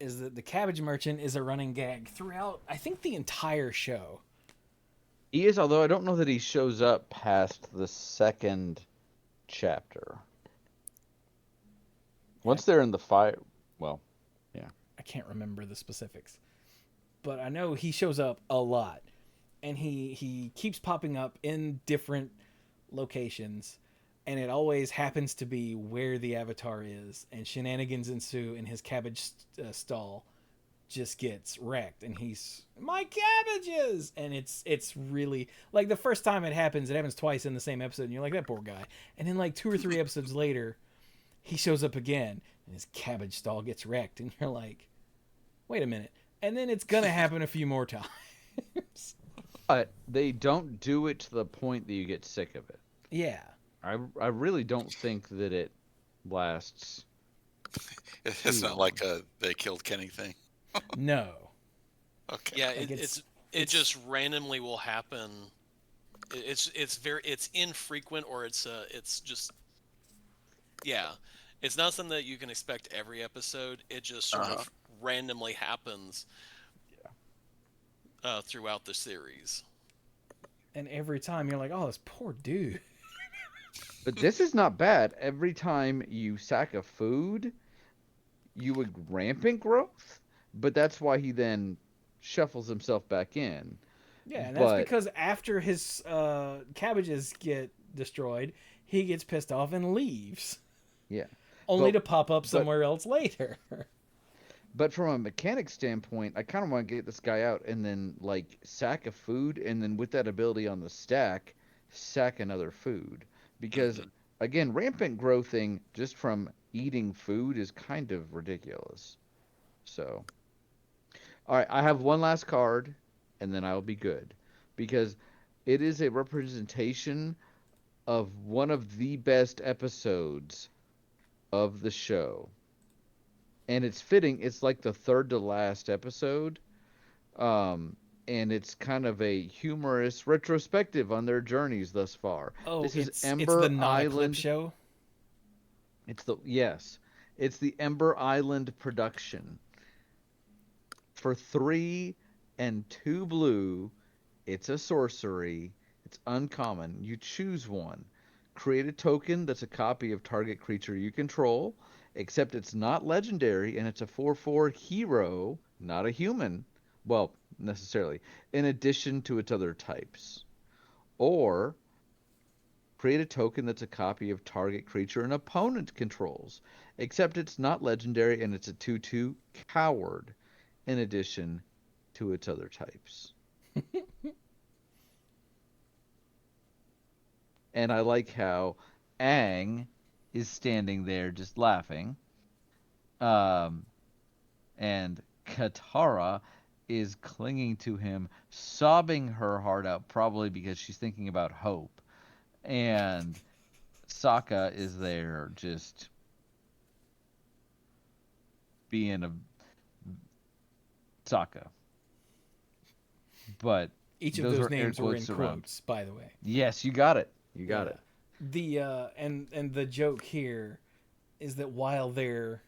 is that the Cabbage Merchant is a running gag throughout, I think, the entire show. He is, although I don't know that he shows up past the second chapter. Once they're in the fire, well, yeah. I can't remember the specifics, but I know he shows up a lot, and he keeps popping up in different locations, and it always happens to be where the Avatar is, and shenanigans ensue, and his cabbage stall just gets wrecked, and he's, my cabbages, and it's really, like, the first time it happens twice in the same episode, and you're like, that poor guy, and then like 2 or 3 episodes later, he shows up again, and his cabbage stall gets wrecked, and you're like, wait a minute, and then it's gonna happen a few more times. But they don't do it to the point that you get sick of it. Yeah. I really don't think that it lasts. It's not like a they killed Kenny thing. No. Okay. Yeah, Like it just randomly will happen. It's infrequent, or it's just, yeah. It's not something that you can expect every episode. It just sort of randomly happens throughout the series. And every time you're like, oh, this poor dude. But this is not bad. Every time you sack a food, you would rampant growth, but that's why he then shuffles himself back in. Yeah, and that's because after his cabbages get destroyed, he gets pissed off and leaves. Yeah. Only to pop up somewhere else later. But from a mechanic standpoint, I kind of want to get this guy out and then, like, sack a food, and then with that ability on the stack, sack another food. Because, again, rampant growthing just from eating food is kind of ridiculous. So, all right, I have one last card, and then I'll be good. Because it is a representation of one of the best episodes of the show. And it's fitting. It's like the third to last episode. And it's kind of a humorous retrospective on their journeys thus far. Oh, this is it's Ember the Island show? It's the Ember Island production. For 3 and 2 blue, it's a sorcery. It's uncommon. You choose one. Create a token that's a copy of target creature you control, except it's not legendary, and it's a 4/4 hero, not a human. Well, necessarily. In addition to its other types. Or create a token that's a copy of target creature an opponent controls, except it's not legendary, and it's a 2/2 coward, in addition to its other types. And I like how Aang is standing there just laughing. And Katara is clinging to him, sobbing her heart out, probably because she's thinking about Hope. And Sokka is there just being a Sokka. But each of those names were in quotes, by the way. Yes, you got it. You got it. The and the joke here is that while they're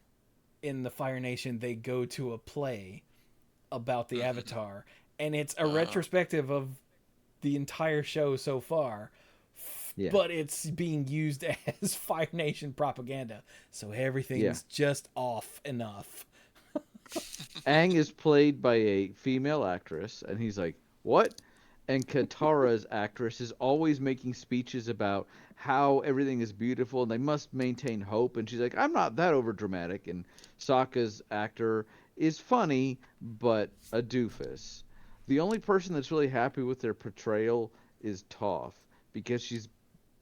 in the Fire Nation, they go to a play about the Avatar, and it's a retrospective of the entire show so far. Yeah. But it's being used as Fire Nation propaganda, so everything's just off enough. Aang is played by a female actress, and he's like, "What?" And Katara's actress is always making speeches about how everything is beautiful and they must maintain hope. And she's like, I'm not that over dramatic. And Sokka's actor is funny, but a doofus. The only person that's really happy with their portrayal is Toph, because she's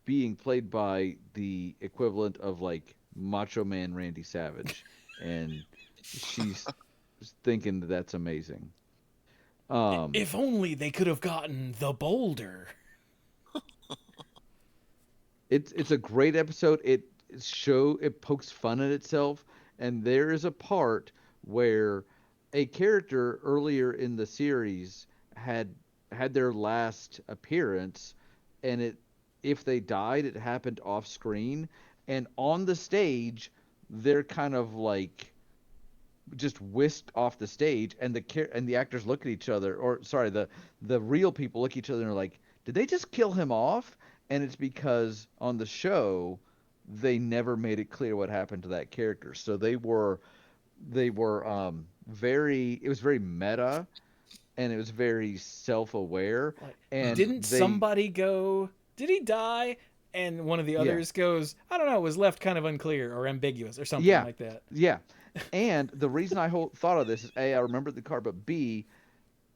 being played by the equivalent of like Macho Man Randy Savage. And she's thinking that that's amazing. If only they could have gotten the boulder. It's a great episode. It pokes fun at itself, and there is a part where a character earlier in the series had their last appearance, and if they died, it happened off screen, and on the stage, they're kind of like just whisked off the stage, and the actors look at each other, or sorry, the real people look at each other and are like, did they just kill him off? And it's because on the show they never made it clear what happened to that character, so they were very, it was very meta, and it was very self-aware, Like, and didn't they somebody go, did he die? And one of the yeah. others goes, I don't know, it was left kind of unclear or ambiguous or something Yeah, like that. yeah. And the reason I thought of this is A, I remember the card, but B,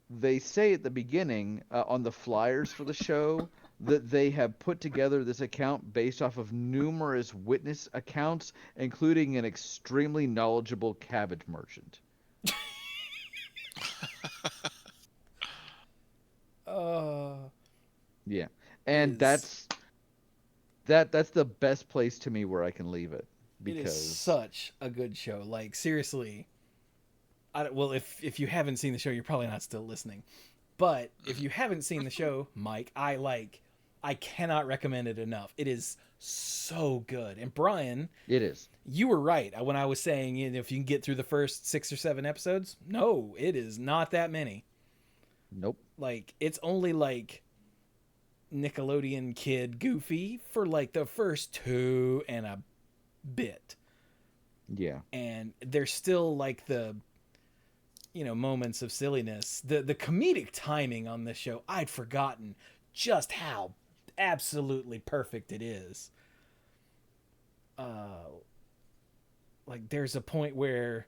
they say at the beginning on the flyers for the show that they have put together this account based off of numerous witness accounts, including an extremely knowledgeable cabbage merchant. Uh, Yeah, and is that's the best place to me where I can leave it, it is because such a good show. Like seriously, well, if you haven't seen the show, you're probably not still listening. But if you haven't seen the show, Mike, I cannot recommend it enough. It is so good. And Brian, it is. you were right when I was saying, you know, if you can get through the first 6 or 7 episodes. No, it is not that many. Nope. Like it's only like Nickelodeon kid Goofy for like the first 2 and a bit. Yeah. And there's still like the, you know, moments of silliness. The comedic timing on this show, I'd forgotten just how absolutely perfect it is. Like there's a point where,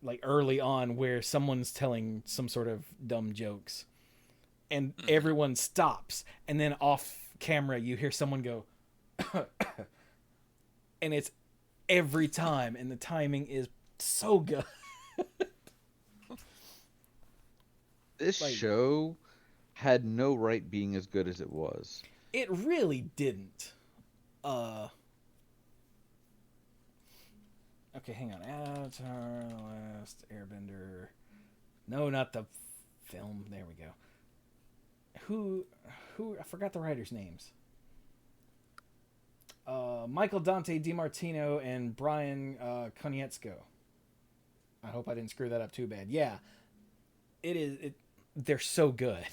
like early on, where someone's telling some sort of dumb jokes and everyone stops, and then off camera you hear someone go and it's every time, and the timing is so good. This Like, show had no right being as good as it was. it really didn't. Okay, hang on. Avatar, Last Airbender. No, not the film. There we go. Who? I forgot the writers' names. Michael Dante DiMartino and Brian Konietzko. I hope I didn't screw that up too bad. Yeah, it is. They're so good.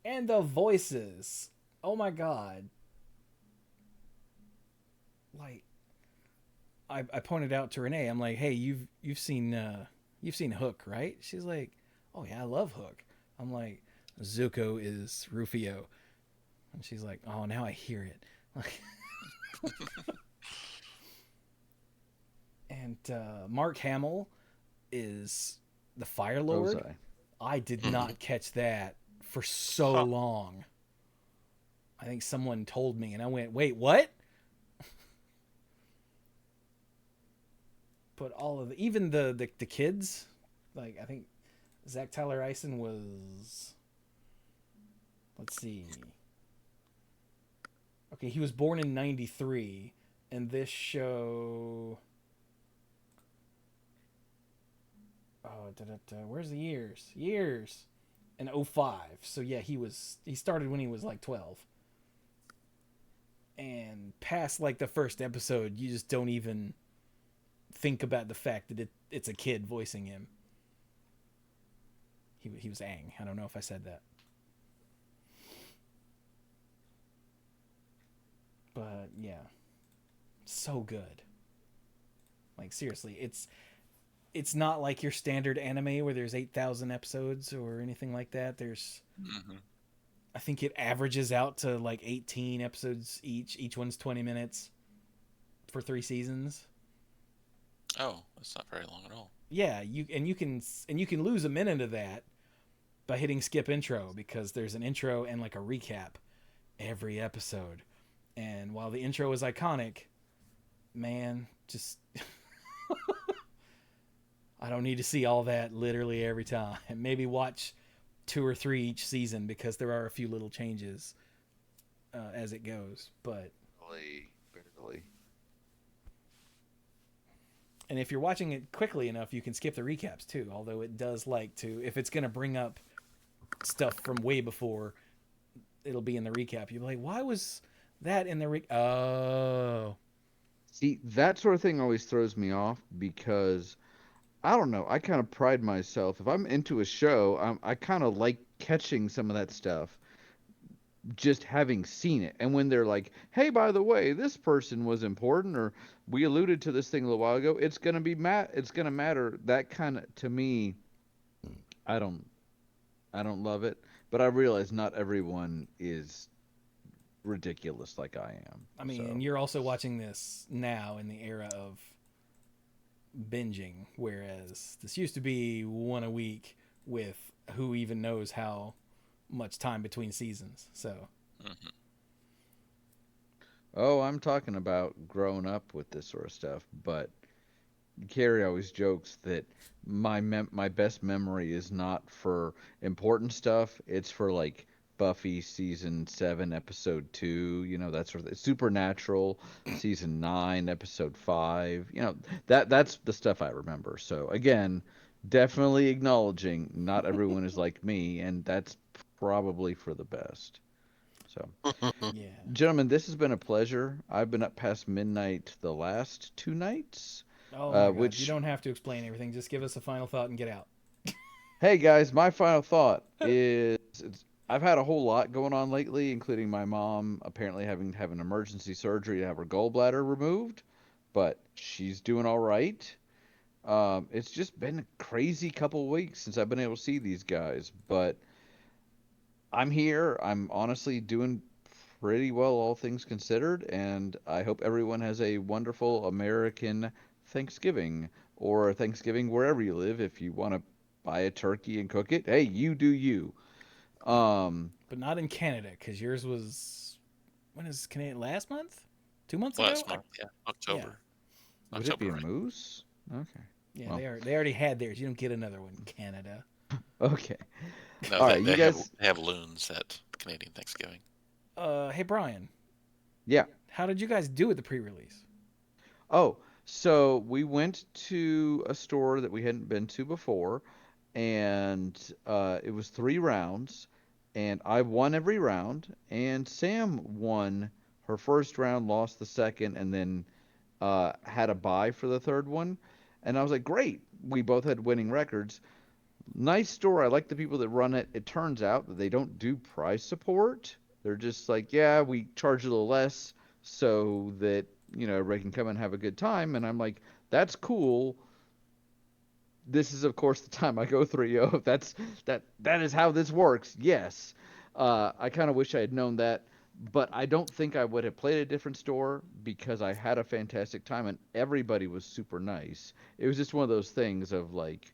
And the voices. Oh my god. Like, I pointed out to Renee, I'm like, hey, you've seen Hook, right? She's like, oh yeah, I love Hook. I'm like, Zuko is Rufio. And she's like, oh, now I hear it. Like, and Mark Hamill is the Fire Lord. Ozai. I did not catch that for so long. I think someone told me, and I went, wait, what? But all of even the kids, like I think Zach Tyler Eisen was, let's see. Okay, he was born in 93, and this show, where's the years? In 05. So yeah, he started when he was like 12. And past like the first episode, you just don't even think about the fact that it's a kid voicing him. He was Aang. I don't know if I said that. But yeah, so good. Like seriously, it's not like your standard anime where there's 8,000 episodes or anything like that. I think it averages out to like 18 episodes each. Each one's 20 minutes for 3 seasons. Oh, that's not very long at all. Yeah, you can lose a minute of that by hitting skip intro, because there's an intro and like a recap every episode. And while the intro is iconic, man, just I don't need to see all that literally every time. Maybe watch 2 or 3 each season, because there are a few little changes as it goes. But barely. And if you're watching it quickly enough, you can skip the recaps too. Although it does like to, if it's going to bring up stuff from way before, it'll be in the recap. You'll be like, why was that in the oh. See, that sort of thing always throws me off, because I don't know. I kind of pride myself. If I'm into a show, I kind of like catching some of that stuff, just having seen it. And when they're like, hey, by the way, this person was important, or we alluded to this thing a little while ago, it's going to be it's going to matter. That kind of, to me, I don't love it, but I realize not everyone is ridiculous like I am. I mean, and you're also watching this now in the era of binging, whereas this used to be one a week with who even knows how much time between seasons. So oh, I'm talking about growing up with this sort of stuff. But Carrie always jokes that my best memory is not for important stuff. It's for like Buffy season 7 episode 2, that sort of thing. Supernatural season 9 episode 5. That's the stuff I remember. So again, definitely acknowledging not everyone is like me, and that's probably for the best. So, yeah, gentlemen, this has been a pleasure. I've been up past midnight the last 2 nights. Oh my God. You don't have to explain everything. Just give us a final thought and get out. Hey guys, my final thought is I've had a whole lot going on lately, including my mom apparently having to have an emergency surgery to have her gallbladder removed, but she's doing all right. It's just been a crazy couple weeks since I've been able to see these guys, but I'm here. I'm honestly doing pretty well, all things considered, and I hope everyone has a wonderful American Thanksgiving, or Thanksgiving wherever you live. If you want to buy a turkey and cook it, hey, you do you. But not in Canada, because yours was, when is Canada? Last month? 2 months ago? Last month, yeah, October. Yeah. Would it be a moose? Okay. Yeah, well, they already had theirs. You don't get another one, Canada. Okay. No, all right, they you guys have loons at Canadian Thanksgiving. Hey Brian. Yeah. How did you guys do at the pre-release? Oh, so we went to a store that we hadn't been to before, and it was 3 rounds, and I won every round, and Sam won her first round, lost the second, and then had a bye for the third one. And I was like, great, we both had winning records. Nice store. I like the people that run it. It turns out that they don't do price support. They're just like, yeah, we charge a little less so that, everybody can come and have a good time. And I'm like, that's cool. This is, of course, the time I go 3-0. That is how this works. Yes. I kind of wish I had known that, but I don't think I would have played a different store, because I had a fantastic time and everybody was super nice. It was just one of those things of like,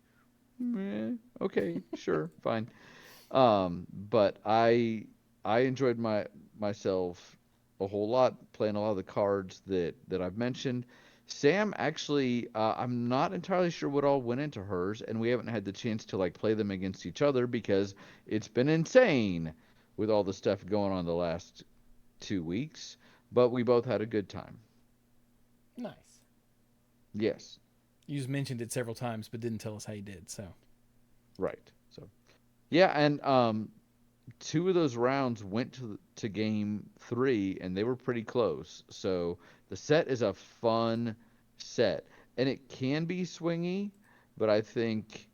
okay, sure, fine. But I enjoyed myself a whole lot, playing a lot of the cards that I've mentioned. Sam, actually, I'm not entirely sure what all went into hers, and we haven't had the chance to like play them against each other, because it's been insane with all the stuff going on the last 2 weeks. But we both had a good time. Nice. Yes. You just mentioned it several times, but didn't tell us how you did. So. Right. So. Yeah, and 2 of those rounds went to game 3, and they were pretty close. So the set is a fun set, and it can be swingy, but I think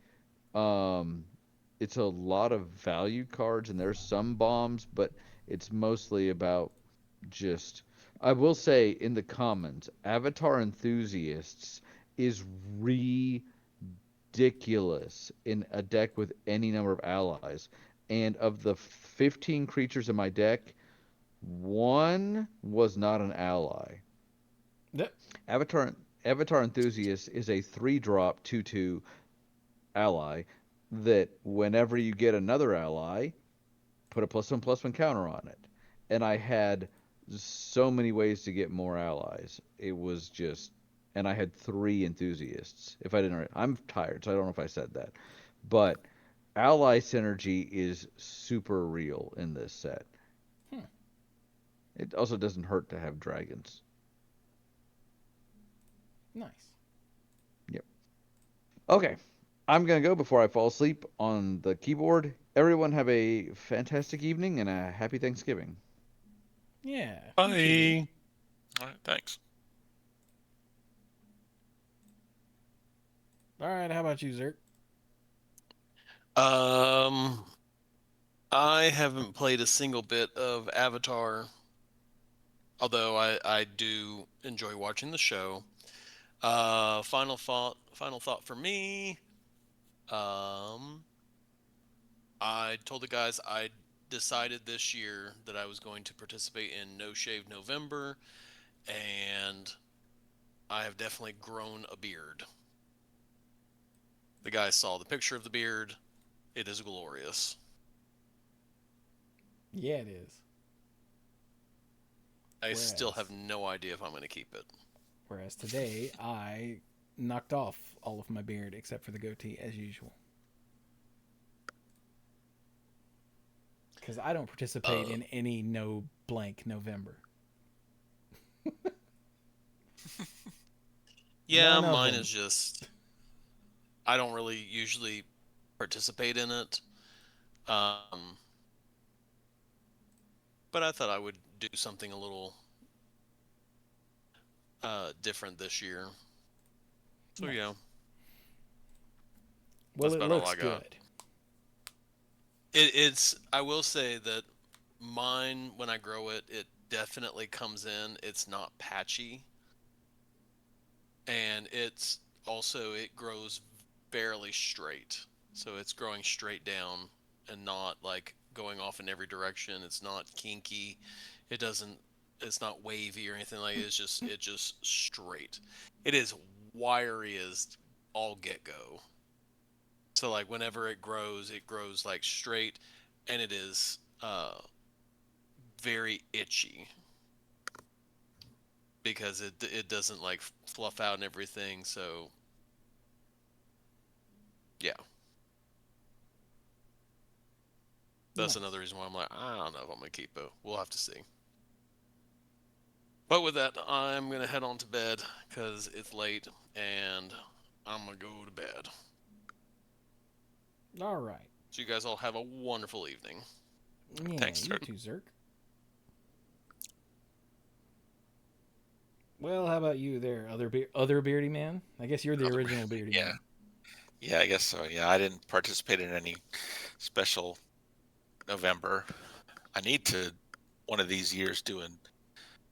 it's a lot of value cards, and there's some bombs, but it's mostly about just. I will say in the comments, Avatar Enthusiasts is ridiculous in a deck with any number of allies. And of the 15 creatures in my deck, one was not an ally. Yep. Avatar Enthusiast is a 3-drop 2/2 ally that whenever you get another ally, put a +1/+1 counter on it. And I had so many ways to get more allies. It was just, and I had 3 enthusiasts. If I didn't, I'm tired, so I don't know if I said that. But ally synergy is super real in this set. It also doesn't hurt to have dragons. Nice. Yep. Okay. I'm going to go before I fall asleep on the keyboard. Everyone have a fantastic evening and a happy Thanksgiving. Yeah. Bye. All right, thanks. All right. How about you, Zerk? I haven't played a single bit of Avatar, although I do enjoy watching the show. Final thought for me. I told the guys I decided this year that I was going to participate in No Shave November, and I have definitely grown a beard. The guys saw the picture of the beard. It is glorious. Yeah, it is. I still have no idea if I'm going to keep it. Whereas today, I knocked off all of my beard except for the goatee, as usual. Because I don't participate in any no blank November. Yeah, mine is just... I don't really usually participate in it. But I thought I would do something a little different this year. So, yeah. Well, it looks good. It's. I will say that mine, when I grow it, it definitely comes in. It's not patchy. And it's also, it grows fairly straight. So it's growing straight down and not like going off in every direction. It's not kinky. It's not wavy or anything like it. It's just straight. It is wiry as all get go. So like whenever it grows like straight, and it is very itchy because it doesn't like fluff out and everything. So yeah, that's another reason why I'm like, I don't know if I'm gonna keep it. We'll have to see. But with that, I'm gonna head on to bed because it's late and I'm gonna go to bed. All right. So you guys all have a wonderful evening. Yeah, Thanks, you too, Zerk. Well, how about you there, other beardy man? I guess you're the original beardy man. Yeah, I guess so. Yeah, I didn't participate in any special November. I need to, one of these years, do a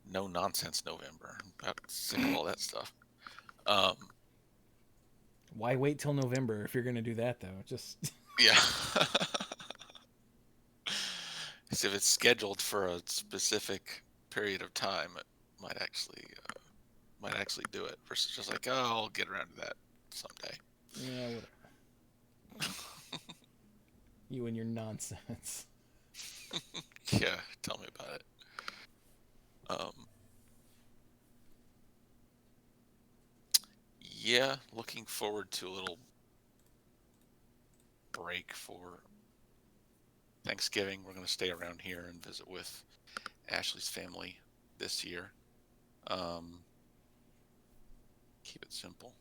no nonsense November. I'm about sick of all that stuff. Why wait till November if you're going to do that, though? Just yeah. Because if it's scheduled for a specific period of time, it might actually do it. Versus just like, oh, I'll get around to that someday. Yeah, whatever. You and your nonsense. Yeah, tell me about it. Yeah, looking forward to a little break for Thanksgiving. We're going to stay around here and visit with Ashley's family this year. Keep it simple.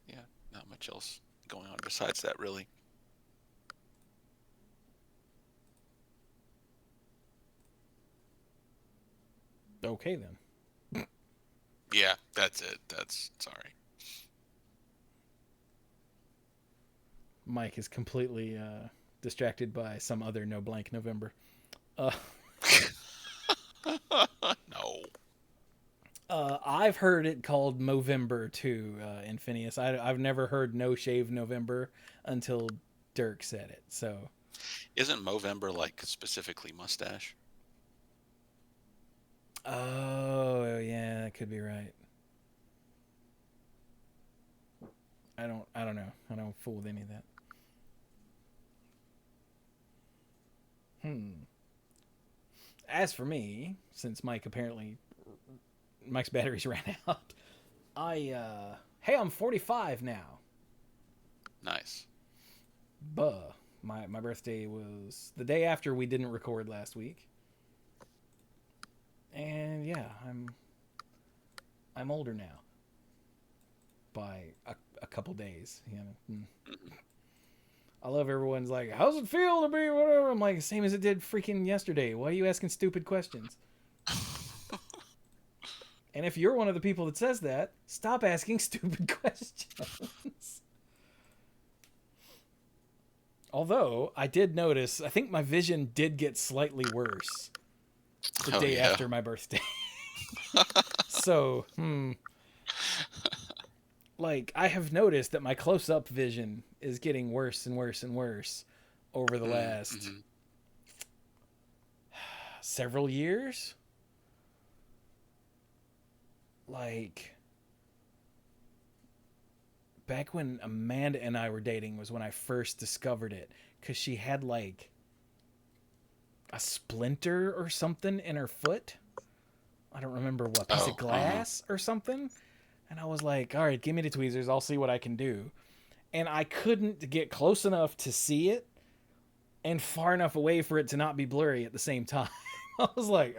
Yeah, not much else going on besides that, really. Okay, then. Yeah, that's it. Sorry. Mike is completely distracted by some other no blank November. No. I've heard it called Movember too, in Phineas. I've never heard No Shave November until Dirk said it. So, Isn't Movember like specifically mustache? oh yeah, that could be right. I don't know. I don't fool with any of that. As for me, since Mike's batteries ran out, hey, I'm 45 now. Nice. Buh. My birthday was the day after we didn't record last week. And yeah, I'm older now. By a couple days, you know. I love everyone's like, how's it feel to be whatever? I'm like, same as it did freaking yesterday. Why are you asking stupid questions? And if you're one of the people that says that, stop asking stupid questions. Although, I did notice, I think my vision did get slightly worse the day after my birthday. So, like, I have noticed that my close-up vision is getting worse and worse and worse over the last several years. Like, back when Amanda and I were dating was when I first discovered it, because she had, like, a splinter or something in her foot. I don't remember what, piece of glass or something. And I was like, all right, give me the tweezers. I'll see what I can do. And I couldn't get close enough to see it and far enough away for it to not be blurry at the same time. I was like,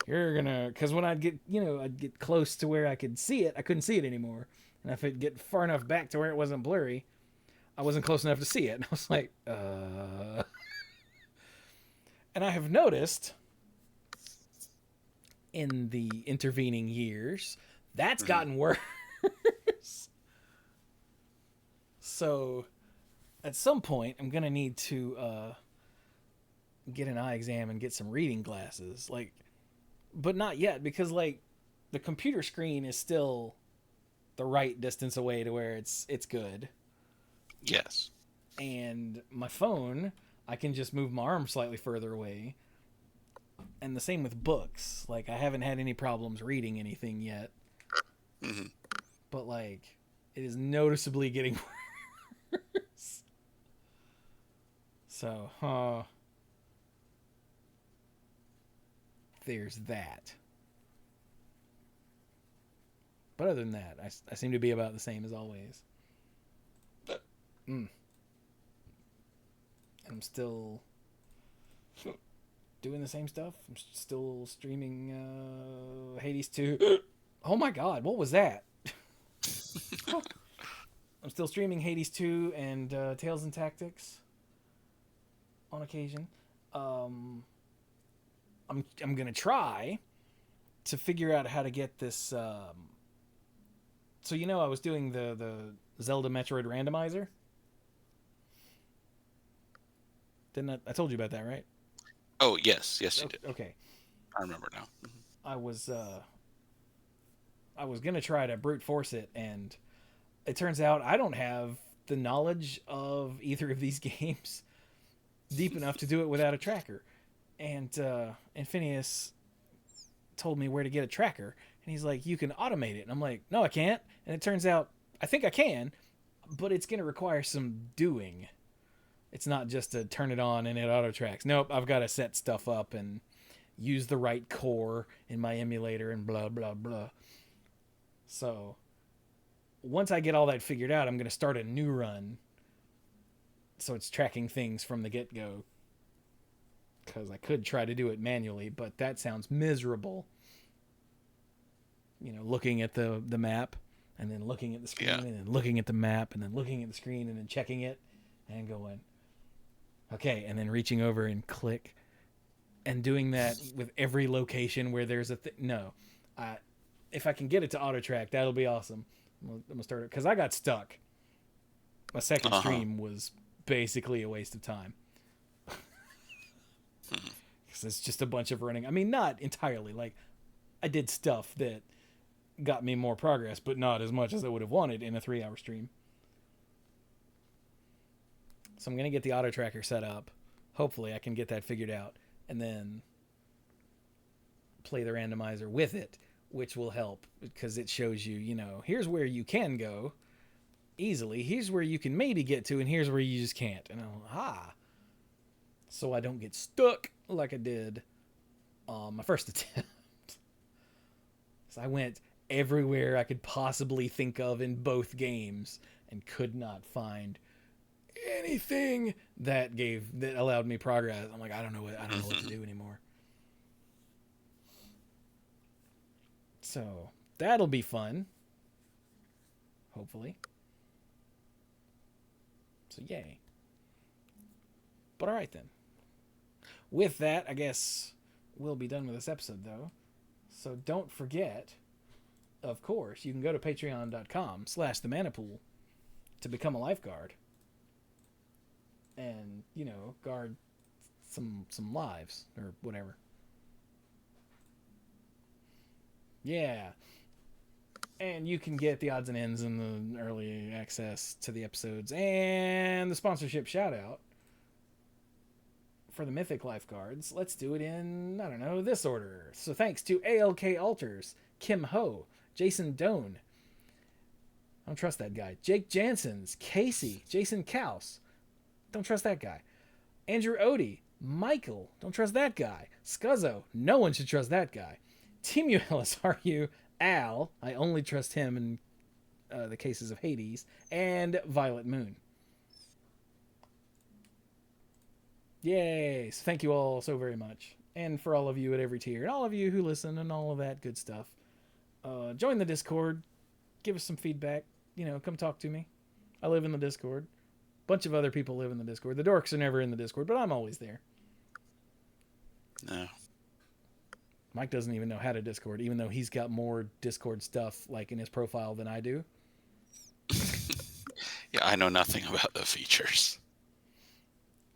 you're gonna, because when I'd get close to where I could see it, I couldn't see it anymore. And if it'd get far enough back to where it wasn't blurry, I wasn't close enough to see it. And I was like, And I have noticed in the intervening years, that's gotten worse. So, at some point, I'm going to need to get an eye exam and get some reading glasses. Like, but not yet, because, like, the computer screen is still the right distance away to where it's good. Yes. And my phone, I can just move my arm slightly further away. And the same with books. Like, I haven't had any problems reading anything yet. Mm-hmm. But, like, it is noticeably getting worse. So, there's that. But other than that, I seem to be about the same as always. I'm still doing the same stuff. I'm still streaming Hades 2. Oh my god, what was that? I'm still streaming Hades 2 and Tales and Tactics on occasion. I'm gonna try to figure out how to get this. So I was doing the Zelda Metroid randomizer. Didn't I told you about that, right? Oh yes, you did. Okay, I remember now. I was gonna try to brute force it, and it turns out I don't have the knowledge of either of these games deep enough to do it without a tracker. And Phineas told me where to get a tracker, and he's like, you can automate it. And I'm like, no, I can't. And it turns out I think I can, but it's going to require some doing. It's not just to turn it on and it auto tracks. Nope, I've got to set stuff up and use the right core in my emulator and blah, blah, blah. So once I get all that figured out, I'm going to start a new run. So it's tracking things from the get-go. Because I could try to do it manually, but that sounds miserable. Looking at the map, and then looking at the screen, and then looking at the map, and then looking at the screen, and then checking it, and going, okay, and then reaching over and click, and doing that with every location where there's a thing. No. If I can get it to auto track, that'll be awesome. I'm going to start it, because I got stuck. My second stream was basically a waste of time. Because it's just a bunch of running. I mean, not entirely. Like, I did stuff that got me more progress, but not as much as I would have wanted in a 3-hour stream. So I'm going to get the auto tracker set up. Hopefully I can get that figured out and then play the randomizer with it, which will help because it shows you, you know, here's where you can go easily. Here's where you can maybe get to, and here's where you just can't. And so I don't get stuck like I did on my first attempt. So I went everywhere I could possibly think of in both games and could not find anything that allowed me progress. I'm like, I don't know what to do anymore. So that'll be fun. Hopefully. So yay. But all right then. With that, I guess we'll be done with this episode though. So don't forget, of course, you can go to patreon.com/themanapool to become a lifeguard. And, you know, guard some lives or whatever. Yeah. And you can get the odds and ends and the early access to the episodes and the sponsorship shout out for the Mythic Lifeguards. Let's do it in, I don't know, this order. So thanks to ALK Alters, Kim Ho, Jason Doan. I don't trust that guy. Jake Jansons, Casey, Jason Kaus. Don't trust that guy. Andrew Odie, Michael. Don't trust that guy. Scuzzo. No one should trust that guy. Team ULSRU, Al. I only trust him in the cases of Hades. And Violet Moon. Yay. So thank you all so very much. And for all of you at every tier. And all of you who listen and all of that good stuff. Join the Discord. Give us some feedback. You know, come talk to me. I live in the Discord. Bunch of other people live in the Discord. The dorks are never in the Discord, but I'm always there. No. Mike doesn't even know how to Discord, even though he's got more Discord stuff like in his profile than I do. Yeah, I know nothing about the features.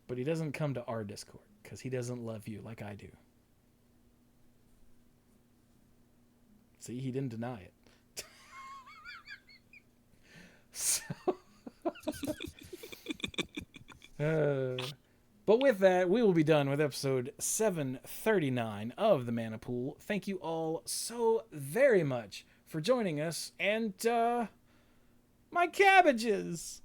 But he doesn't come to our Discord because he doesn't love you like I do. See, he didn't deny it. So... but with that, we will be done with episode 739 of the Mana Pool. Thank you all so very much for joining us, and my cabbages!